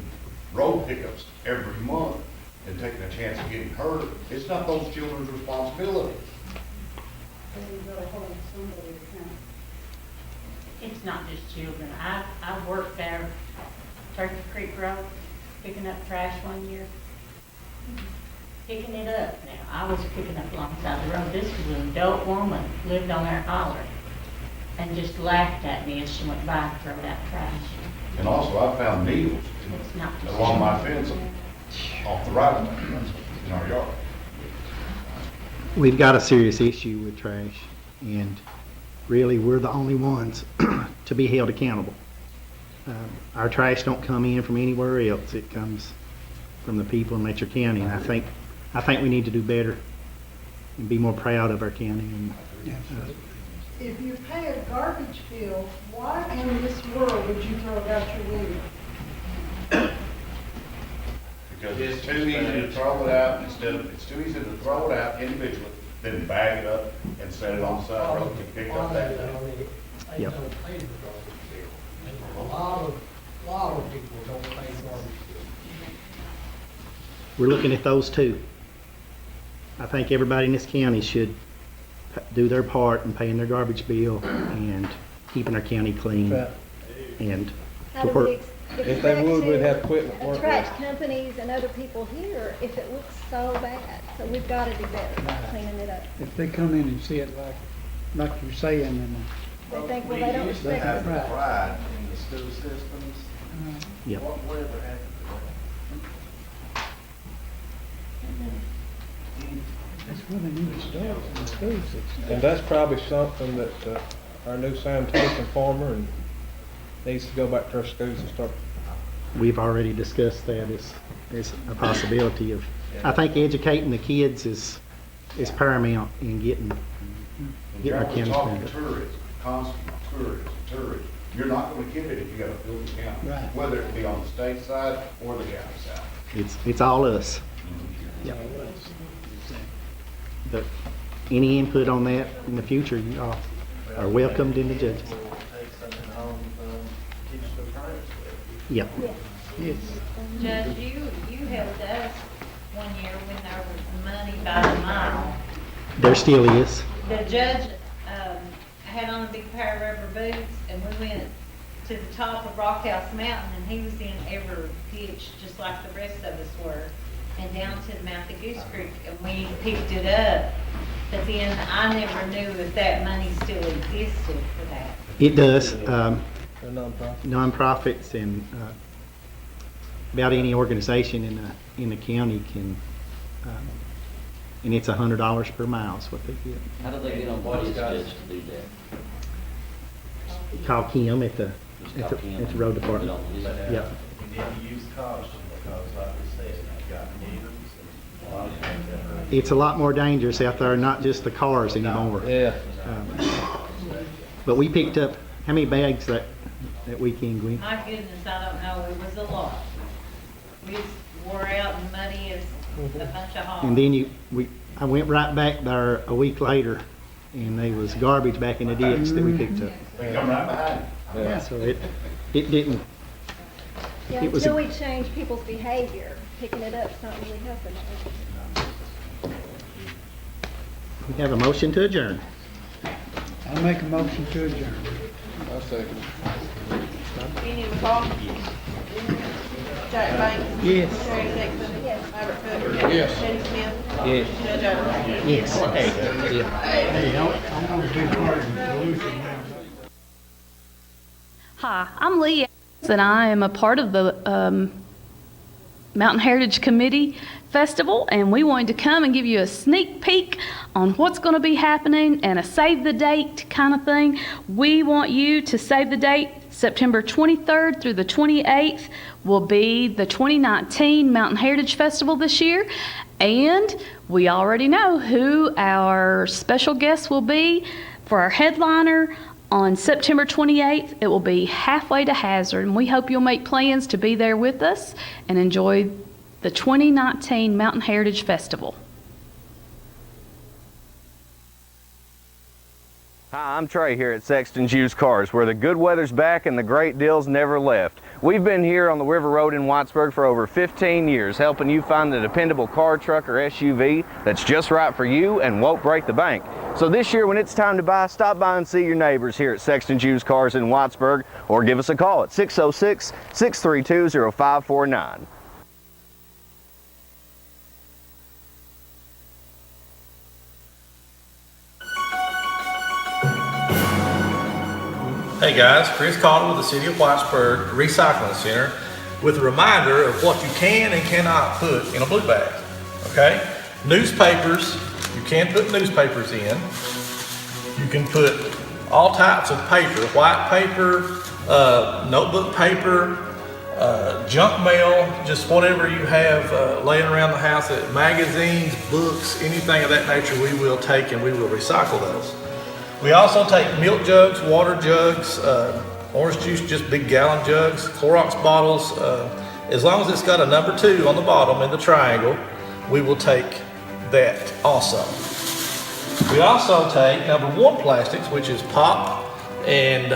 road pickups every month and taking a chance of getting hurt. It's not those children's responsibility. It's not just children. I worked there, Turkey Creek Road, picking up trash one year. Picking it up now. I was picking up alongside the road. This was an adult woman, lived on our holler, and just laughed at me as she went by and threw out trash. And also, I found needles It's not just along my fence off the right of way in our yard. We've got a serious issue with trash, and really, we're the only ones to be held accountable. Our trash don't come in from anywhere else. It comes from the people in Letcher County, and I think we need to do better and be more proud of our county. And If you pay a garbage bill, why in this world would you throw it out your window? Because it's too easy to throw it out it's too easy to throw it out individually, then bag it up and set it on the side road to pick up that day. Yep. A lot of people don't pay garbage bills. we're looking at those too. I think everybody in this county should do their part in paying their garbage bill and keeping our county clean Right. and How to do work. we If they would, we'd have equipment work. attract companies and other people here if it looks so bad? So we've got to do better about cleaning it up. If they come in and see it like you're saying, and They think, well, they don't respect us. Right. pride in the school systems. Yep. Whatever happened that's where they need to start, in the school system. And that's probably something that our new sanitation farmer and needs to go back to our schools and start. We've already discussed that as a possibility of, I think educating the kids is paramount in getting our We're county talking cleaned up. tourism, constant tourism. You're not gonna get it if you got a field account, Right. whether it be on the state side or the county side. It's all us. Yep. But any input on that in the future, you all are welcomed in the judges. take something home, teach the parents with. Yep. Yes. Judge, you helped us one year when there was money by the mile. There still is. The judge had on a big pair of rubber boots, and we went to the top of Rock House Mountain, and he was in every ditch, just like the rest of us were, and down to the mouth of Goose Creek, and we picked it up. But then I never knew if that money still existed for that. It does. A nonprofit. Nonprofits and about any organization in the county can, and it's $100 per mile is what they get. How do they get on board, judge, to do that? Call Kim at the Just call Kim at the road and department. put it on the list. Yep. We didn't use caution because like we said, they've got needles and a lot of things that are. It's a lot more dangerous out there, not just the cars anymore. Yeah. But we picked up, how many bags that weekend, Gwen? My goodness, I don't know, it was a lot. We was wore out and muddy as a bunch of hogs. And then I went right back there a week later, and there was garbage back in the ditch that we picked up. They come right behind you. Yeah. So it didn't, Yeah, It was until a- we change people's behavior, picking it up's not really helping. We have a motion to adjourn. I make a motion to adjourn. I'll second. Kenny McCall? Jack Banks? Yes. Terry Dixon? Yes. Robert Cook? Yes. Jenny Smith? Yes. Judge Owen? Yes. Hey, yeah. Hey, I'm gonna be part of the solution now. Hi, I'm Lee, and I am a part of the Mountain Heritage Committee Festival, and we wanted to come and give you a sneak peek on what's going to be happening and a save the date kind of thing. We want you to save the date. September 23rd through the 28th will be the 2019 Mountain Heritage Festival this year, and we already know who our special guest will be for our headliner. On September 28th, it will be Halfway to Hazard, and we hope you'll make plans to be there with us and enjoy the 2019 Mountain Heritage Festival. Hi, I'm Trey here at Sexton's Used Cars, where the good weather's back and the great deals never left. We've been here on the River Road in Whitesburg for over 15 years, helping you find the dependable car, truck, or SUV that's just right for you and won't break the bank. So this year, when it's time to buy, stop by and see your neighbors here at Sexton's Used Cars in Whitesburg, or give us a call at 606-632-0549. Hey guys, Chris Cotton with the City of Whitesburg Recycling Center with a reminder of what you can and cannot put in a blue bag, okay? Newspapers, you can put newspapers in. You can put all types of paper, white paper, notebook paper, junk mail, just whatever you have laying around the house, magazines, books, anything of that nature we will take and we will recycle those. We also take milk jugs, water jugs, orange juice, just big gallon jugs, Clorox bottles. As long as it's got a number 2 on the bottom in the triangle, we will take that also. We also take number 1 plastics, which is pop and,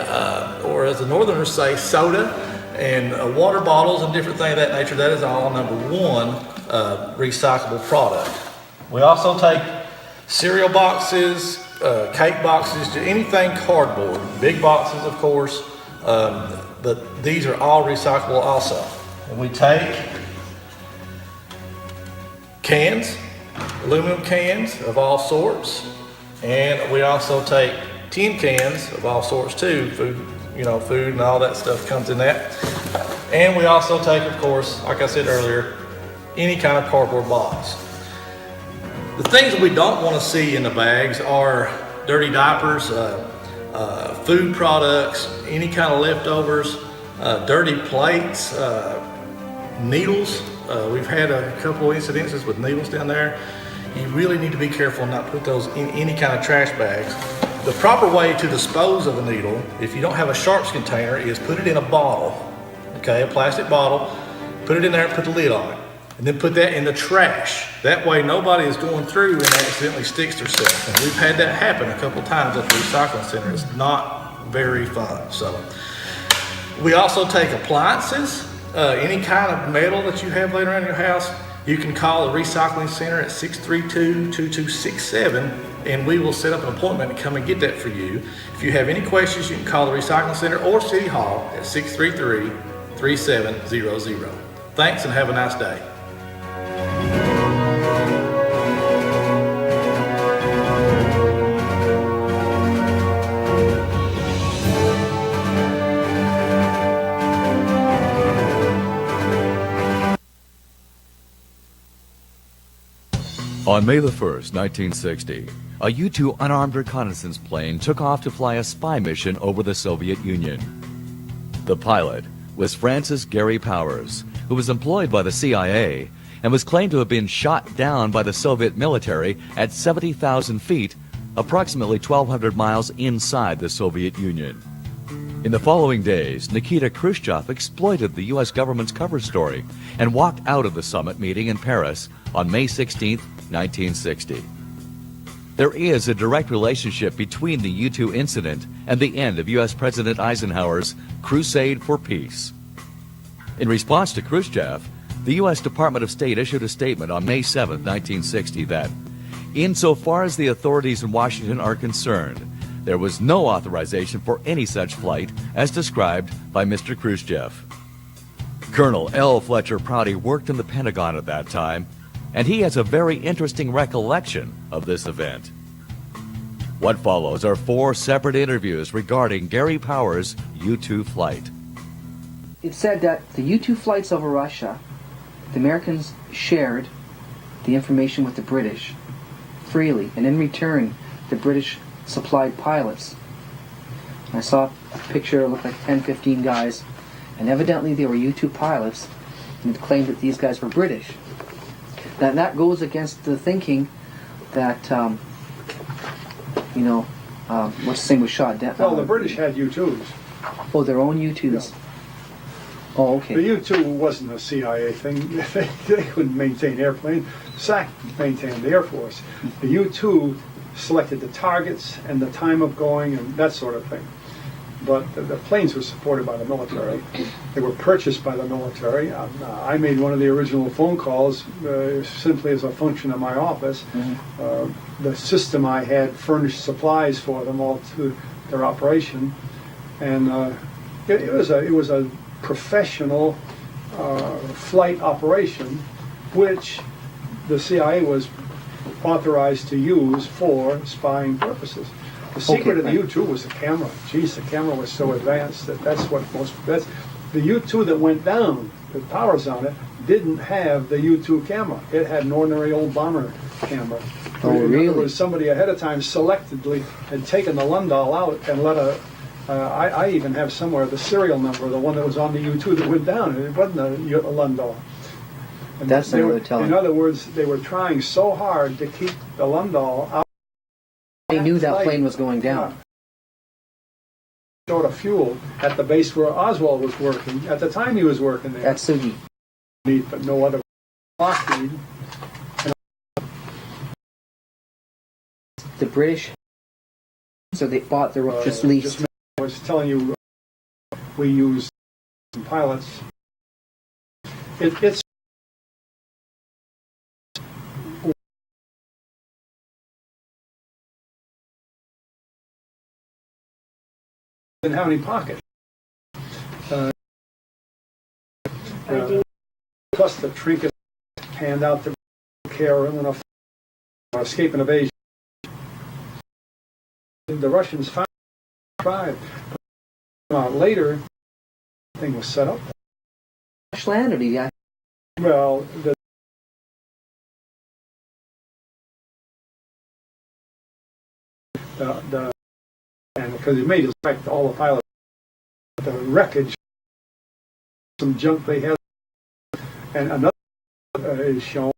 or as the Northerners say, soda and water bottles and different things of that nature. That is all number 1 recyclable product. We also take cereal boxes, cake boxes, anything cardboard, big boxes of course, but these are all recyclable also. And we take cans, aluminum cans of all sorts, and we also take tin cans of all sorts too, food and all that stuff comes in that. And we also take, of course, like I said earlier, any kind of cardboard box. The things that we don't want to see in the bags are dirty diapers, food products, any kind of leftovers, dirty plates, needles. We've had a couple of incidences with needles down there. You really need to be careful and not put those in any kind of trash bags. The proper way to dispose of a needle, if you don't have a sharps container, is put it in a bottle, okay, a plastic bottle, put it in there and put the lid on it. And then put that in the trash. That way nobody is going through and accidentally sticks themselves. And we've had that happen a couple times at the recycling center. It's not very fun. So we also take appliances, any kind of metal that you have laying around your house. You can call the recycling center at 632-2267 and we will set up an appointment to come and get that for you. If you have any questions, you can call the recycling center or City Hall at 633-3700. Thanks and have a nice day. On May the 1st, 1960, a U-2 unarmed reconnaissance plane took off to fly a spy mission over the Soviet Union. The pilot was Francis Gary Powers, who was employed by the CIA and was claimed to have been shot down by the Soviet military at 70,000 feet, approximately 1,200 miles inside the Soviet Union. In the following days, Nikita Khrushchev exploited the U.S. government's cover story and walked out of the summit meeting in Paris on May 16, 1960. There is a direct relationship between the U-2 incident and the end of U.S. President Eisenhower's crusade for peace. In response to Khrushchev, the U.S. Department of State issued a statement on May 7, 1960 that Insofar as the authorities in Washington are concerned, there was no authorization for any such flight as described by Mr. Khrushchev. Colonel L. Fletcher Prouty worked in the Pentagon at that time, and he has a very interesting recollection of this event. What follows are 4 separate interviews regarding Gary Powers' U-2 flight. It said that the U-2 flights over Russia, the Americans shared the information with the British freely, and in return, the British supplied pilots. I saw a picture, it looked like 10, 15 guys, and evidently they were U-2 pilots, and it claimed that these guys were British. Now that goes against the thinking that, what's the thing was shot down? Well, the British had U-2s. Oh, their own U-2s? Yeah. Oh, okay. The U-2 wasn't a CIA thing. They couldn't maintain airplanes. SAC maintained the Air Force. The U-2 selected the targets and the time of going and that sort of thing. But the planes were supported by the military. They were purchased by the military. I made one of the original phone calls simply as a function of my office. Mm-hmm. The system I had furnished supplies for them all to their operation, and it was a professional flight operation, which the CIA was authorized to use for spying purposes. The secret of the U-2 was the camera. Geez, the camera was so advanced that's the U-2 that went down, the Powers on it, didn't have the U-2 camera. It had an ordinary old bomber camera. Oh, really? In other words, somebody ahead of time selectively had taken the Lundall out and let I even have somewhere the serial number, the one that was on the U-2 that went down. It wasn't a Lundall. And that's what they're telling. In other words, they were trying so hard to keep the Lundall out. They knew that plane was going down. Short of fuel at the base where Oswald was working. At the time he was working there. At Sugi. But no other. Lockheed. The British, so they bought their just leased. I was telling you, we use pilots. It's didn't have any pocket. Plus the trinket hand out to care and escape and evasion. The Russians found tried. Later, the thing was set up. Land or did he? Well, and because it made it affect all the pilots, the wreckage, some junk they had, and another is shown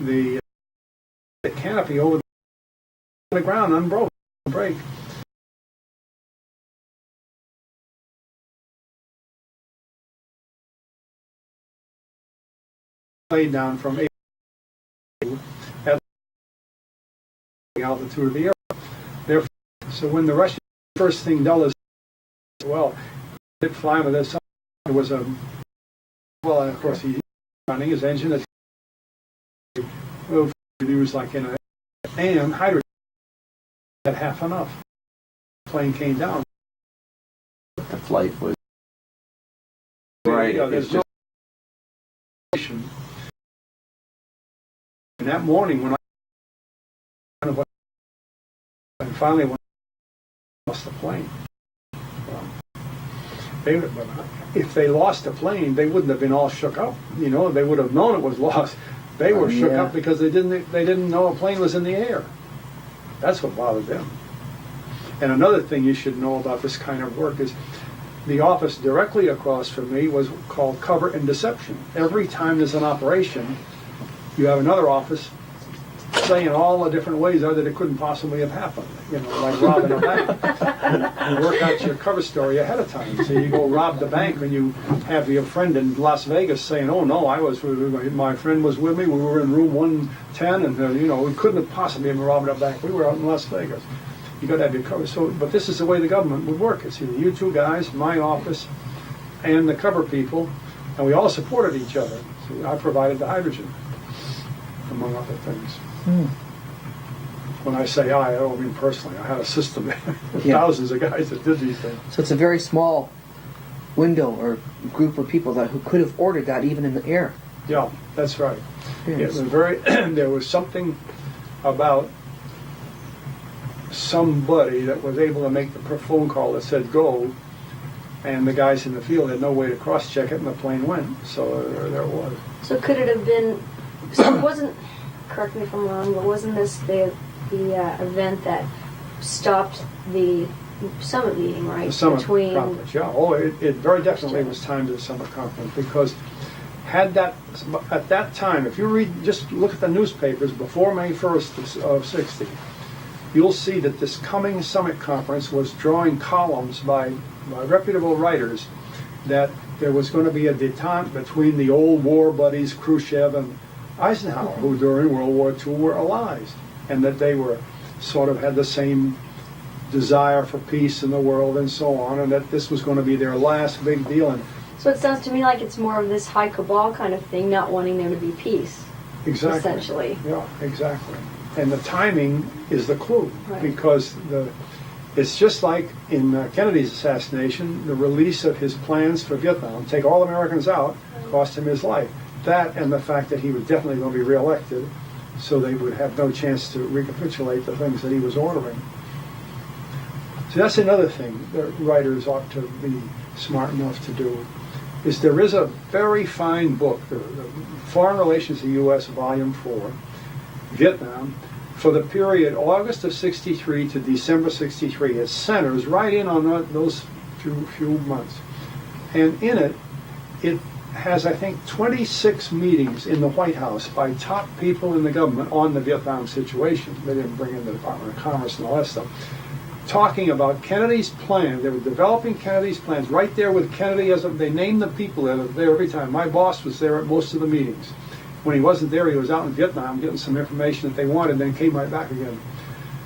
the canopy over the ground unbroken, break. Laid down from at the altitude of the aircraft. Therefore, so when the Russians first thing is, well, it flying with this, it was a, well, of course he running his engine that used like in and hydrogen had half enough. The plane came down. The flight was right. There's no. And that morning when and finally when I lost the plane, if they lost the plane, they wouldn't have been all shook up. You know, they would have known it was lost. They were shook up because they didn't know a plane was in the air. That's what bothered them. And another thing you should know about this kind of work is the office directly across from me was called Cover and Deception. Every time there's an operation, you have another office saying all the different ways that it couldn't possibly have happened. You know, like robbing a bank. You work out your cover story ahead of time. So you go rob the bank and you have your friend in Las Vegas saying, "Oh no, my friend was with me. We were in room 110, and we couldn't have possibly been robbing a bank. We were out in Las Vegas." You got to have your cover. So, but this is the way the government would work. It's either you two guys, my office, and the cover people, and we all supported each other. So I provided the hydrogen, among other things. When I say I don't mean personally. I had a system, Yeah. thousands of guys that did these things. So it's a very small window or group of people who could have ordered that even in the air. Yeah, that's right. Yes. It was very. There was something about somebody that was able to make the phone call that said go, and the guys in the field had no way to cross-check it, and the plane went. So there it was. So could it have been? So it wasn't. Correct me if I'm wrong, but wasn't this the event that stopped the summit meeting, right? The summit Between conference, yeah. Oh, it very definitely was timed to the summit conference, because had that, at that time, if you read, just look at the newspapers before May 1st of 60, you'll see that this coming summit conference was drawing columns by reputable writers that there was going to be a detente between the old war buddies, Khrushchev and Eisenhower, who during World War II were allies, and that they were sort of had the same desire for peace in the world and so on, and that this was going to be their last big deal. And So it sounds to me like it's more of this high cabal kind of thing, not wanting there to be peace. exactly, Essentially. yeah, exactly. And the timing is the clue, Right. because it's just like in Kennedy's assassination, the release of his plans for Vietnam, take all Americans out, cost him his life. That and the fact that he was definitely going to be reelected, so they would have no chance to recapitulate the things that he was ordering. So that's another thing that writers ought to be smart enough to do, is there is a very fine book, the Foreign Relations of the U.S. Volume 4, Vietnam, for the period August of 63 to December 63. It centers right in on those few months. And in it, it has, I think, 26 meetings in the White House by top people in the government on the Vietnam situation. They didn't bring in the Department of Commerce and all that stuff. Talking about Kennedy's plan. They were developing Kennedy's plans right there with Kennedy. They named the people that were there every time. My boss was there at most of the meetings. When he wasn't there, he was out in Vietnam getting some information that they wanted, and then came right back again.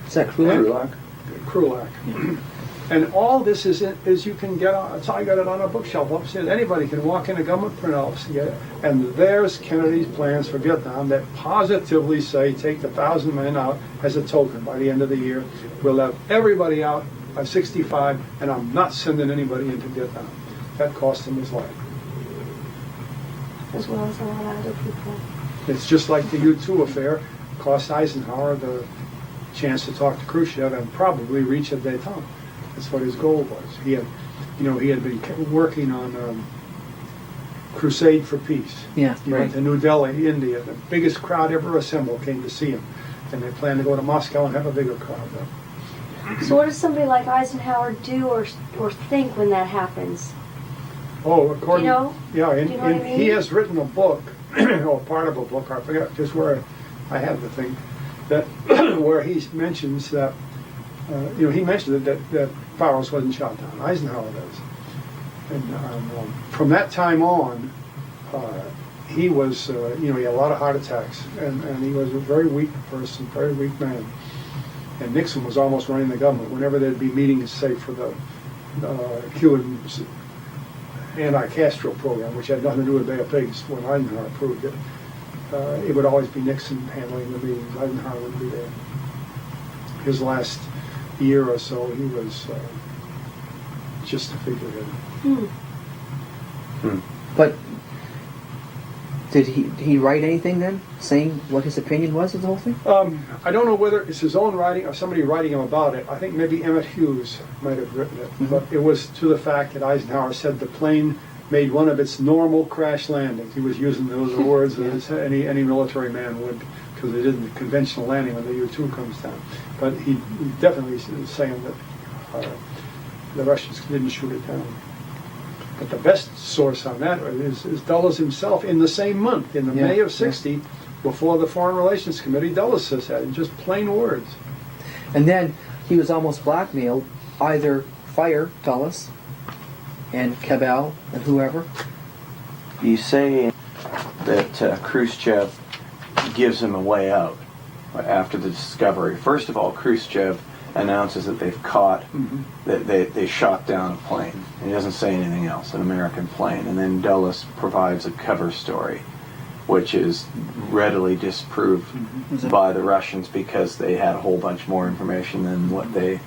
Is that Krulak? Krulak. And all this is you can get on. That's how I got it on a bookshelf upstairs. Anybody can walk in a government printouts and get it. And there's Kennedy's plans for Vietnam that positively say take the 1,000 men out as a token by the end of the year. We'll have everybody out by 65, and I'm not sending anybody into Vietnam. That cost him his life. As well as a lot of other people. It's just like the U-2 affair cost Eisenhower the chance to talk to Khrushchev and probably reach a détente. That's what his goal was. He had been working on Crusade for Peace. Yeah, He right. went to New Delhi, India. The biggest crowd ever assembled came to see him, and they plan to go to Moscow and have a bigger crowd there. So what does somebody like Eisenhower do or think when that happens? Oh, according, Do you know? yeah, Do you know what I mean? he has written a book, or part of a book, I forget just where I have the thing, that where he mentions that, he mentioned that Fowles wasn't shot down. Eisenhower does. And from that time on, he was, he had a lot of heart attacks, and he was a very weak person, very weak man. And Nixon was almost running the government. Whenever there'd be meetings, say, for the Cuban anti-Castro program, which had nothing to do with Bay of Pigs when Eisenhower approved it, it would always be Nixon handling the meetings. Eisenhower wouldn't be there. His last year or so, he was just a figurehead. But did he write anything then, saying what his opinion was of the whole thing? I don't know whether it's his own writing or somebody writing him about it. I think maybe Emmett Hughes might have written it, but it was to the fact that Eisenhower said the plane made one of its normal crash landings. He was using those words as any military man would, because they did the conventional landing when the U-2 comes down. But he definitely is saying that the Russians didn't shoot it down. But the best source on that is Dulles himself in the same month, in the May of 60, before the Foreign Relations Committee. Dulles says that in just plain words. And then he was almost blackmailed, either fire Dulles and Cabell and whoever. You say that Khrushchev gives him a way out after the discovery. First of all, Khrushchev announces that they've caught, that they shot down a plane. And he doesn't say anything else, an American plane. And then Dulles provides a cover story. which is readily disproved by the Russians because they had a whole bunch more information than what they...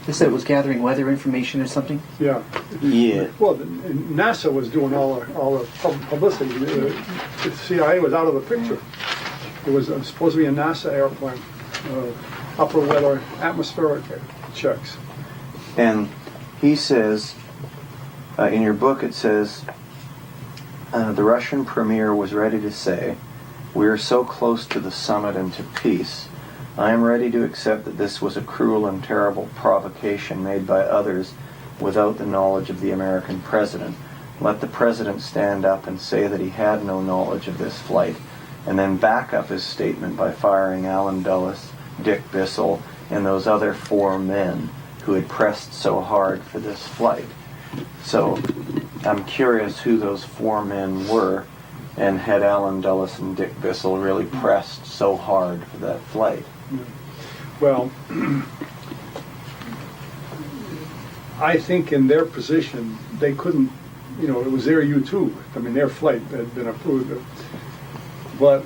They said it was gathering weather information or something? Yeah. Yeah. Well, NASA was doing all the publicity. The CIA was out of the picture. It was supposed to be a NASA airplane, upper weather atmospheric checks. And he says, in your book it says, the Russian premier was ready to say, "We are so close to the summit and to peace. I am ready to accept that this was a cruel and terrible provocation made by others without the knowledge of the American president. Let the president stand up and say that he had no knowledge of this flight, and then back up his statement by firing Allen Dulles, Dick Bissell, and those other 4 men who had pressed so hard for this flight." So I'm curious who those 4 men were, and had Allen Dulles and Dick Bissell really pressed so hard for that flight? Well, I think in their position, they couldn't, it was their U-2. I mean, their flight had been approved. But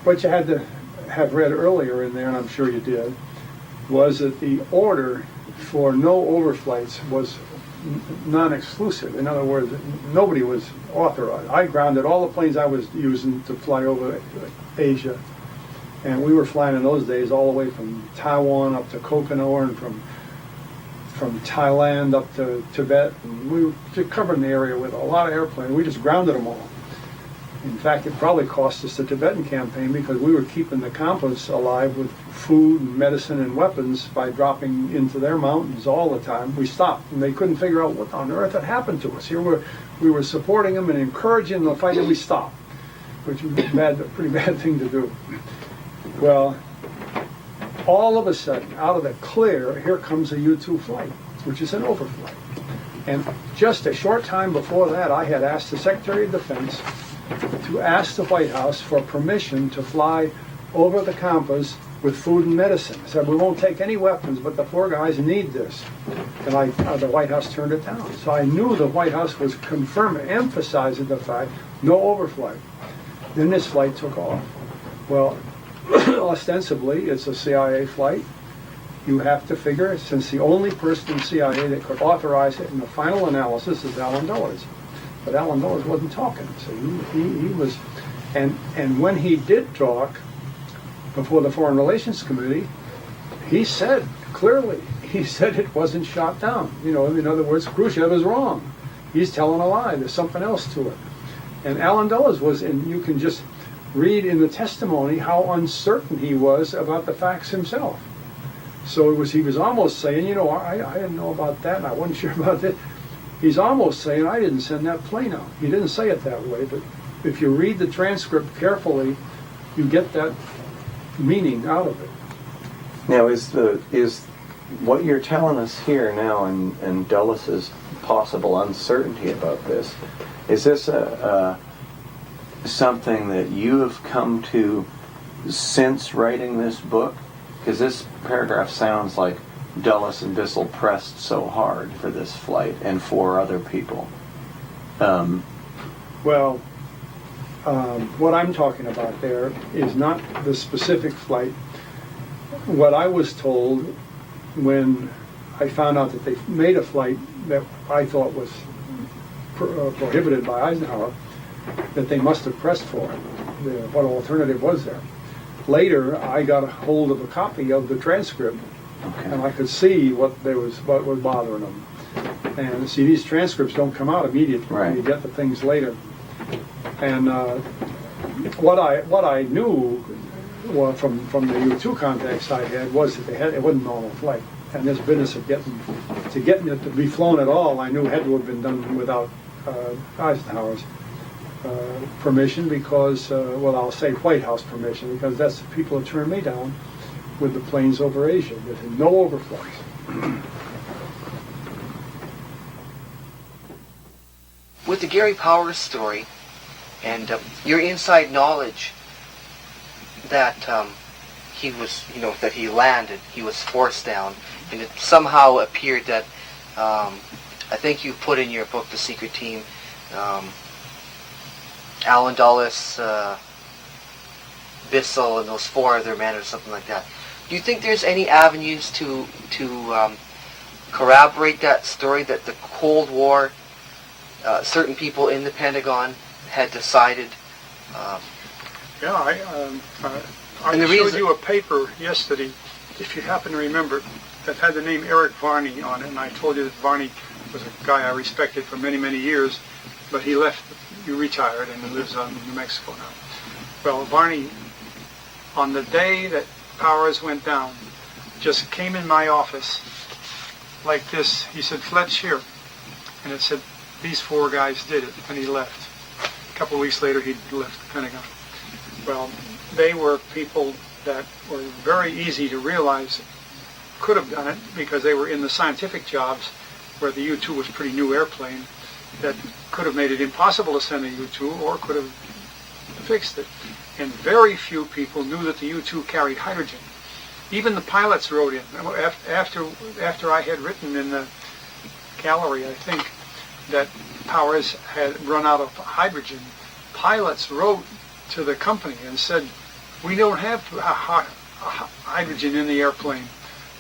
what you had to have read earlier in there, and I'm sure you did, was that the order for no overflights was non-exclusive. In other words, nobody was authorized. I grounded all the planes I was using to fly over Asia, and we were flying in those days all the way from Taiwan up to Kokonor, and from Thailand up to Tibet, and we were just covering the area with a lot of airplanes. We just grounded them all. In fact, it probably cost us the Tibetan campaign because we were keeping the Kampas alive with food and medicine and weapons by dropping into their mountains all the time. We stopped, and they couldn't figure out what on earth had happened to us. Here we were supporting them and encouraging them to fight, and we stopped, which was a pretty bad thing to do. Well, all of a sudden, out of the clear, here comes a U-2 flight, which is an overflight. And just a short time before that, I had asked the Secretary of Defense to ask the White House for permission to fly over the Kampas with food and medicine. I said, we won't take any weapons, but the 4 guys need this. And the White House turned it down. So I knew the White House was emphasizing the fact, no overflight. Then this flight took off. Well, ostensibly, it's a CIA flight. You have to figure, since the only person in CIA that could authorize it in the final analysis is Allen Dulles. But Allen Dulles wasn't talking. So he was, and when he did talk before the Foreign Relations Committee, he said clearly, it wasn't shot down. In other words, Khrushchev is wrong. He's telling a lie. There's something else to it. And Allen Dulles was, and you can just read in the testimony how uncertain he was about the facts himself. So he was almost saying, I didn't know about that, and I wasn't sure about this. He's almost saying, I didn't send that plane out. He didn't say it that way, but if you read the transcript carefully, you get that meaning out of it. Now, is what you're telling us here now, and Dulles' possible uncertainty about this, is this something that you have come to since writing this book? Because this paragraph sounds like Dulles and Bissell pressed so hard for this flight and 4 other people. What I'm talking about there is not the specific flight. What I was told when I found out that they made a flight that I thought was prohibited by Eisenhower, that they must have pressed for it. What alternative was there? Later, I got a hold of a copy of the transcript, and I could see what was bothering them. And see, these transcripts don't come out immediately. Right. You get the things later. And what I knew from the U-2 contacts I had was that it wasn't a normal flight. And this business of getting it to be flown at all, I knew had to have been done without Eisenhower's permission, because, I'll say White House permission, because that's the people who turned me down with the planes over Asia. There's no overflights. With the Gary Powers story and your inside knowledge that he was, that he landed, he was forced down, and it somehow appeared that, I think you put in your book, The Secret Team, Allen Dulles, Bissell, and those 4 other men or something like that. Do you think there's any avenues to corroborate that story that the Cold War, certain people in the Pentagon had decided? Yeah, I And the showed reason- you a paper yesterday, if you happen to remember, that had the name Eric Varney on it, and I told you that Varney was a guy I respected for many, many years, but he retired, and he lives out in New Mexico now. Well, Varney, on the day that Powers went down, just came in my office like this. He said, "Fletch, here," and it said, "These 4 guys did it," and he left. A couple of weeks later, he left the Pentagon. Well, they were people that were very easy to realize could have done it because they were in the scientific jobs where the U-2 was a pretty new airplane that could have made it impossible to send a U-2 or could have fixed it. And very few people knew that the U-2 carried hydrogen. Even the pilots wrote in. After I had written in the gallery, I think, that Powers had run out of hydrogen, pilots wrote to the company and said, "We don't have hydrogen in the airplane."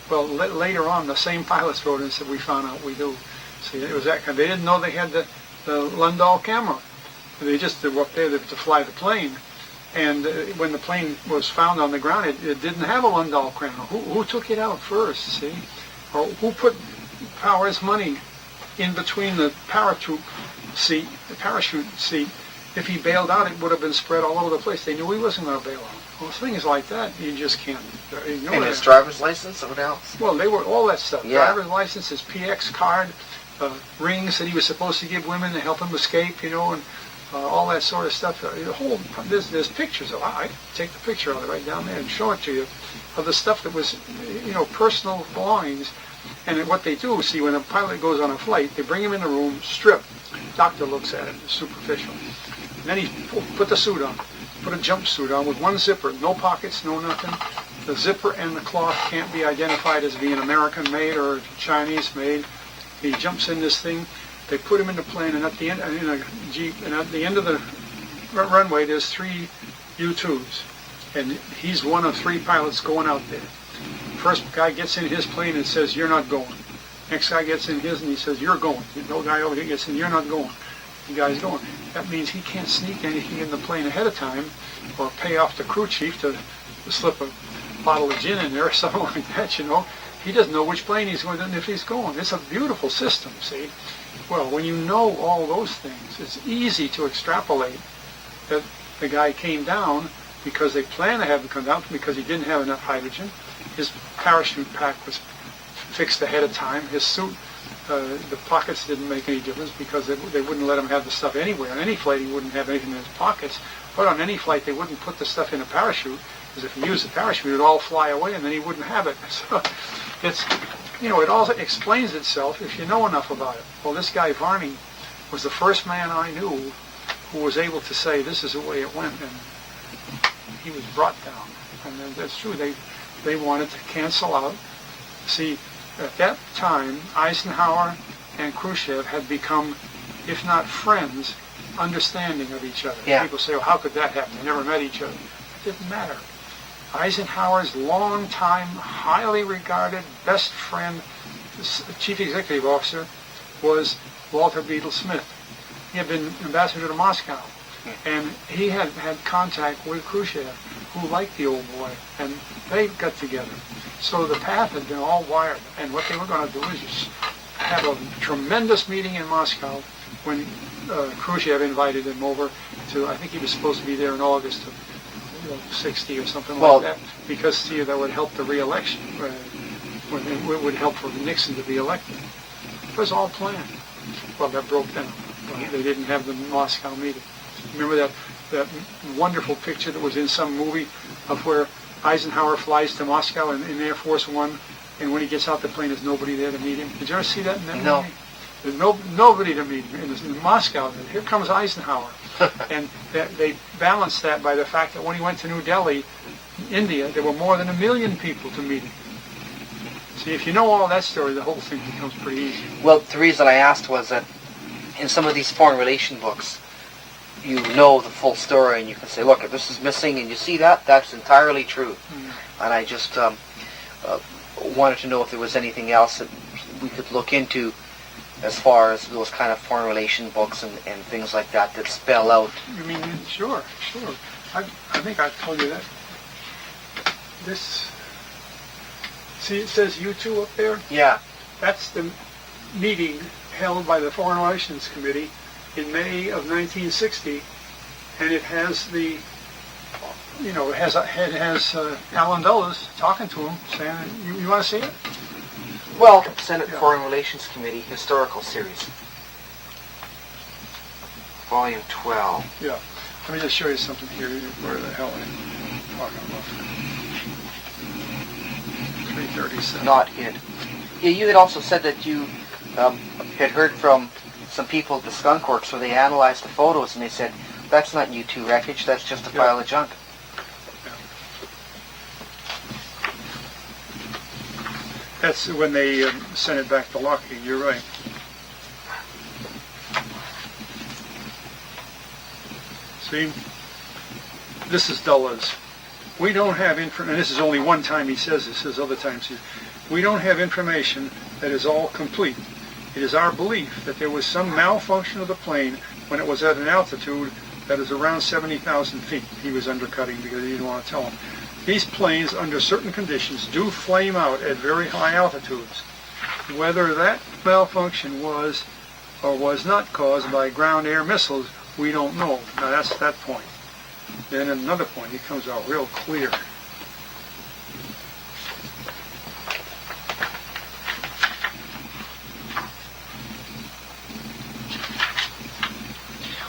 Well, later on, the same pilots wrote and said, "We found out we do." See, it was that kind. They didn't know they had the Lundall camera. They just were up there to fly the plane. And when the plane was found on the ground, it didn't have a Lundall camera. Who took it out first, see? Or who put Powers' money in between the parachute seat? If he bailed out, it would have been spread all over the place. They knew he wasn't going to bail out. Well, things like that, you just can't ignore. And his driver's license, or what else? Well, they were all that stuff. Yeah. Driver's license, his PX card, rings that he was supposed to give women to help him escape, and all that sort of stuff. There's pictures of. I take the picture of it right down there and show it to you, of the stuff that was, personal belongings. And what they do, see, when a pilot goes on a flight, they bring him in the room, strip. Doctor looks at it, it's superficial. And then he put the suit on, put a jumpsuit on with one zipper, no pockets, no nothing. The zipper and the cloth can't be identified as being American-made or Chinese-made. He jumps in this thing. They put him in the plane, and at the end, in a Jeep, and at the end of the runway, there's 3 U-2s, and he's one of 3 pilots going out there. First guy gets in his plane and says, "You're not going." Next guy gets in his and he says, "You're going." No guy over here gets in, "You're not going." The guy's going. That means he can't sneak anything in the plane ahead of time, or pay off the crew chief to slip a bottle of gin in there or something like that. He doesn't know which plane he's going to if he's going. It's a beautiful system, see. Well, when you know all those things, it's easy to extrapolate that the guy came down because they planned to have him come down because he didn't have enough hydrogen. His parachute pack was fixed ahead of time. His suit, the pockets didn't make any difference because they wouldn't let him have the stuff anywhere. On any flight, he wouldn't have anything in his pockets. But on any flight, they wouldn't put the stuff in a parachute because if he used the parachute, it would all fly away and then he wouldn't have it. So it all explains itself if you know enough about it. Well, this guy Varney was the first man I knew who was able to say this is the way it went, and he was brought down. And that's true. They wanted to cancel out. See, at that time, Eisenhower and Khrushchev had become, if not friends, understanding of each other. Yeah. People say, "Well, how could that happen? They never met each other." It didn't matter. Eisenhower's longtime, highly regarded, best friend, chief executive officer, was Walter Beadle Smith. He had been ambassador to Moscow, and he had had contact with Khrushchev, who liked the old boy, and they got together. So the path had been all wired, and what they were going to do is just have a tremendous meeting in Moscow when Khrushchev invited him over to, I think he was supposed to be there in August of 60 or something like that, because see, that would help the re-election, it would help for Nixon to be elected. It was all planned. Well, that broke down. They didn't have the Moscow meeting. Remember that wonderful picture that was in some movie of where Eisenhower flies to Moscow in Air Force One, and when he gets out the plane, there's nobody there to meet him. Did you ever see that in that movie? There's nobody to meet him. In Moscow, here comes Eisenhower. And they balanced that by the fact that when he went to New Delhi, India, there were more than 1 million people to meet him. See, if you know all that story, the whole thing becomes pretty easy. Well, the reason I asked was that in some of these foreign relation books, you know the full story, and you can say, look, if this is missing, and you see that, that's entirely true. And I just wanted to know if there was anything else that we could look into as far as those kind of foreign relation books and things like that that spell out. You mean, sure. I think I told you that. This, see, it says U2 up there? Yeah. That's the meeting held by the Foreign Relations Committee in May of 1960, and it has the, you know, it has Alan Dulles talking to him, saying, you want to see it? Well, Senate Foreign Relations Committee Historical Series, Volume 12. Yeah. Let me just show you something here. Where the hell am I talking about? 337. Not it. Yeah, you had also said that you had heard from some people at the Skunk Works where they analyzed the photos and they said, that's not U2 wreckage, that's just a pile of junk. That's when they sent it back to Lockheed, you're right. See? This is Dulles. We don't have information, and this is only one time he says this, there's other times we don't have information that is all complete. It is our belief that there was some malfunction of the plane when it was at an altitude that is around 70,000 feet. He was undercutting because he didn't want to tell them. These planes, under certain conditions, do flame out at very high altitudes. Whether that malfunction was or was not caused by ground-air missiles, we don't know. Now that's that point. Then at another point, he comes out real clear.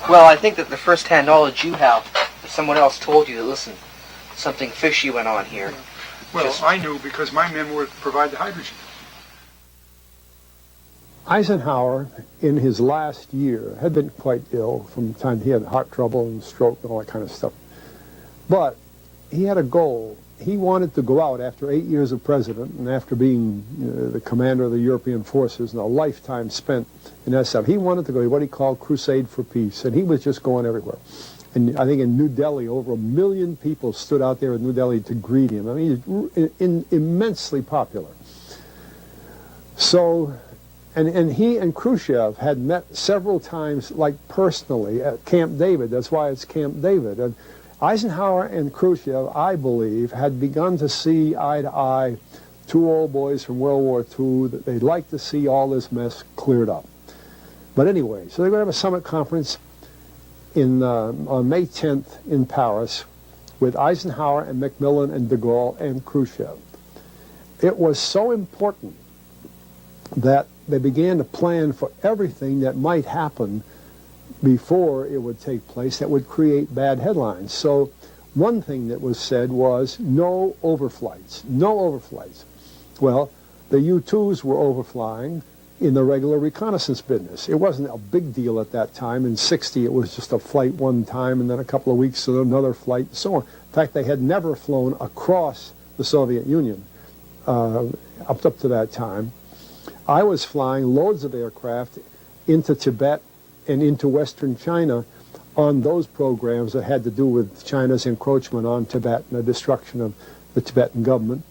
Well, I think that the first-hand knowledge you have, if someone else told you that, listen, something fishy went on here. Well, I knew because my men would provide the hydrogen. Eisenhower, in his last year, had been quite ill from the time he had heart trouble and stroke and all that kind of stuff. But he had a goal. He wanted to go out after 8 years of president and after being the commander of the European forces and a lifetime spent in that stuff. He wanted to go what he called Crusade for Peace, and he was just going everywhere. And I think in New Delhi, over 1 million people stood out there in New Delhi to greet him. I mean, he's immensely popular. So, and he and Khrushchev had met several times, like personally, at Camp David. That's why it's Camp David. And Eisenhower and Khrushchev, I believe, had begun to see eye to eye, two old boys from World War II, that they'd like to see all this mess cleared up. But anyway, so they're going to have a summit conference on May 10th in Paris with Eisenhower and Macmillan and de Gaulle and Khrushchev. It was so important that they began to plan for everything that might happen before it would take place that would create bad headlines. So one thing that was said was no overflights, no overflights. Well, the U-2s were overflying in the regular reconnaissance business. It wasn't a big deal at that time. In 60, it was just a flight one time, and then a couple of weeks, so another flight, and so on. In fact, they had never flown across the Soviet Union up to that time. I was flying loads of aircraft into Tibet and into Western China on those programs that had to do with China's encroachment on Tibet and the destruction of the Tibetan government.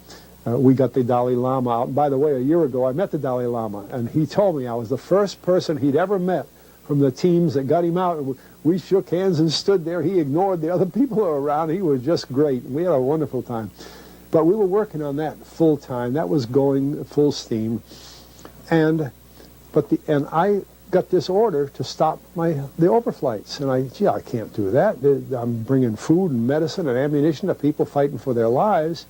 We got the Dalai Lama out. And by the way, a year ago, I met the Dalai Lama, and he told me I was the first person he'd ever met from the teams that got him out. We shook hands and stood there. He ignored the other people who were around. He was just great. We had a wonderful time. But we were working on that full time. That was going full steam. And I got this order to stop the overflights. And I can't do that. I'm bringing food and medicine and ammunition to people fighting for their lives.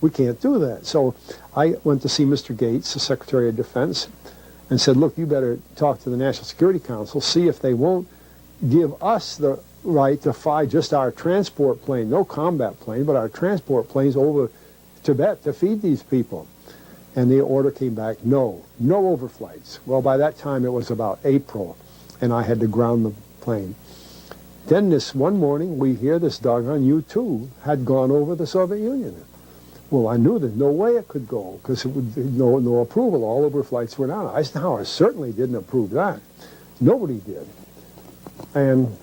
We can't do that. So I went to see Mr. Gates, the Secretary of Defense, and said, look, you better talk to the National Security Council, see if they won't give us the right to fly just our transport plane, no combat plane, but our transport planes over Tibet to feed these people. And the order came back, no overflights. Well, by that time it was about April, and I had to ground the plane. Then this one morning, we hear this doggone U-2 had gone over the Soviet Union. Well, I knew there's no way it could go, because it would no approval. All overflights were down. Eisenhower certainly didn't approve that. Nobody did. And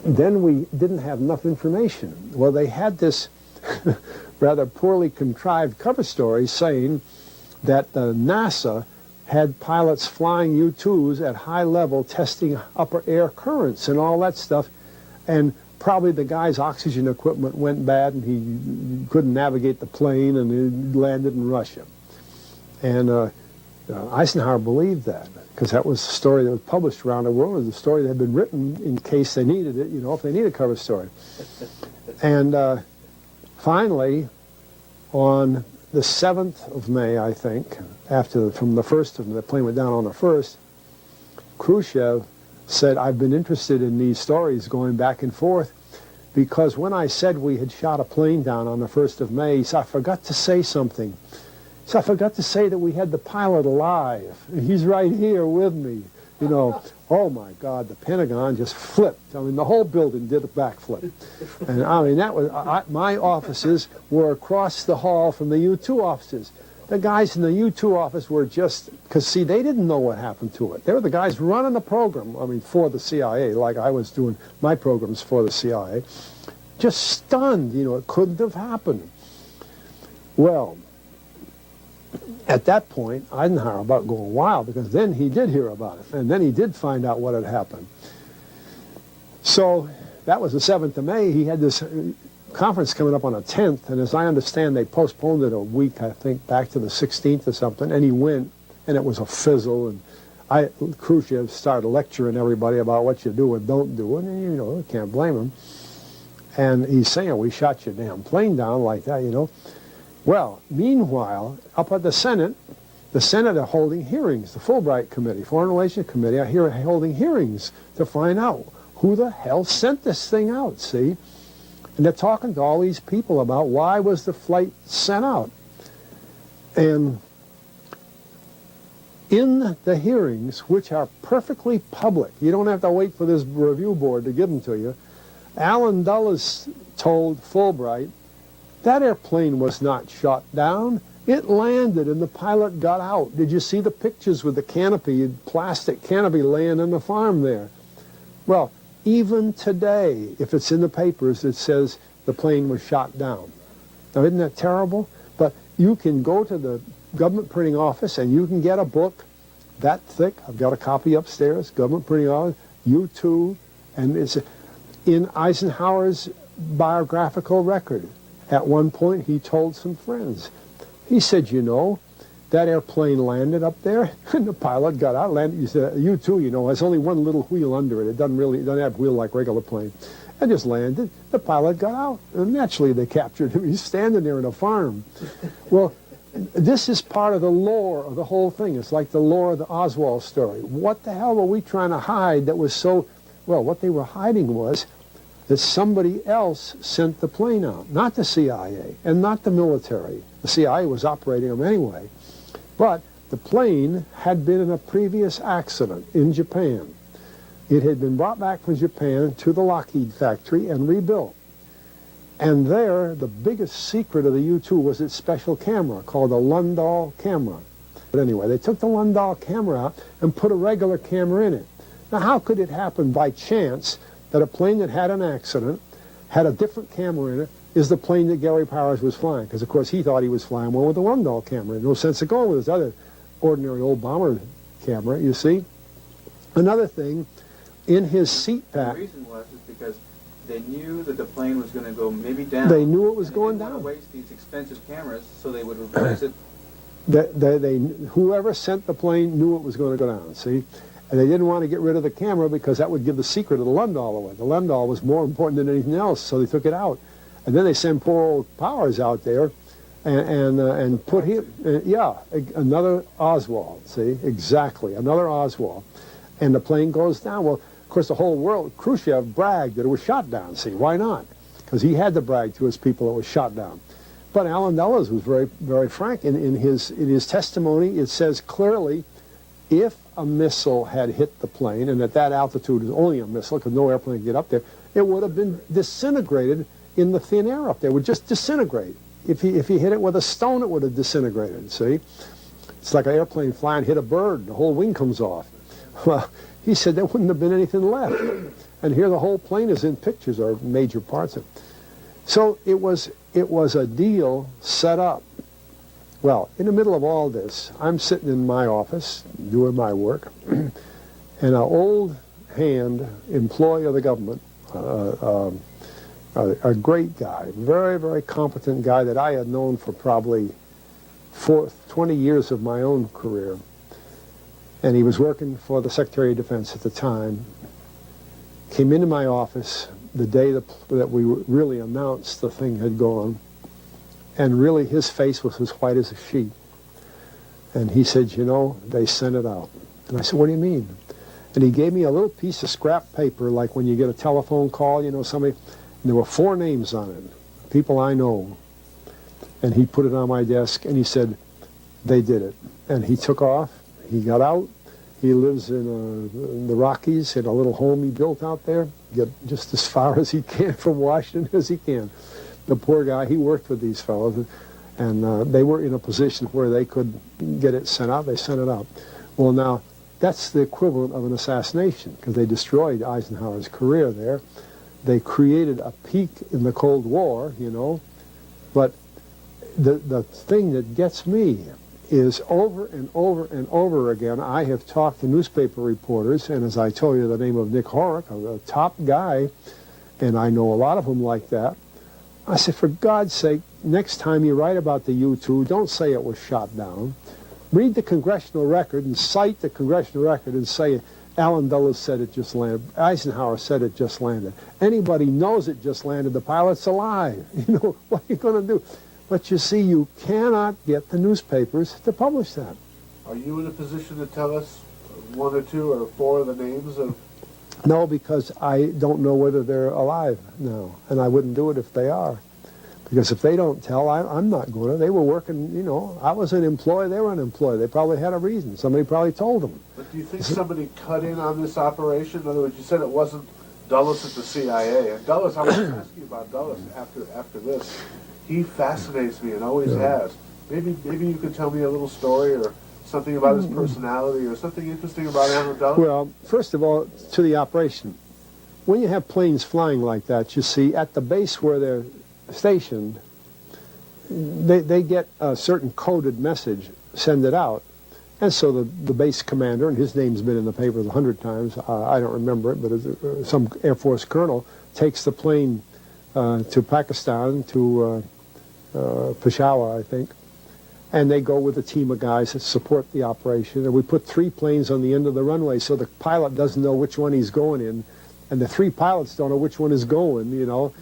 then we didn't have enough information. Well, they had this rather poorly contrived cover story saying that NASA had pilots flying U-2s at high level testing upper air currents and all that stuff, and probably the guy's oxygen equipment went bad and he couldn't navigate the plane and he landed in Russia. And Eisenhower believed that, because that was the story that was published around the world. It was a story that had been written in case they needed it, you know, if they need a cover story. And finally, on the 7th of May, I think, from the 1st of the plane went down on the 1st, Khrushchev said, I've been interested in these stories going back and forth, because when I said we had shot a plane down on the 1st of May, he said, I forgot to say something. So I forgot to say that we had the pilot alive. He's right here with me. You know, oh my God, the Pentagon just flipped. I mean, the whole building did a backflip. And I mean, that was, my offices were across the hall from the U-2 offices. The guys in the U-2 office were just, because see, they didn't know what happened to it. They were the guys running the program, I mean, for the CIA, like I was doing my programs for the CIA. Just stunned, you know, it couldn't have happened. Well, at that point, Eisenhower about going wild, because then he did hear about it, and then he did find out what had happened. So that was the 7th of May. He had this conference coming up on the 10th, and as I understand, they postponed it a week, I think, back to the 16th or something, and he went, and it was a fizzle, and Khrushchev started lecturing everybody about what you do and don't do, and you know, you can't blame him. And he's saying, we shot your damn plane down like that, you know. Well, meanwhile, up at the Senate are holding hearings. The Fulbright Committee, Foreign Relations Committee, are here holding hearings to find out who the hell sent this thing out, see? And they're talking to all these people about why was the flight sent out. And in the hearings, which are perfectly public, you don't have to wait for this review board to give them to you, Alan Dulles told Fulbright, that airplane was not shot down. It landed and the pilot got out. Did you see the pictures with the canopy, plastic canopy laying on the farm there? Well, even today, if it's in the papers, it says the plane was shot down. Now, isn't that terrible? But you can go to the government printing office and you can get a book that thick. I've got a copy upstairs, government printing office, U-2, and it's in Eisenhower's biographical record. At one point, he told some friends. He said, you know, that airplane landed up there, and the pilot got out, landed. He said, U-2, you know, has only one little wheel under it. It doesn't have a wheel like regular plane. And just landed. The pilot got out, and naturally they captured him. He's standing there in a farm. Well, this is part of the lore of the whole thing. It's like the lore of the Oswald story. What the hell were we trying to hide that was so... Well, what they were hiding was that somebody else sent the plane out, not the CIA and not the military. The CIA was operating them anyway. But the plane had been in a previous accident in Japan. It had been brought back from Japan to the Lockheed factory and rebuilt. And there, the biggest secret of the U-2 was its special camera called the Lundahl camera. But anyway, they took the Lundahl camera out and put a regular camera in it. Now, how could it happen by chance that a plane that had an accident, had a different camera in it, is the plane that Gary Powers was flying? Because, of course, he thought he was flying one with the Lundahl camera. No sense of going with his other ordinary old bomber camera, you see. Another thing, in his seat pack... The reason was because they knew that the plane was going to go maybe down. They knew it was going down. They didn't want to waste these expensive cameras, so they would replace it. Whoever sent the plane knew it was going to go down, see? And they didn't want to get rid of the camera because that would give the secret of the Lundahl away. The Lundahl was more important than anything else, so they took it out. And then they sent poor old Powers out there and put him, another Oswald, see? Exactly, another Oswald. And the plane goes down. Well, of course, the whole world, Khrushchev bragged that it was shot down, see? Why not? Because he had to brag to his people it was shot down. But Alan Dulles was very, very frank. In his testimony, it says clearly, if a missile had hit the plane, and at that altitude is only a missile because no airplane could get up there, it would have been disintegrated in the thin air up there. It would just disintegrate. If he hit it with a stone, it would have disintegrated, see? It's like an airplane flying hit a bird, the whole wing comes off. Well, he said there wouldn't have been anything left. And here the whole plane is in pictures, or major parts of it. So it was a deal set up. Well, in the middle of all this, I'm sitting in my office doing my work, and an old hand employee of the government, a great guy, very, very competent guy that I had known for probably 20 years of my own career. And he was working for the Secretary of Defense at the time, came into my office the day that we really announced the thing had gone, and really his face was as white as a sheet. And he said, you know, they sent it out. And I said, what do you mean? And he gave me a little piece of scrap paper, like when you get a telephone call, you know, somebody, and there were 4 names on it, people I know. And he put it on my desk, and he said, they did it. And he took off, he got out, he lives in the Rockies, in a little home he built out there, get just as far as he can from Washington as he can. The poor guy, he worked with these fellows, and they were in a position where they could get it sent out. They sent it out. Well, now, that's the equivalent of an assassination, because they destroyed Eisenhower's career there. They created a peak in the Cold War, you know. But the thing that gets me is over and over and over again, I have talked to newspaper reporters, and as I told you, the name of Nick Horrock, a top guy, and I know a lot of them like that. I said, for God's sake, next time you write about the U-2, don't say it was shot down. Read the congressional record and cite the congressional record and say, Allen Dulles said it just landed, Eisenhower said it just landed. Anybody knows it just landed, the pilot's alive. You know, what are you going to do? But you see, you cannot get the newspapers to publish that. Are you in a position to tell us 1 or 2 or 4 of the names of? No, because I don't know whether they're alive now, and I wouldn't do it if they are. Because if they don't tell, I'm not going to. They were working, you know, I was an employee, they were unemployed. They probably had a reason. Somebody probably told them. But do you think somebody cut in on this operation? In other words, you said it wasn't Dulles at the CIA. And Dulles, I want to ask you about Dulles after this. He fascinates me and always has. Maybe you could tell me a little story or something about his personality or something interesting about Allen Dulles? Well, first of all, to the operation. When you have planes flying like that, you see, at the base where they're stationed, they get a certain coded message, send it out. And so the base commander, and his name's been in the paper 100 times, I don't remember it, but some Air Force colonel takes the plane to Pakistan, to Peshawar, I think, and they go with a team of guys that support the operation. And we put 3 planes on the end of the runway so the pilot doesn't know which one he's going in, and the 3 pilots don't know which one is going, you know,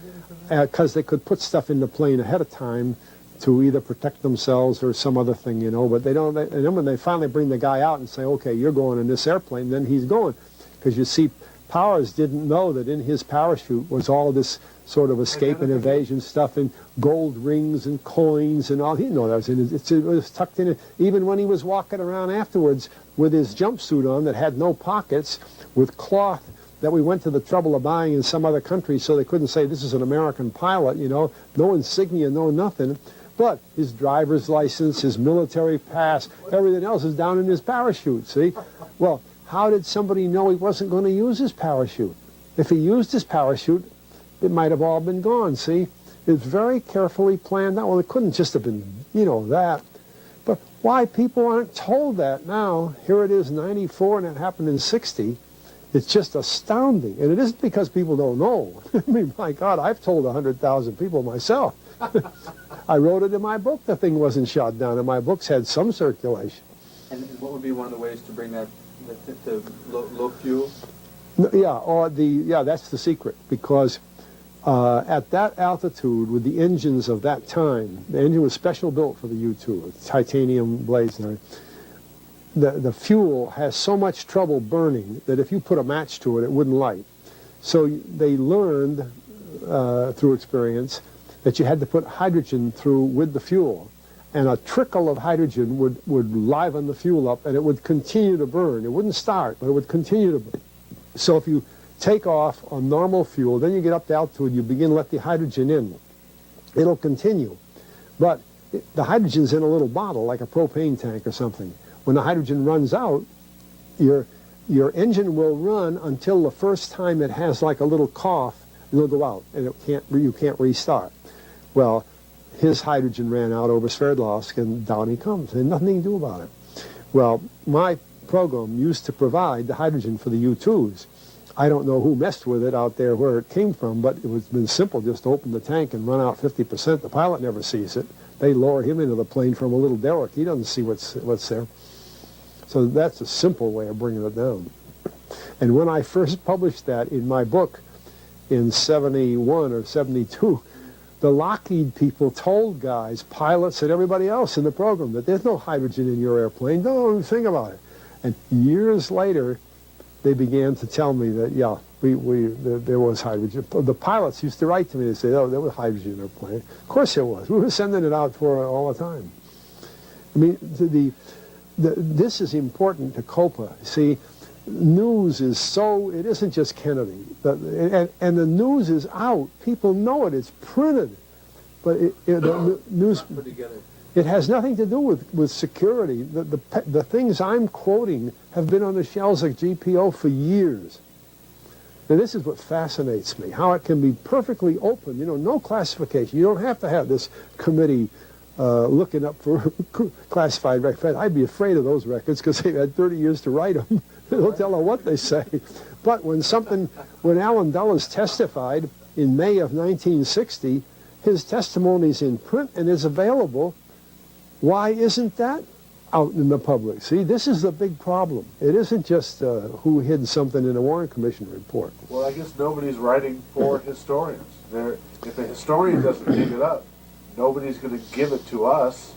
because they could put stuff in the plane ahead of time to either protect themselves or some other thing, you know, but they don't, and then when they finally bring the guy out and say, okay, you're going in this airplane, then he's going. Because you see, Powers didn't know that in his parachute was all this sort of escape and evasion stuff and gold rings and coins and all. He didn't know that was in it. It was tucked in it. Even when he was walking around afterwards with his jumpsuit on that had no pockets, with cloth that we went to the trouble of buying in some other country so they couldn't say this is an American pilot, you know, no insignia, no nothing. But his driver's license, his military pass, everything else is down in his parachute, see? Well, how did somebody know he wasn't going to use his parachute? If he used his parachute, it might have all been gone, see? It was very carefully planned out. Well, it couldn't just have been, you know, that. But why people aren't told that now? Here it is, 94, and it happened in 60. It's just astounding. And it isn't because people don't know. I mean, my God, I've told 100,000 people myself. I wrote it in my book. The thing wasn't shot down, and my books had some circulation. And what would be one of the ways to bring that to low fuel? Yeah, that's the secret, because at that altitude, with the engines of that time, the engine was special built for the U-2, titanium blades and everything. The fuel has so much trouble burning that if you put a match to it, it wouldn't light. So they learned through experience that you had to put hydrogen through with the fuel. And a trickle of hydrogen would liven the fuel up, and it would continue to burn. It wouldn't start, but it would continue to burn. So if you take off on normal fuel, then you get up to altitude, you begin to let the hydrogen in. It'll continue. But the hydrogen's in a little bottle, like a propane tank or something. When the hydrogen runs out, your engine will run until the first time it has like a little cough, it'll go out, and you can't restart. Well, his hydrogen ran out over Sverdlovsk, and down he comes, and nothing to do about it. Well, my program used to provide the hydrogen for the U-2s. I don't know who messed with it out there where it came from, but it was been simple, just to open the tank and run out 50%. The pilot never sees it. They lower him into the plane from a little derrick. He doesn't see what's there. So that's a simple way of bringing it down. And when I first published that in my book in 71 or 72, the Lockheed people told guys, pilots, and everybody else in the program that there's no hydrogen in your airplane. Don't even think about it. And years later, they began to tell me that, yeah, there was hydrogen. The pilots used to write to me and say, oh, there was hydrogen in our plane. Of course there was. We were sending it out for all the time. I mean, this is important to COPA. See, news is so, it isn't just Kennedy. And the news is out. People know it. It's printed. But the news, it has nothing to do with security. The things I'm quoting have been on the shelves of GPO for years. And this is what fascinates me, how it can be perfectly open, no classification. You don't have to have this committee looking up for classified records. I'd be afraid of those records because they've had 30 years to write them. They'll tell them what they say. But when Allen Dulles testified in May of 1960, his testimony's in print and is available. Why isn't that out in the public? See, this is the big problem. It isn't just who hid something in a Warren Commission report. Well, I guess nobody's writing for historians. If a historian doesn't dig it up, nobody's going to give it to us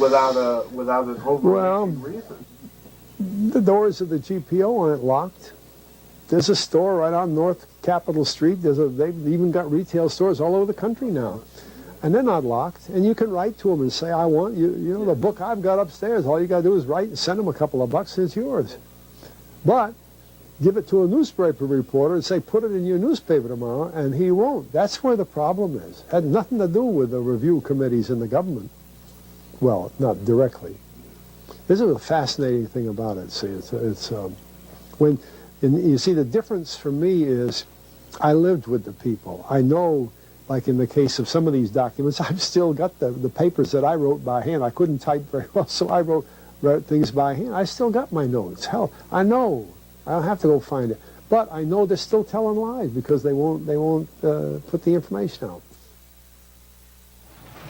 without an overarching reason. The doors of the GPO aren't locked. There's a store right on North Capitol Street. They've even got retail stores all over the country now. And they're not locked. And you can write to them and say, I want the book I've got upstairs. All you got to do is write and send them a couple of bucks and it's yours. But give it to a newspaper reporter and say, put it in your newspaper tomorrow, and he won't. That's where the problem is. Had nothing to do with the review committees in the government. Well, not directly. This is a fascinating thing about it. See, and you see, the difference for me is I lived with the people. I know, like in the case of some of these documents, I've still got the papers that I wrote by hand. I couldn't type very well, so I wrote things by hand. I still got my notes. Hell, I know. I don't have to go find it. But I know they're still telling lies because they won't put the information out.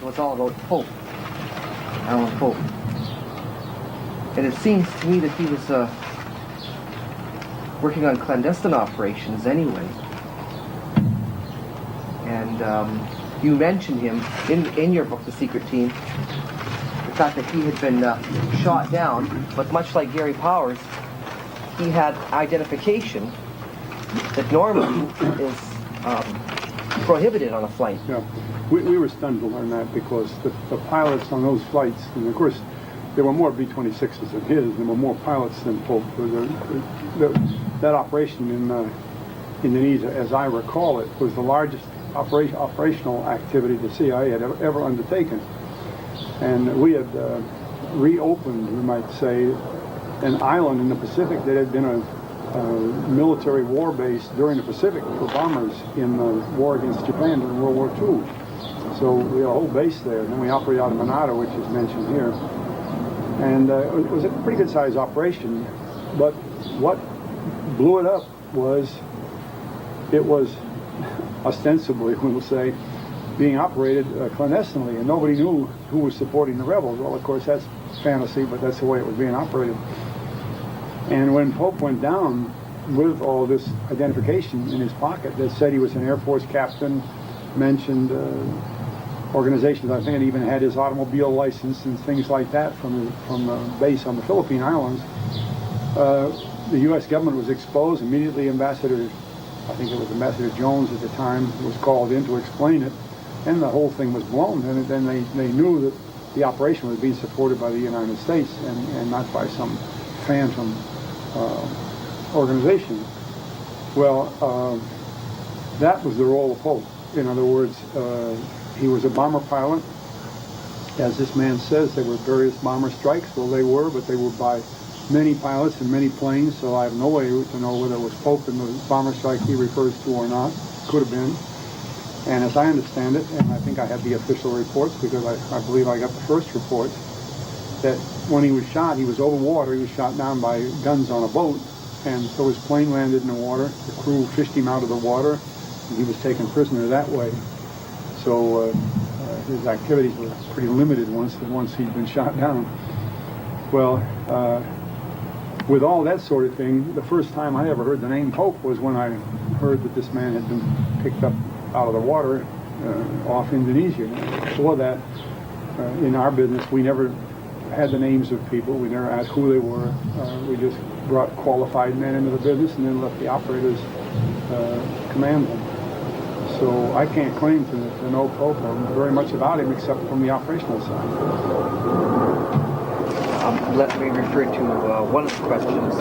So it's all about Pope, Alan Pope. And it seems to me that he was working on clandestine operations anyway. And you mentioned him in your book, The Secret Team, the fact that he had been shot down, but much like Gary Powers, he had identification that normally is prohibited on a flight. Yeah, we were stunned to learn that because the pilots on those flights, and of course there were more B-26s than his, there were more pilots than Pope. That operation in Indonesia, as I recall it, was the largest operational activity the CIA had ever undertaken. And we had reopened, we might say, an island in the Pacific that had been a military war base during the Pacific for bombers in the war against Japan during World War II. So we had a whole base there. And then we operated out of Manado, which is mentioned here. And it was a pretty good sized operation. But what blew it up was it was ostensibly, we will say, being operated clandestinely, and nobody knew who was supporting the rebels. Well, of course, that's fantasy, but that's the way it was being operated. And when Pope went down with all this identification in his pocket that said he was an Air Force captain, mentioned organizations, I think it even had his automobile license and things like that from the base on the Philippine Islands, the U.S. government was exposed. Immediately Ambassador, I think it was Ambassador Jones at the time, was called in to explain it, and the whole thing was blown. And then they knew that the operation was being supported by the United States and not by some phantom organization. Well, that was the role of Pope. In other words, he was a bomber pilot. As this man says, there were various bomber strikes. Well, they were, but they were by many pilots and many planes, so I have no way to know whether it was Pope in the bomber strike he refers to or not. Could have been. And as I understand it, and I think I have the official reports because I believe I got the first reports, that when he was shot, he was over water. He was shot down by guns on a boat, and so his plane landed in the water. The crew fished him out of the water, and he was taken prisoner that way. So his activities were pretty limited once he'd been shot down. Well, with all that sort of thing, the first time I ever heard the name Pope was when I heard that this man had been picked up out of the water off Indonesia. Before that, in our business, we never had the names of people. We never asked who they were. We just brought qualified men into the business and then let the operators command them. So I can't claim to know Pope or very much about him except from the operational side. Let me refer to one of the questions.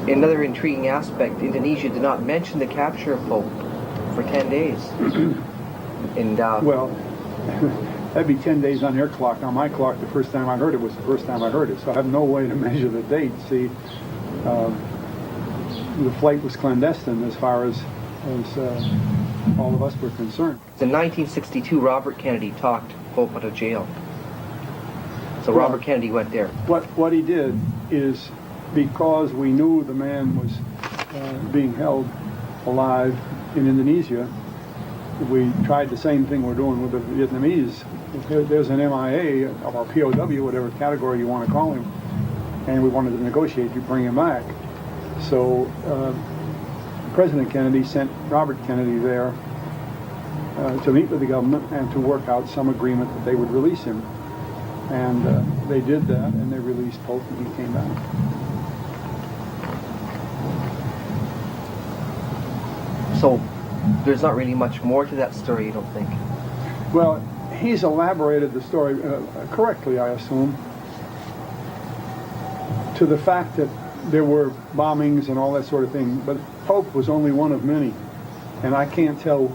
Another intriguing aspect, Indonesia did not mention the capture of Pope for 10 days. And well, that'd be 10 days on their clock. On my clock, the first time I heard it was the first time I heard it, so I have no way to measure the date. See, the flight was clandestine as far as all of us were concerned. In 1962, Robert Kennedy talked Pope out of jail. So Well, Robert Kennedy went there. What he did is, because we knew the man was being held alive in Indonesia, we tried the same thing we're doing with the Vietnamese. There's an MIA, or POW, whatever category you want to call him, and we wanted to negotiate to bring him back. So President Kennedy sent Robert Kennedy there to meet with the government and to work out some agreement that they would release him. And they did that, and they released Pope, and he came back. So there's not really much more to that story, you don't think? Well, he's elaborated the story correctly, I assume, to the fact that there were bombings and all that sort of thing, but Pope was only one of many, and I can't tell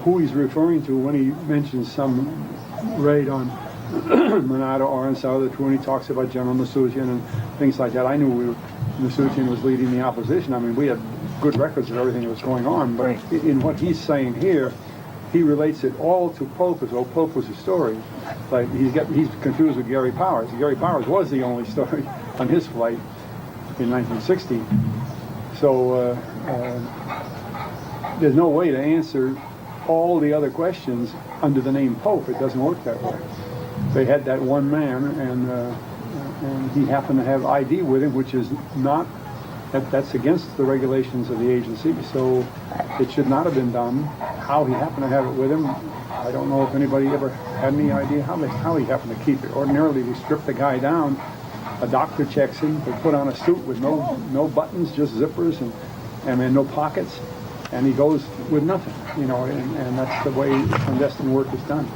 who he's referring to when he mentions some raid on Manado or in South when he talks about General Masujian and things like that. I knew Masujian was leading the opposition. I mean, we had good records of everything that was going on, but in what he's saying here, he relates it all to Pope as though Pope was a story. Like he's confused with Gary Powers. Gary Powers was the only story on his flight in 1960. So there's no way to answer all the other questions under the name Pope. It doesn't work that way. They had that one man, and he happened to have ID with him, which is not, that's against the regulations of the agency, so it should not have been done. How he happened to have it with him, I don't know if anybody ever had any idea how he happened to keep it. Ordinarily, we strip the guy down, a doctor checks him, they put on a suit with no buttons, just zippers, and then no pockets, and he goes with nothing, you know, and that's the way clandestine work is done.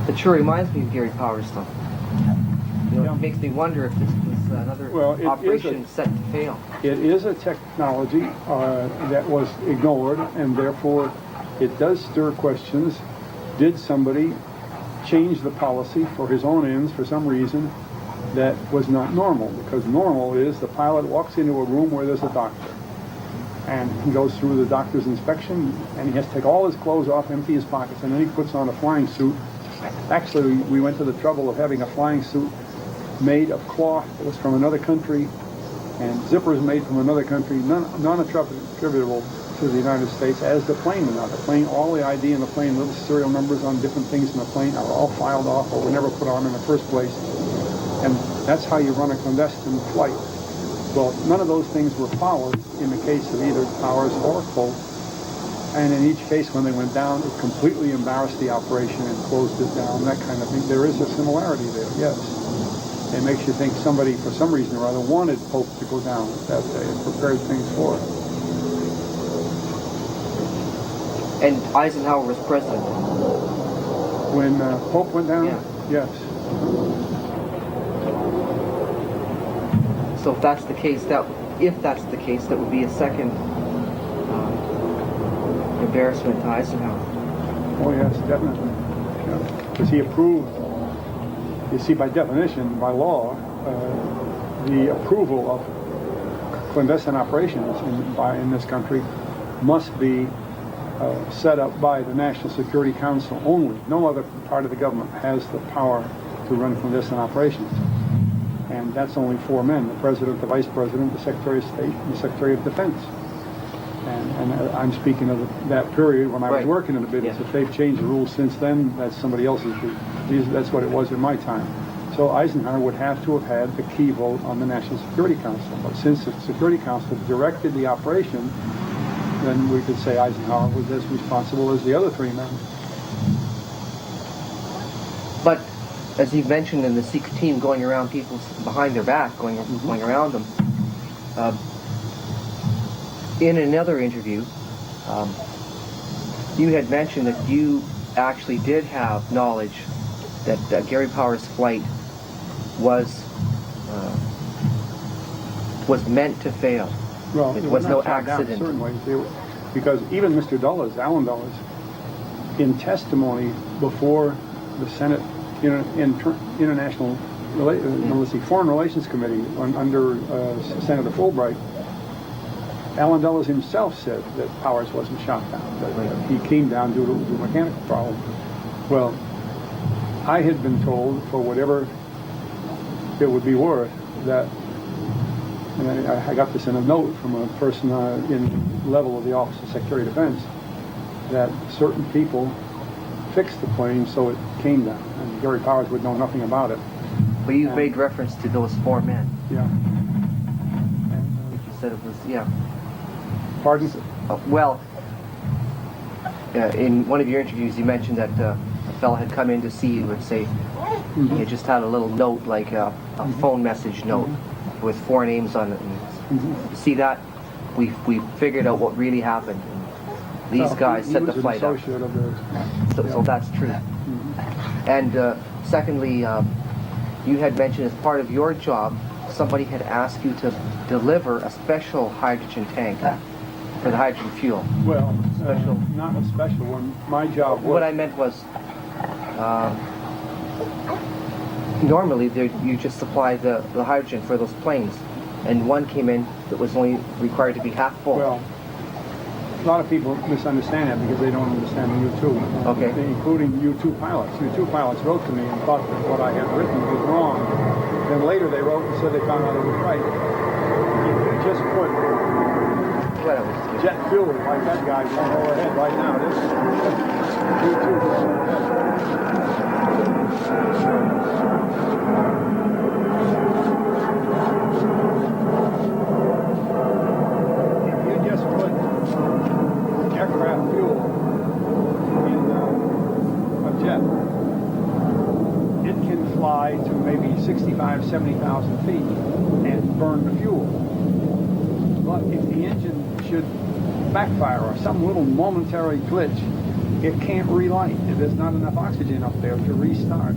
It sure reminds me of Gary Powers, though. You know, it makes me wonder if this was another operation set to fail. It is a technology that was ignored, and therefore it does stir questions. Did somebody change the policy for his own ends for some reason that was not normal? Because normal is the pilot walks into a room where there's a doctor, and he goes through the doctor's inspection, and he has to take all his clothes off, empty his pockets, and then he puts on a flying suit. Actually, we went to the trouble of having a flying suit made of cloth that was from another country, and zippers made from another country, none attributable to the United States, as the plane. Now, the plane, all the ID in the plane, little serial numbers on different things in the plane are all filed off or were never put on in the first place. And that's how you run a clandestine flight. Well, none of those things were followed in the case of either Powers or Pope. And in each case, when they went down, it completely embarrassed the operation and closed it down, that kind of thing. There is a similarity there, yes. It makes you think somebody, for some reason or other, wanted Pope to go down that day and prepared things for it. And Eisenhower was president. When Pope went down? Yeah. Yes. So if that's the case, that would be a second embarrassment to Eisenhower. Oh, yes, definitely. Because he approved, you see, by definition, by law, the approval of clandestine operations in this country must be set up by the National Security Council only. No other part of the government has the power to run clandestine operations. And that's only 4 men: the President, the Vice President, the Secretary of State, and the Secretary of Defense. And I'm speaking of that period when I was working in the business. If they've changed the rules since then, that's somebody else's issue. That's what it was in my time. So Eisenhower would have to have had the key vote on the National Security Council. But since the Security Council directed the operation, then we could say Eisenhower was as responsible as the other 3 men. But as you mentioned, in the secret team going around people behind their back, going around them. In another interview, you had mentioned that you actually did have knowledge that Gary Powers' flight was meant to fail. Well, it was no accident. In certain ways, because even Mr. Dulles, Allen Dulles, in testimony before the Senate International Foreign Relations Committee under Senator Fulbright, Allen Dulles himself said that Powers wasn't shot down, that he came down due to a mechanical problem. Well, I had been told, for whatever it would be worth, that, and I got this in a note from a person in level of the Office of Secretary of Defense, that certain people fixed the plane so it came down, and Gary Powers would know nothing about it. But you made reference to those 4 men. Yeah. You said it was, yeah. Pardon? Well, in one of your interviews, you mentioned that a fellow had come in to see you and say he had just had a little note, like a phone message note with 4 names on it. And see that? We figured out what really happened. And these guys set the flight up. So that's true. And secondly, you had mentioned as part of your job, somebody had asked you to deliver a special hydrogen tank for the hydrogen fuel. Well, not a special one. My job was... What I meant was, normally you just supply the hydrogen for those planes, and one came in that was only required to be half full. Well, a lot of people misunderstand that because they don't understand the U-2. Okay. Including U-2 pilots. U-2 pilots wrote to me and thought that what I had written was wrong. Then later they wrote and said they found out it was right. You just put jet fuel like that guy going overhead right now. This U-2 going overhead. You just put aircraft fuel in a jet. It can fly to maybe 65,000, 70,000 feet and burn the fuel. But if the engine should backfire or some little momentary glitch, it can't relight. There's not enough oxygen up there to restart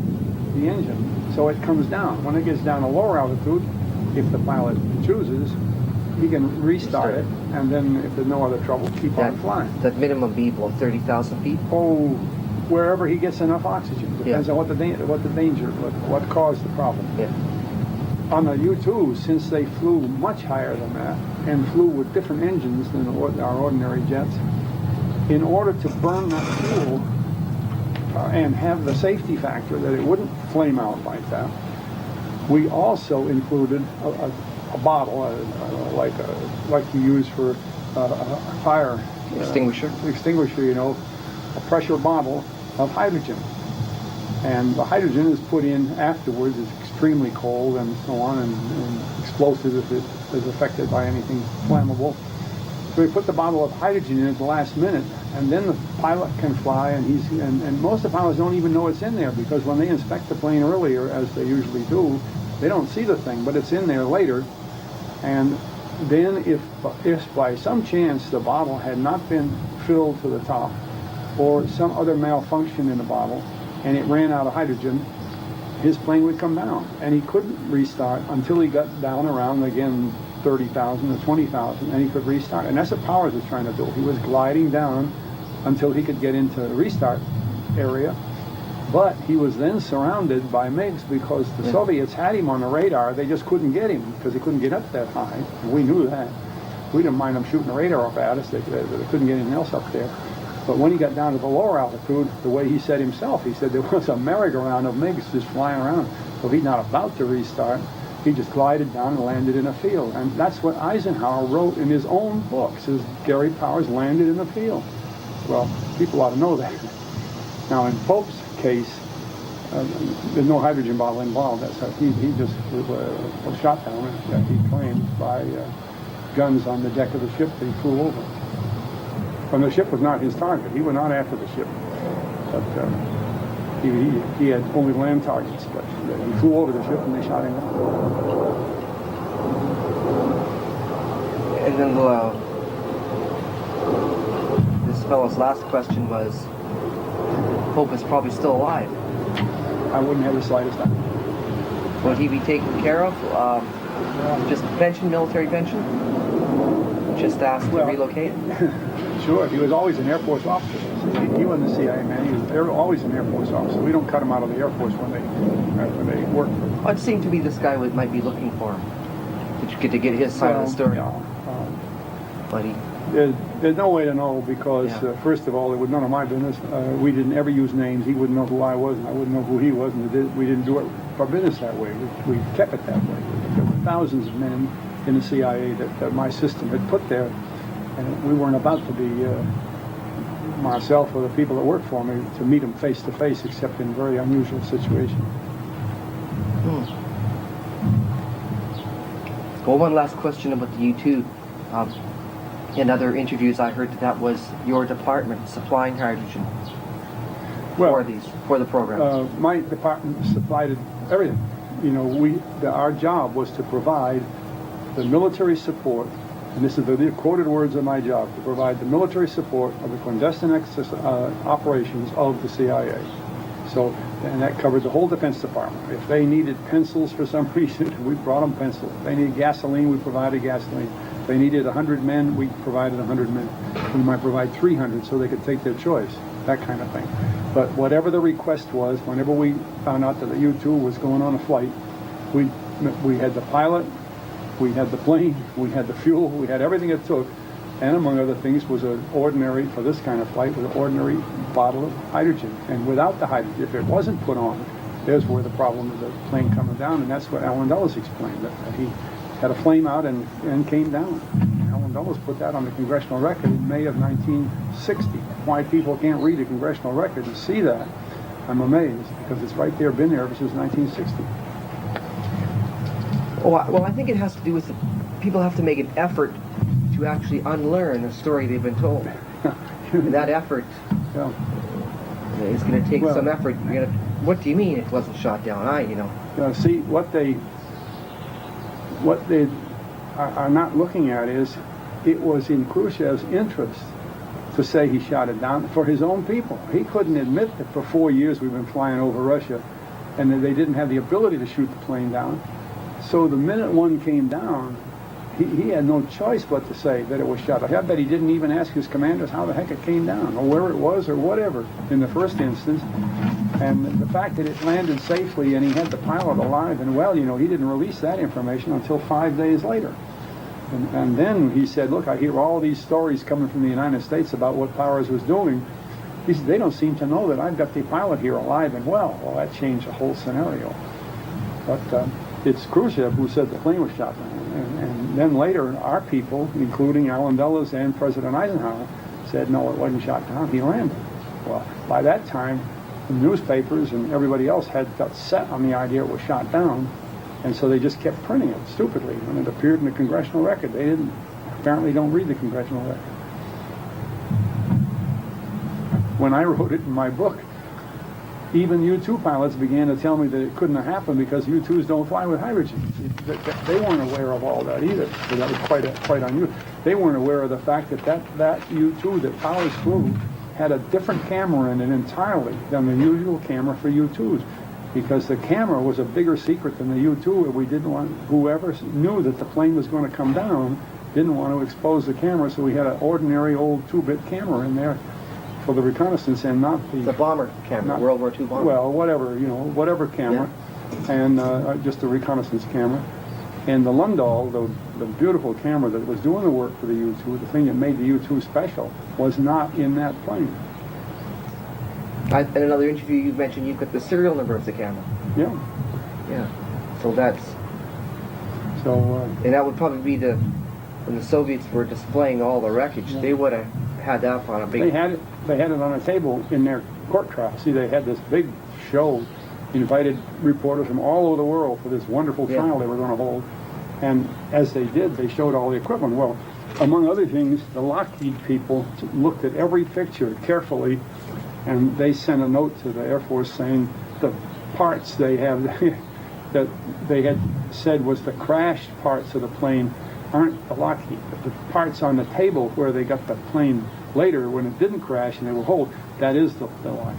the engine. So it comes down. When it gets down to lower altitude, if the pilot chooses, he can restart it, and then if there's no other trouble, keep on flying. That minimum be below 30,000 feet? Oh, wherever he gets enough oxygen. Depends on what the danger, what caused the problem. Yeah. On the U-2, since they flew much higher than that, and flew with different engines than our ordinary jets, in order to burn that fuel and have the safety factor that it wouldn't flame out like that, we also included a bottle, like you use for a fire extinguisher, a pressure bottle of hydrogen. And the hydrogen is put in afterwards. It's extremely cold and so on, and explosive if it is affected by anything flammable. So we put the bottle of hydrogen in at the last minute, and then the pilot can fly, and most of the pilots don't even know it's in there, because when they inspect the plane earlier, as they usually do, they don't see the thing, but it's in there later. And then if by some chance the bottle had not been filled to the top, or some other malfunction in the bottle, and it ran out of hydrogen, his plane would come down, and he couldn't restart until he got down around, again, 30,000 or 20,000, and he could restart. And that's what Powers was trying to do. He was gliding down until he could get into the restart area. But he was then surrounded by MiGs because the Soviets had him on the radar. They just couldn't get him because he couldn't get up that high. And we knew that. We didn't mind them shooting the radar up at us. They couldn't get anything else up there. But when he got down to the lower altitude, the way he said himself, he said there was a merry-go-round of MiGs just flying around. So he's not about to restart. He just glided down and landed in a field. And that's what Eisenhower wrote in his own books, says Gary Powers landed in a field. Well, people ought to know that. Now, in Pope's case, there's no hydrogen bottle involved. That's how he just was shot down, he claims, by guns on the deck of the ship that he flew over. And the ship was not his target. He went not after the ship. But he had only land targets. But he flew over the ship and they shot him down. And then this fellow's last question was, Pope is probably still alive. I wouldn't have the slightest doubt. Would he be taken care of? Just pension, military pension? Just asked to relocate? Sure. He was always an Air Force officer. He wasn't the CIA man. He was always an Air Force officer. We don't cut him out of the Air Force when they work. It seemed to be this guy might be looking for him. To get his side of the story. But there's no way to know because, first of all, it was none of my business. We didn't ever use names. He wouldn't know who I was, and I wouldn't know who he was, and we didn't do it for business that way. We kept it that way. There were thousands of men in the CIA that my system had put there, and we weren't about to be, myself or the people that worked for me, to meet them face to face, except in very unusual situations. Well, one last question about the U-2. In other interviews, I heard that was your department supplying hydrogen for the program. My department supplied everything. You know, our job was to provide the military support, and this is the quoted words of my job, to provide the military support of the clandestine operations of the CIA. So, and that covered the whole Defense Department. If they needed pencils for some reason, we brought them pencils. If they needed gasoline, we provided gasoline. If they needed 100 men, we provided 100 men. We might provide 300 so they could take their choice, that kind of thing. But whatever the request was, whenever we found out that the U-2 was going on a flight, we had the pilot, we had the plane, we had the fuel, we had everything it took, and among other things was an ordinary, for this kind of flight, was an ordinary bottle of hydrogen. And without the hydrogen, if it wasn't put on, there's where the problem of the plane coming down, and that's what Alan Dulles explained, that he had a flame out and came down. Alan Dulles put that on the congressional record in May of 1960. Why people can't read a congressional record and see that, I'm amazed, because it's right there, been there ever since 1960. Well, I think it has to do with people have to make an effort to actually unlearn a story they've been told. And that effort is going to take some effort. What do you mean it wasn't shot down? See, what they are not looking at is it was in Khrushchev's interest to say he shot it down for his own people. He couldn't admit that for 4 years we've been flying over Russia and that they didn't have the ability to shoot the plane down. So the minute one came down, he had no choice but to say that it was shot. I bet he didn't even ask his commanders how the heck it came down or where it was or whatever in the first instance. And the fact that it landed safely and he had the pilot alive and well, he didn't release that information until 5 days later. And then he said, look, I hear all these stories coming from the United States about what Powers was doing. He said, they don't seem to know that I've got the pilot here alive and well. Well, that changed the whole scenario. But it's Khrushchev who said the plane was shot down. And then later, our people, including Alan Dulles and President Eisenhower, said, no, it wasn't shot down, he landed. Well, by that time, the newspapers and everybody else had got set on the idea it was shot down, and so they just kept printing it stupidly. When it appeared in the congressional record, they apparently don't read the congressional record. When I wrote it in my book, even U-2 pilots began to tell me that it couldn't have happened because U-2s don't fly with hydrogen. They weren't aware of all that either, so that was quite unusual. They weren't aware of the fact that U-2 that Powers flew had a different camera in it entirely than the usual camera for U-2s, because the camera was a bigger secret than the U-2, and we didn't want, whoever knew that the plane was going to come down didn't want to expose the camera, so we had an ordinary old 2-bit camera in there for the reconnaissance and not The bomber camera, not- World War II bomber. Well, whatever camera, and just a reconnaissance camera. And the Lundahl, the beautiful camera that was doing the work for the U-2, the thing that made the U-2 special, was not in that plane. In another interview, you mentioned you've got the serial number of the camera. Yeah. Yeah. So that's. So. And that would probably be when the Soviets were displaying all the wreckage. They would have had that up on a big. They had it on a table in their court trial. See, they had this big show, invited reporters from all over the world for this wonderful trial they were going to hold. And as they did, they showed all the equipment. Well, among other things, the Lockheed people looked at every picture carefully, and they sent a note to the Air Force saying the parts they have that they had said was the crashed parts of the plane aren't the Lockheed. The parts on the table where they got the plane later when it didn't crash and they were whole, that is the Lockheed.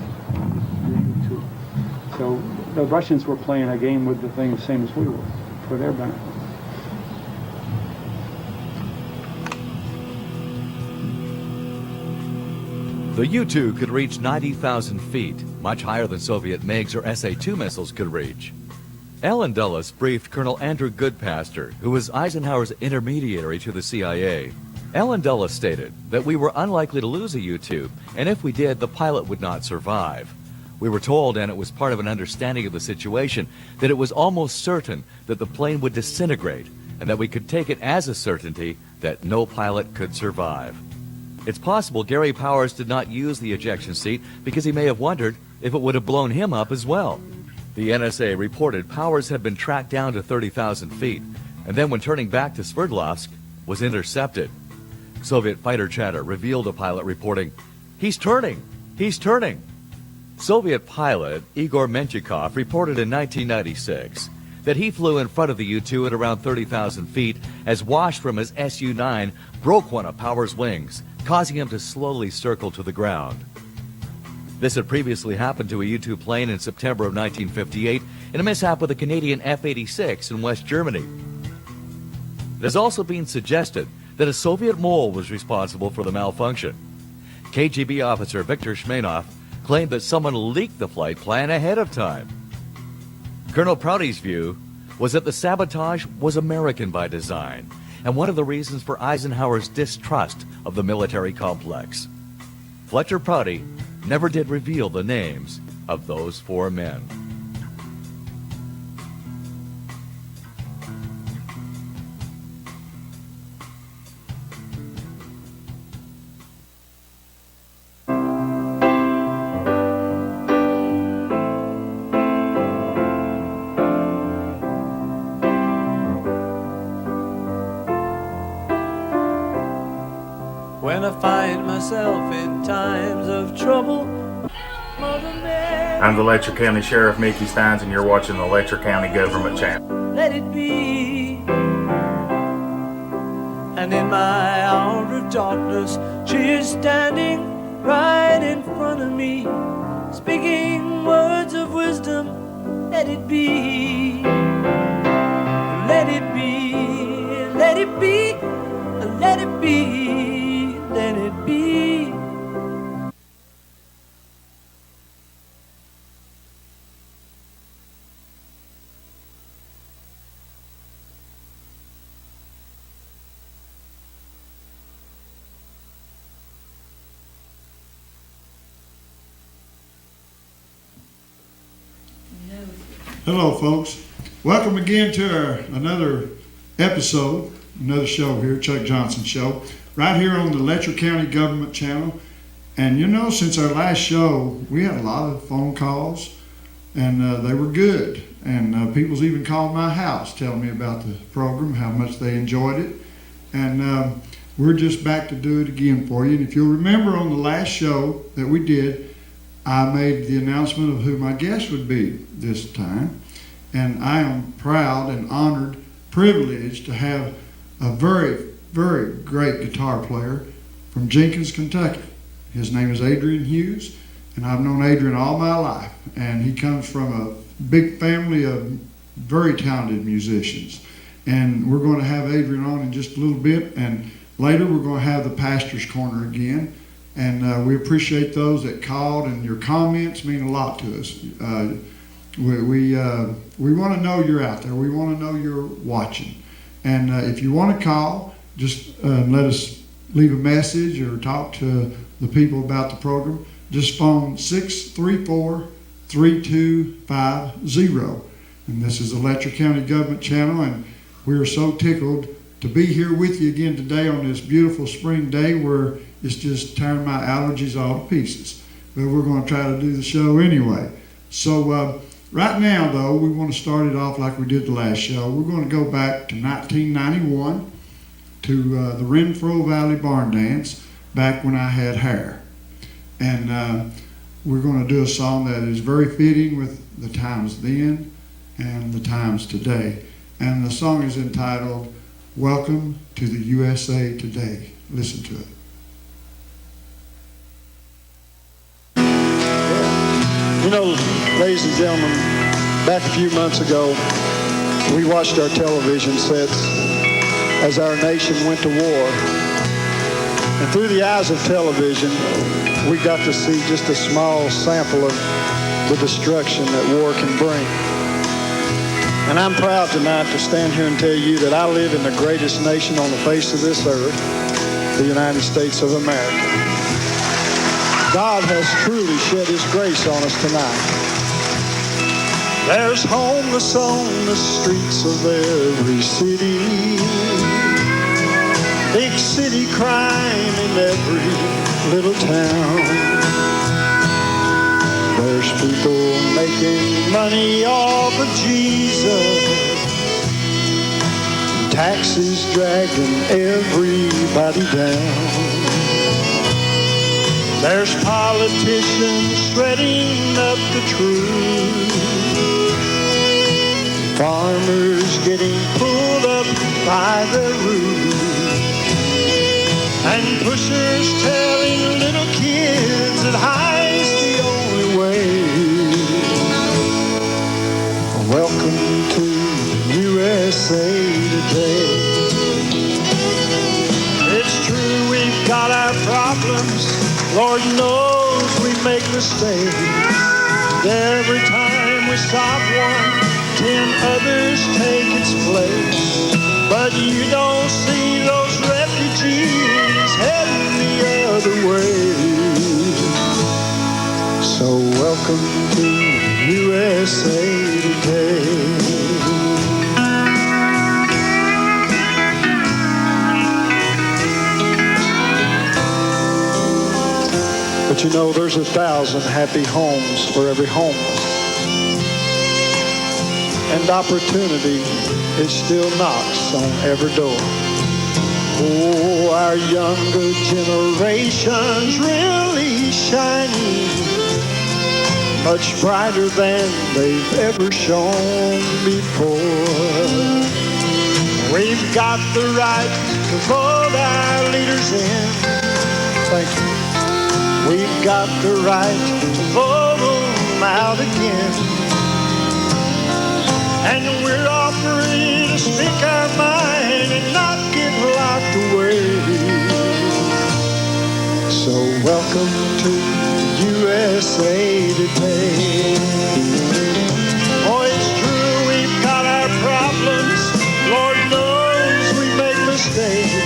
So the Russians were playing a game with the thing the same as we were for their benefit. The U-2 could reach 90,000 feet, much higher than Soviet MiGs or SA-2 missiles could reach. Allen Dulles briefed Colonel Andrew Goodpaster, who was Eisenhower's intermediary to the CIA. Allen Dulles stated that we were unlikely to lose a U-2, and if we did, the pilot would not survive. We were told, and it was part of an understanding of the situation, that it was almost certain that the plane would disintegrate, and that we could take it as a certainty that no pilot could survive. It's possible Gary Powers did not use the ejection seat because he may have wondered if it would have blown him up as well. The NSA reported Powers had been tracked down to 30,000 feet, and then when turning back to Sverdlovsk, was intercepted. Soviet fighter chatter revealed a pilot reporting, "He's turning! He's turning!" Soviet pilot Igor Menchikov reported in 1996 that he flew in front of the U-2 at around 30,000 feet as wash from his Su-9 broke one of Powers' wings, causing him to slowly circle to the ground. This had previously happened to a U-2 plane in September of 1958 in a mishap with a Canadian F-86 in West Germany. It has also been suggested that a Soviet mole was responsible for the malfunction. KGB officer Viktor Shmenov claimed that someone leaked the flight plan ahead of time. Colonel Prouty's view was that the sabotage was American by design, and one of the reasons for Eisenhower's distrust of the military complex. Fletcher Prouty never did reveal the names of those four men. When I find myself in times of trouble, I'm the Letcher County Sheriff Mickey Steins, and you're watching the Letcher County Government Channel. let it be. And in my hour of darkness, she is standing right in front of me, speaking words of wisdom. Let it be. Let it be. Let it be. Let it be. Let it be. Hello, folks. Welcome again to another episode, another show here, Chuck Johnson Show, right here on the Letcher County Government Channel. And you know, since our last show, we had a lot of phone calls, and they were good. And people's even called my house telling me about the program, how much they enjoyed it. And we're just back to do it again for you. And if you'll remember on the last show that we did, I made the announcement of who my guest would be this time. And I am proud and honored, privileged to have a very, very great guitar player from Jenkins, Kentucky. His name is Adrian Hughes, and I've known Adrian all my life. And he comes from a big family of very talented musicians. And we're going to have Adrian on in just a little bit, and later we're going to have the Pastor's Corner again. And we appreciate those that called, and your comments mean a lot to us. We want to know you're out there. We want to know you're watching. And if you want to call, just let us leave a message or talk to the people about the program. Just phone 634-3250. And this is the Letcher County Government Channel, and we are so tickled to be here with you again today on this beautiful spring day where it's just tearing my allergies all to pieces. But we're going to try to do the show anyway. So right now, though, we want to start it off like we did the last show. We're going to go back to 1991 to the Renfro Valley Barn Dance, back when I had hair. And we're going to do a song that is very fitting with the times then and the times today. And the song is entitled, Welcome to the USA Today. Listen to it. You know, ladies and gentlemen, back a few months ago, we watched our television sets as our nation went to war. And through the eyes of television, we got to see just a small sample of the destruction that war can bring. And I'm proud tonight to stand here and tell you that I live in the greatest nation on the face of this earth, the United States of America. God has truly shed his grace on us tonight. There's homeless on the streets of every city, big city crime in every little town. There's people making money off of Jesus, taxes dragging everybody down. There's politicians shredding up the truth, farmers getting pulled up by their roots, and pushers telling little kids that high's the only way. Welcome to USA Today. It's true we've got our problems, Lord knows we make mistakes. Every time we stop one, 10 others take its place. But you don't see those refugees heading the other way. So welcome to USA Today. But you know, there's 1,000 happy homes for every homeless. And opportunity, it still knocks on every door. Oh, our younger generation's really shining, much brighter than they've ever shone before. We've got the right to vote our leaders in. Thank you. We've got the right to vote them out again. And we're all free to speak our mind and not get locked away. So welcome to USA Today. Oh, it's true we've got our problems. Lord knows we make mistakes.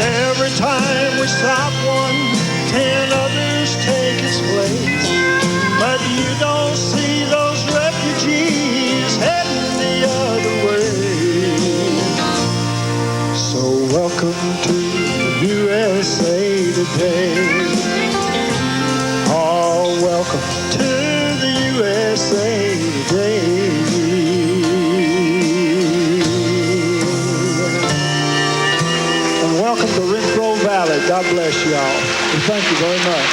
Every time we stop one, 10 others take its place. But you don't see those refugees heading the other way. So welcome to USA Today. Oh, welcome to the USA Today. And welcome to Renfro Valley. God bless y'all. And thank you very much.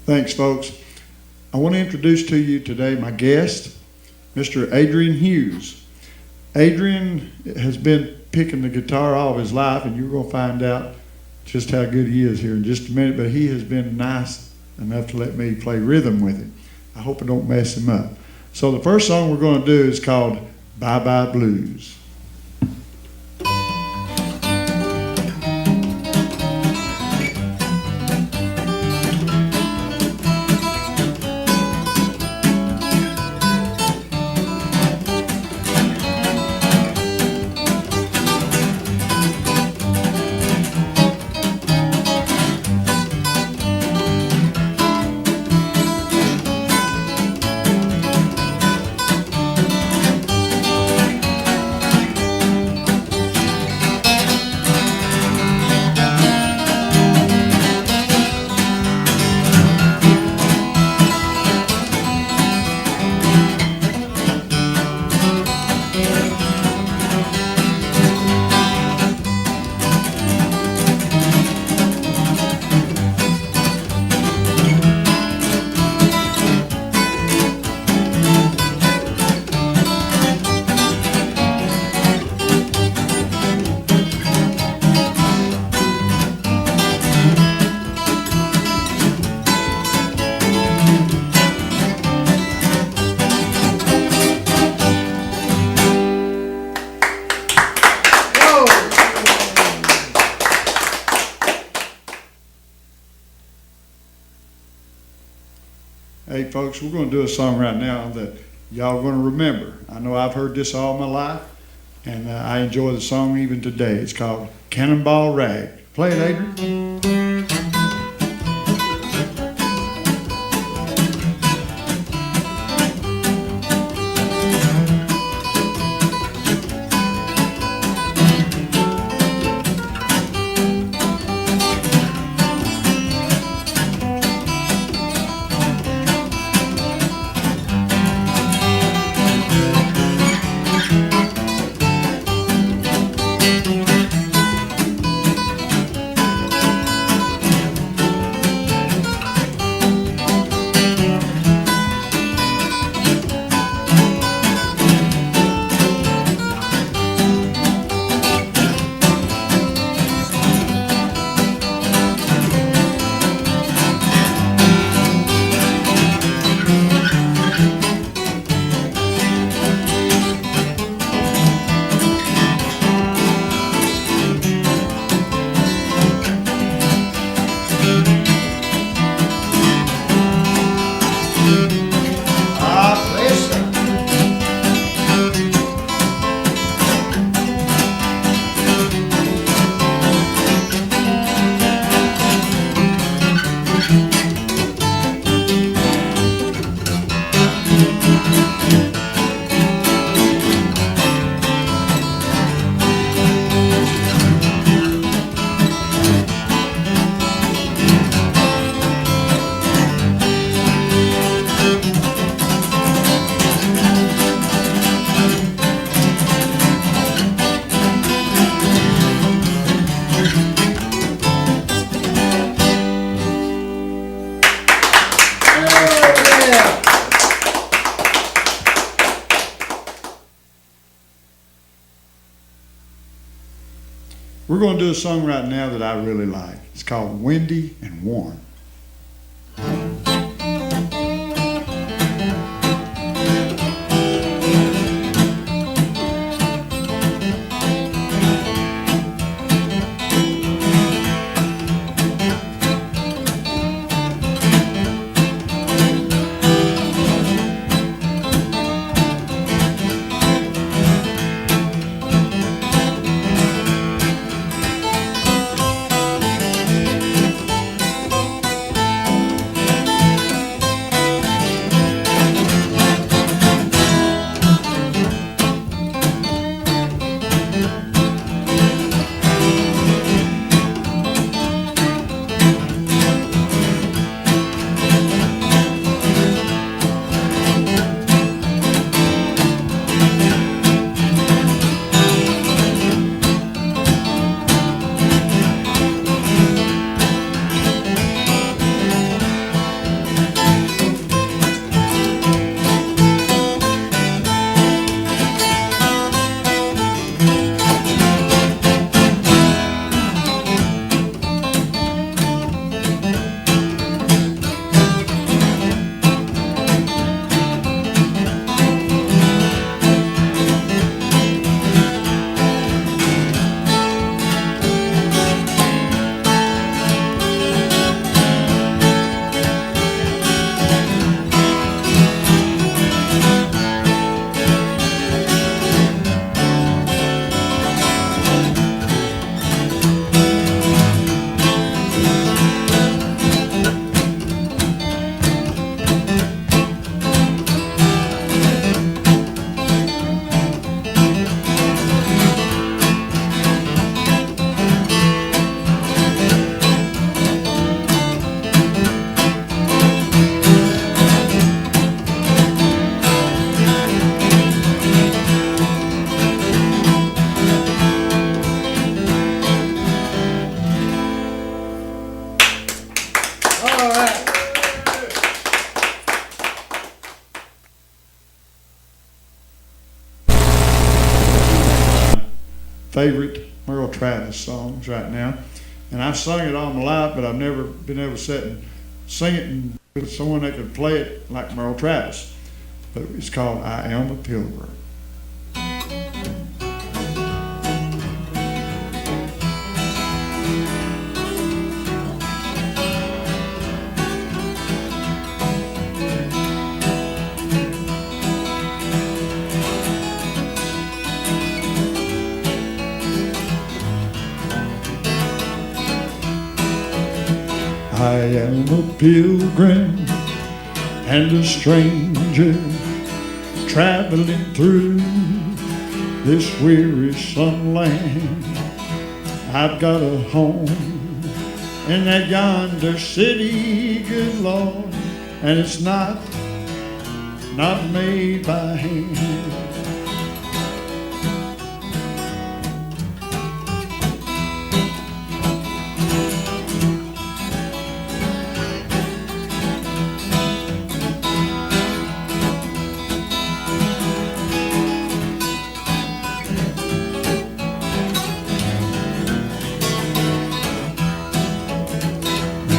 Thanks, folks. I want to introduce to you today my guest, Mr. Adrian Hughes. Adrian has been picking the guitar all of his life, and you're going to find out just how good he is here in just a minute, but he has been nice enough to let me play rhythm with him. I hope I don't mess him up. So the first song we're going to do is called Bye Bye Blues. Hey folks, we're going to do a song right now that y'all are going to remember. I know I've heard this all my life, and I enjoy the song even today. It's called Cannonball Rag. Play it, Adrian. We're going to do a song right now that I really like. It's called Windy and Warm. favorite Merle Travis songs right now. And I've sung it all my life, but I've never been able to sit and sing it with someone that could play it like Merle Travis. But it's called I Am a Pilgrim. I am a pilgrim and a stranger traveling through this wearisome land. I've got a home in that yonder city, good Lord, and it's not made by hand.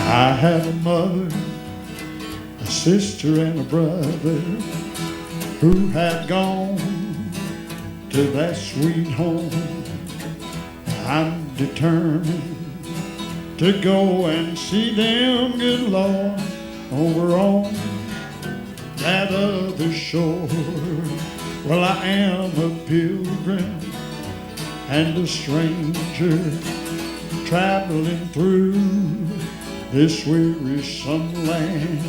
I had a mother, a sister, and a brother who had gone to that sweet home. I'm determined to go and see them, good Lord, over on that other shore. Well, I am a pilgrim and a stranger traveling through this wearisome land.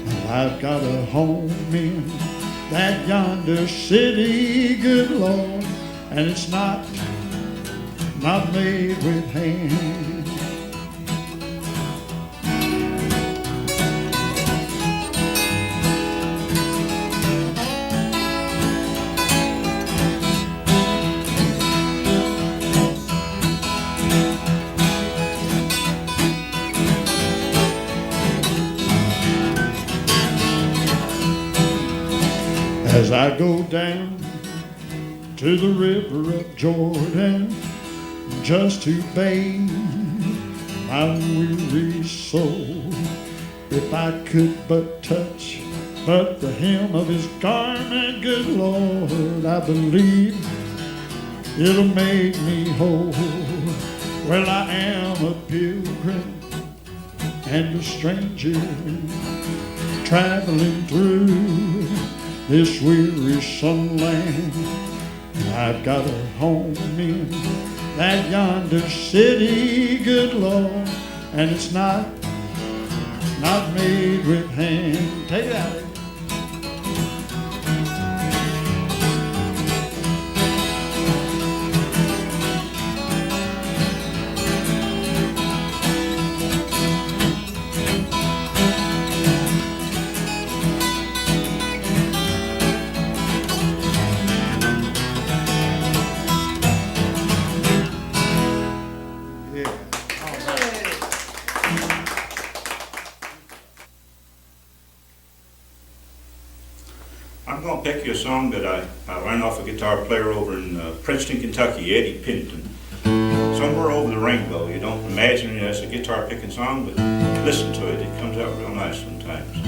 And I've got a home in that yonder city, good Lord, and it's not made with hands. As I go down to the river of Jordan just to bathe my weary soul, if I could but touch but the hem of his garment, good Lord, I believe it'll make me whole. Well, I am a pilgrim and a stranger traveling through this wearisome land. I've got a home in that yonder city, good Lord, and it's not made with hand. Take it out. I'm going to pick you a song that I learned off a guitar player over in Princeton, Kentucky, Eddie Pinton. Somewhere Over the Rainbow. You don't imagine it as a guitar picking song, but listen to it. It comes out real nice sometimes.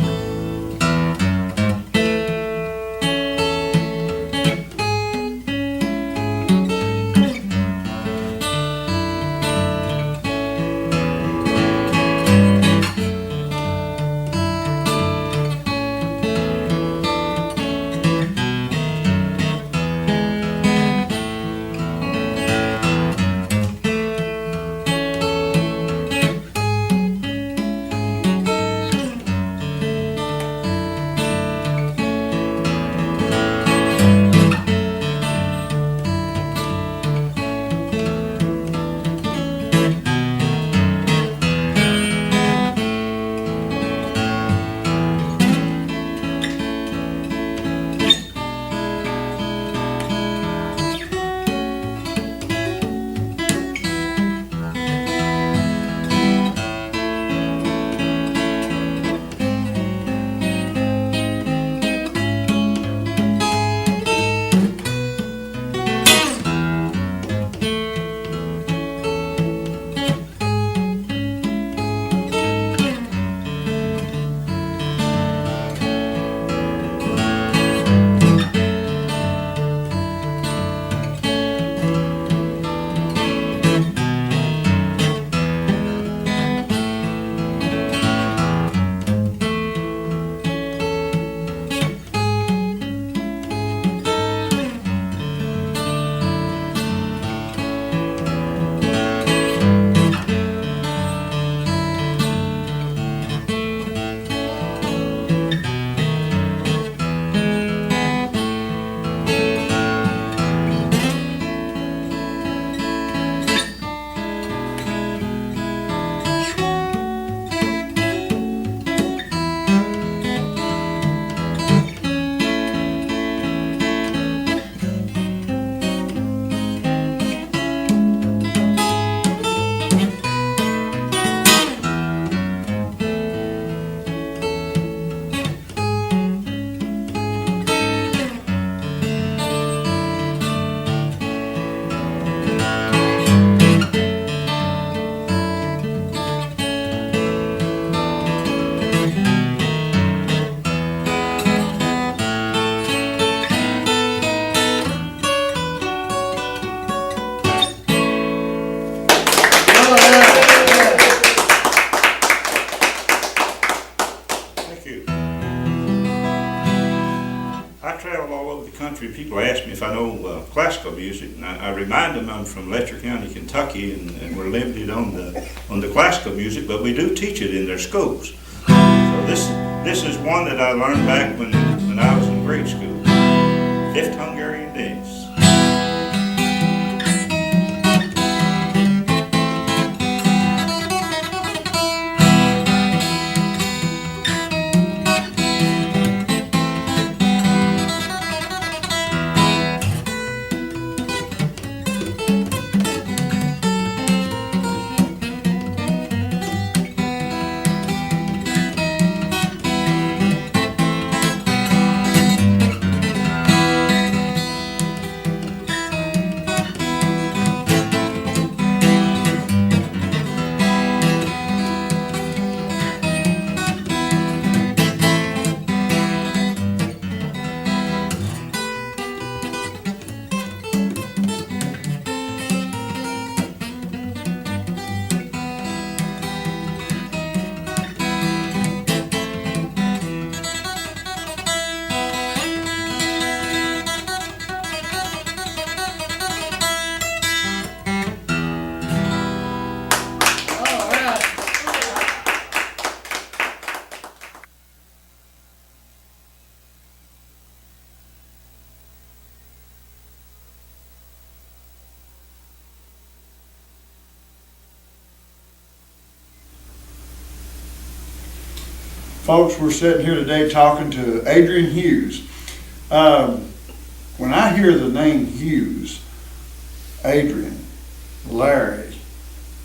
I know classical music, and I remind them I'm from Letcher County, Kentucky, and we're limited on the classical music, but we do teach it in their schools. So this is one that I learned back when I was in grade school. Fifth Hungarian Dance. Folks, we're sitting here today talking to Adrian Hughes. When I hear the name Hughes, Adrian, Larry,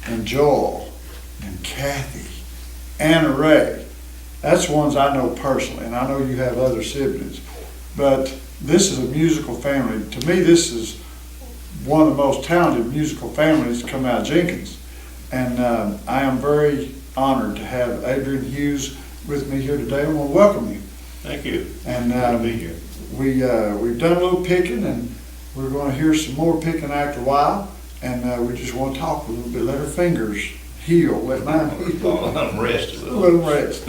and Joel, and Kathy, Anna Ray, that's ones I know personally, and I know you have other siblings. But this is a musical family. To me, this is one of the most talented musical families to come out of Jenkins. And I am very honored to have Adrian Hughes with me here today. I want to welcome you. Thank you. And Glad to be here. We've done a little picking, and we're going to hear some more picking after a while. And we just want to talk a little bit. Let our fingers heal. Let mine heal. Let them rest a little. Let them rest.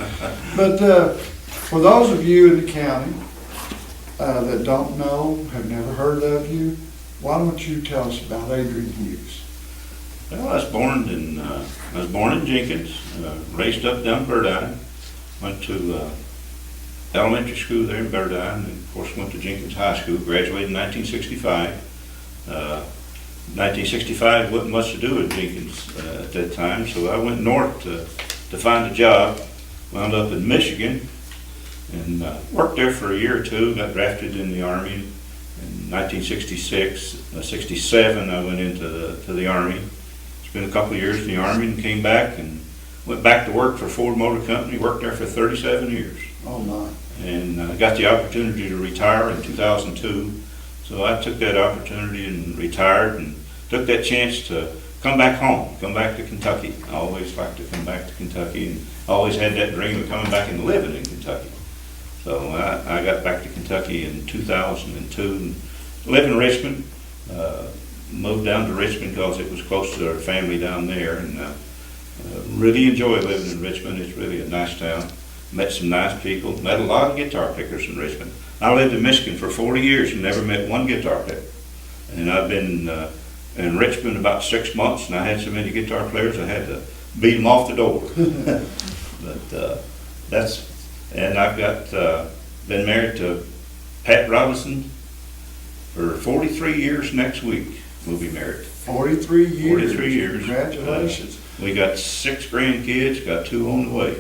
But for those of you in the county that don't know, have never heard of you, why don't you tell us about Adrian Hughes? Well, I was born in Jenkins, raised up down Birdine, went to elementary school there in Birdine, and of course went to Jenkins High School, graduated in 1965. 1965 wasn't much to do in Jenkins at that time, so I went north to find a job, wound up in Michigan, and worked there for a year or two, got drafted in the Army. In 67 I went into the Army. Spent a couple of years in the Army and came back and went back to work for Ford Motor Company, worked there for 37 years. Oh my. And got the opportunity to retire in 2002. So I took that opportunity and retired and took that chance to come back home, come back to Kentucky. I always liked to come back to Kentucky and always had that dream of coming back and living in Kentucky. So I got back to Kentucky in 2002 and lived in Richmond. Moved down to Richmond because it was close to our family down there, and really enjoy living in Richmond. It's really a nice town. Met some nice people. Met a lot of guitar pickers in Richmond. I lived in Michigan for 40 years and never met one guitar picker. And I've been in Richmond about 6 months, and I had so many guitar players I had to beat them off the door. But and I've got been married to Pat Robinson for 43 years next week. We'll be married. 43 years. 43 years. Congratulations. We got 6 grandkids, got 2 on the way.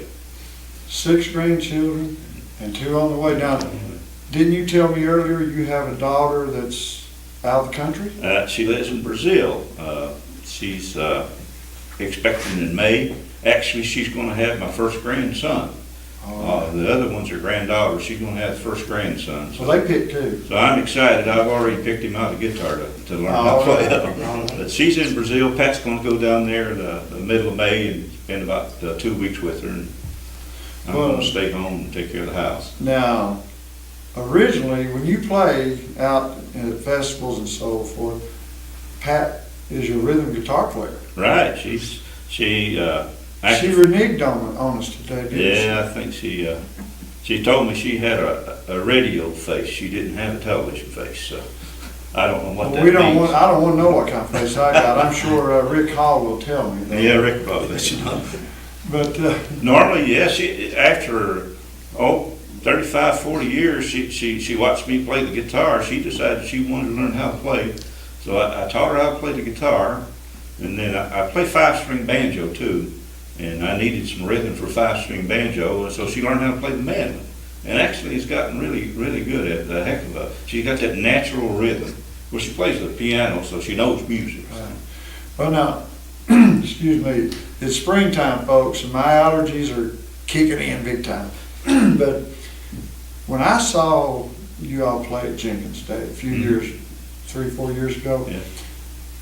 6 grandchildren and 2 on the way. Now, didn't you tell me earlier you have a daughter that's out of the country? She lives in Brazil. She's expecting in May. Actually, she's going to have my first grandson. The other one's her granddaughter. She's going to have the first grandson. So they picked 2. So I'm excited. I've already picked him out a guitar to learn how to play it. But she's in Brazil. Pat's going to go down there the middle of May and spend about 2 weeks with her. And I'm going to stay home and take care of the house. Now, originally, when you play out at festivals and so forth, Pat is your rhythm guitar player. Right. She reneged on us today, didn't she? Yeah, I think she told me she had a radio face. She didn't have a television face. So I don't know what that We don't means. want, I don't want to know what kind of face I got. I'm sure Rick Hall will tell me. Though. Yeah, Rick probably let you know. But normally, yeah, she, after, 35, 40 years, she watched me play the guitar. She decided she wanted to learn how to play. So I taught her how to play the guitar. And then I play 5-string banjo too. And I needed some rhythm for 5-string banjo. And so she learned how to play the mandolin. And actually has gotten really, really good at the heck of a, she's got that natural rhythm. Well, she plays the piano, so she knows music. Right. Well, now, excuse me, it's springtime, folks, and my allergies are kicking in big time. But when I saw you all play at Jenkins Day a few years, 3 or 4 years ago,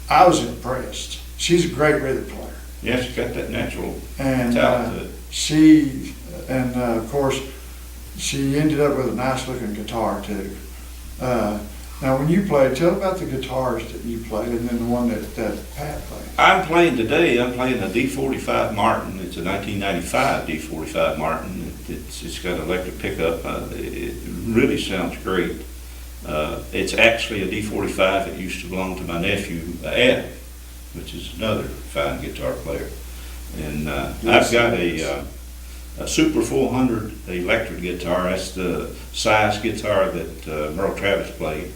I was impressed. She's a great rhythm player. Yeah, she's got that natural and talent. Of course, she ended up with a nice looking guitar too. Now, when you play, tell about the guitars that you played, and then the one that Pat played. I'm playing today. I'm playing a D45 Martin. It's a 1995 D45 Martin. It's got an electric pickup. It really sounds great. It's actually a D45 that used to belong to my nephew Ed, which is another fine guitar player. And I've got a Super 400 electric guitar. That's the size guitar that Merle Travis played.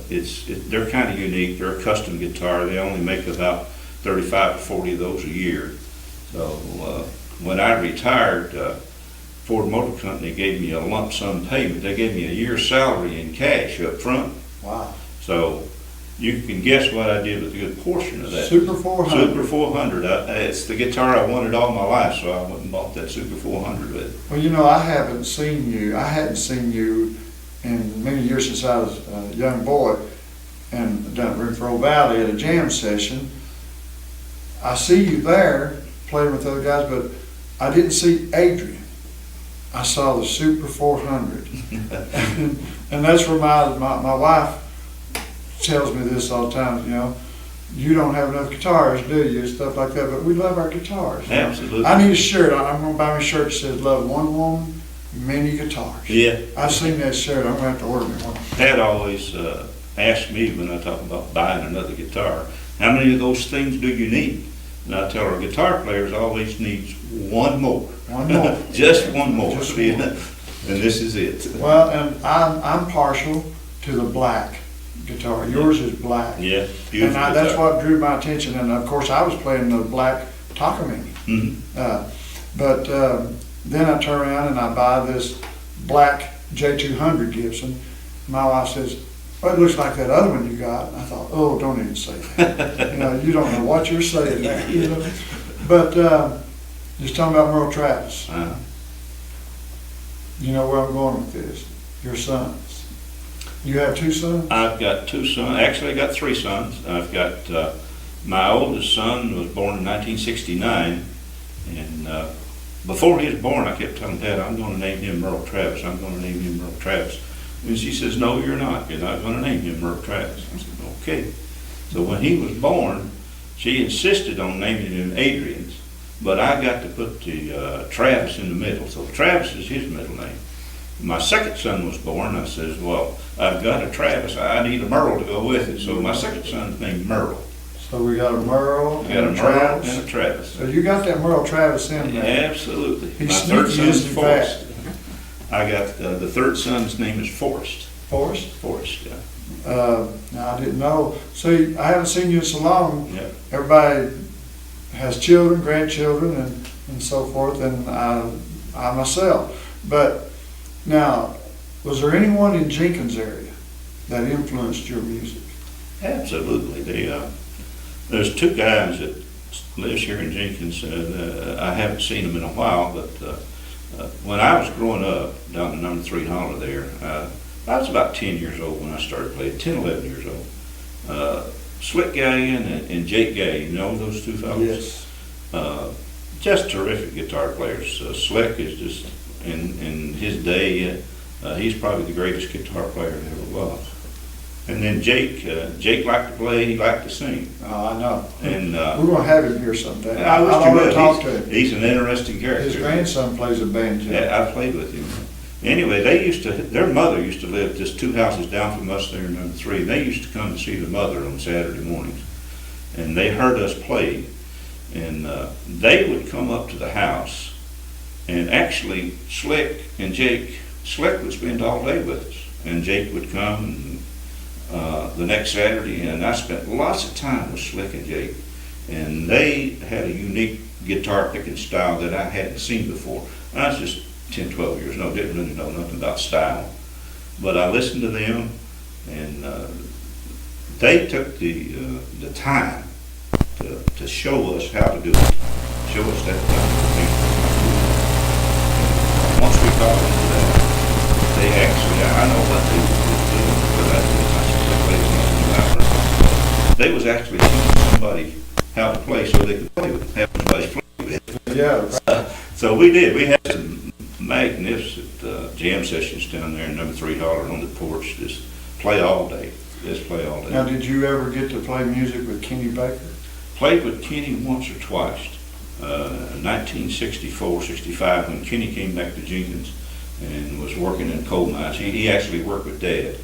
They're kind of unique. They're a custom guitar. They only make about 35 to 40 of those a year. So when I retired, Ford Motor Company gave me a lump sum payment. They gave me a year's salary in cash up front. Wow. So you can guess what I did with a good portion of that. Super 400. Super 400. It's the guitar I wanted all my life, so I went and bought that Super 400 with it. Well, you know, I hadn't seen you in many years since I was a young boy and down at Renfro Valley at a jam session. I see you there playing with other guys, but I didn't see Adrian. I saw the Super 400. and that's where my wife tells me this all the time, you know, you don't have enough guitars, do you? Stuff like that, but we love our guitars. Absolutely. I need a shirt. I'm going to buy me a shirt that says, love one woman, many guitars. Yeah. I've seen that shirt. I'm going to have to order me one. Pat always asks me when I talk about buying another guitar, how many of those things do you need? And I tell her, guitar players always needs one more. One more. Just one more. Just See? one. And this is it. Well, and I'm partial to the black guitar. Yours is black. Yeah, beautiful. And that's what drew my attention. And of course, I was playing the black Takamine. Mm-hmm. But then I turn around and I buy this black J200 Gibson. My wife says, "Oh, it looks like that other one you got." And I thought, "Oh, don't even say that." You know, you don't know what you're saying there. You know? But just talking about Merle Travis. You know where I'm going with this. Your sons. You have 2 sons? I've got 2 sons. Actually, I got 3 sons. I've got my oldest son was born in 1969, and before he was born, I kept telling Dad, "I'm going to name him Merle Travis. I'm going to name him Merle Travis." And she says, "No, you're not. You're not going to name him Merle Travis." I said, "Okay." So when he was born, she insisted on naming him Adrian's, but I got to put the Travis in the middle. So Travis is his middle name. My second son was born. I says, "Well, I've got a Travis. I need a Merle to go with it." So my second son's named Merle. So we got a Merle We got and a a Merle Travis. and a Travis. So you got that Merle Travis in there. Absolutely. He's My third sneaky, son's isn't he, Forrest. I got the third son's name is Forrest. Forrest? Forrest, yeah. Now I didn't know. See, I haven't seen you in so long. Yeah. Everybody has children, grandchildren, and so forth, and I myself. But now, was there anyone in Jenkins area that influenced your music? Absolutely. There's 2 guys that lives here in Jenkins. I haven't seen them in a while, but when I was growing up down the number 3 holler there, I was about 10 years old when I started playing, 10, 11 years old. Slick Gay and Jake Gay, you know those 2 fellows? Yes. Just terrific guitar players. Slick is just, in his day, he's probably the greatest guitar player there ever was. And then Jake liked to play, he liked to sing. Oh, I know. And we're going to have him here someday. I wish want to talk to him. He's an interesting character. His grandson plays a band too. Yeah, I played with him. Anyway, their mother used to live just 2 houses down from us there in number 3. They used to come to see the mother on Saturday mornings. And they heard us play. And they would come up to the house, and actually Slick and Jake, Slick would spend all day with us. And Jake would come the next Saturday, and I spent lots of time with Slick and Jake. And they had a unique guitar picking style that I hadn't seen before. I was just 10, 12 years old, didn't really know nothing about style. But I listened to them, and they took the time to show us how to do it, show us that once we got into that, they actually, I know what they were doing, but they was actually teaching somebody how to play so they could play with it, have somebody play with it. Yeah. So we did. We had some magnificent jam sessions down there in number 3 holler on the porch. Just play all day. Just play all day. Now, did you ever get to play music with Kenny Baker? Played with Kenny once or twice. 1964, 65, when Kenny came back to Jenkins and was working in coal mines. He actually worked with Dad,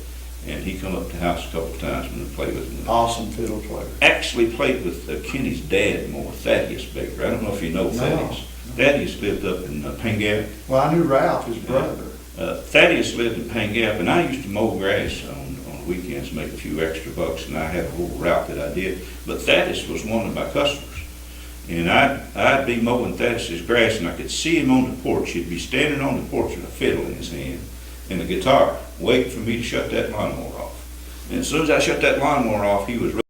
and he come up to the house a couple of times and played with him. Awesome fiddle player. Actually played with Kenny's dad more, Thaddeus Baker. I don't know if you know Thaddeus. Thaddeus lived up in Pine Gap. Well, I knew Ralph, his brother. Thaddeus lived in Pine Gap, and I used to mow grass on weekends, make a few extra bucks, and I had a whole route that I did. But Thaddeus was one of my customers. And I'd be mowing Thaddeus's grass, and I could see him on the porch. He'd be standing on the porch with a fiddle in his hand and a guitar, waiting for me to shut that lawnmower off. And as soon as I shut that lawnmower off, he was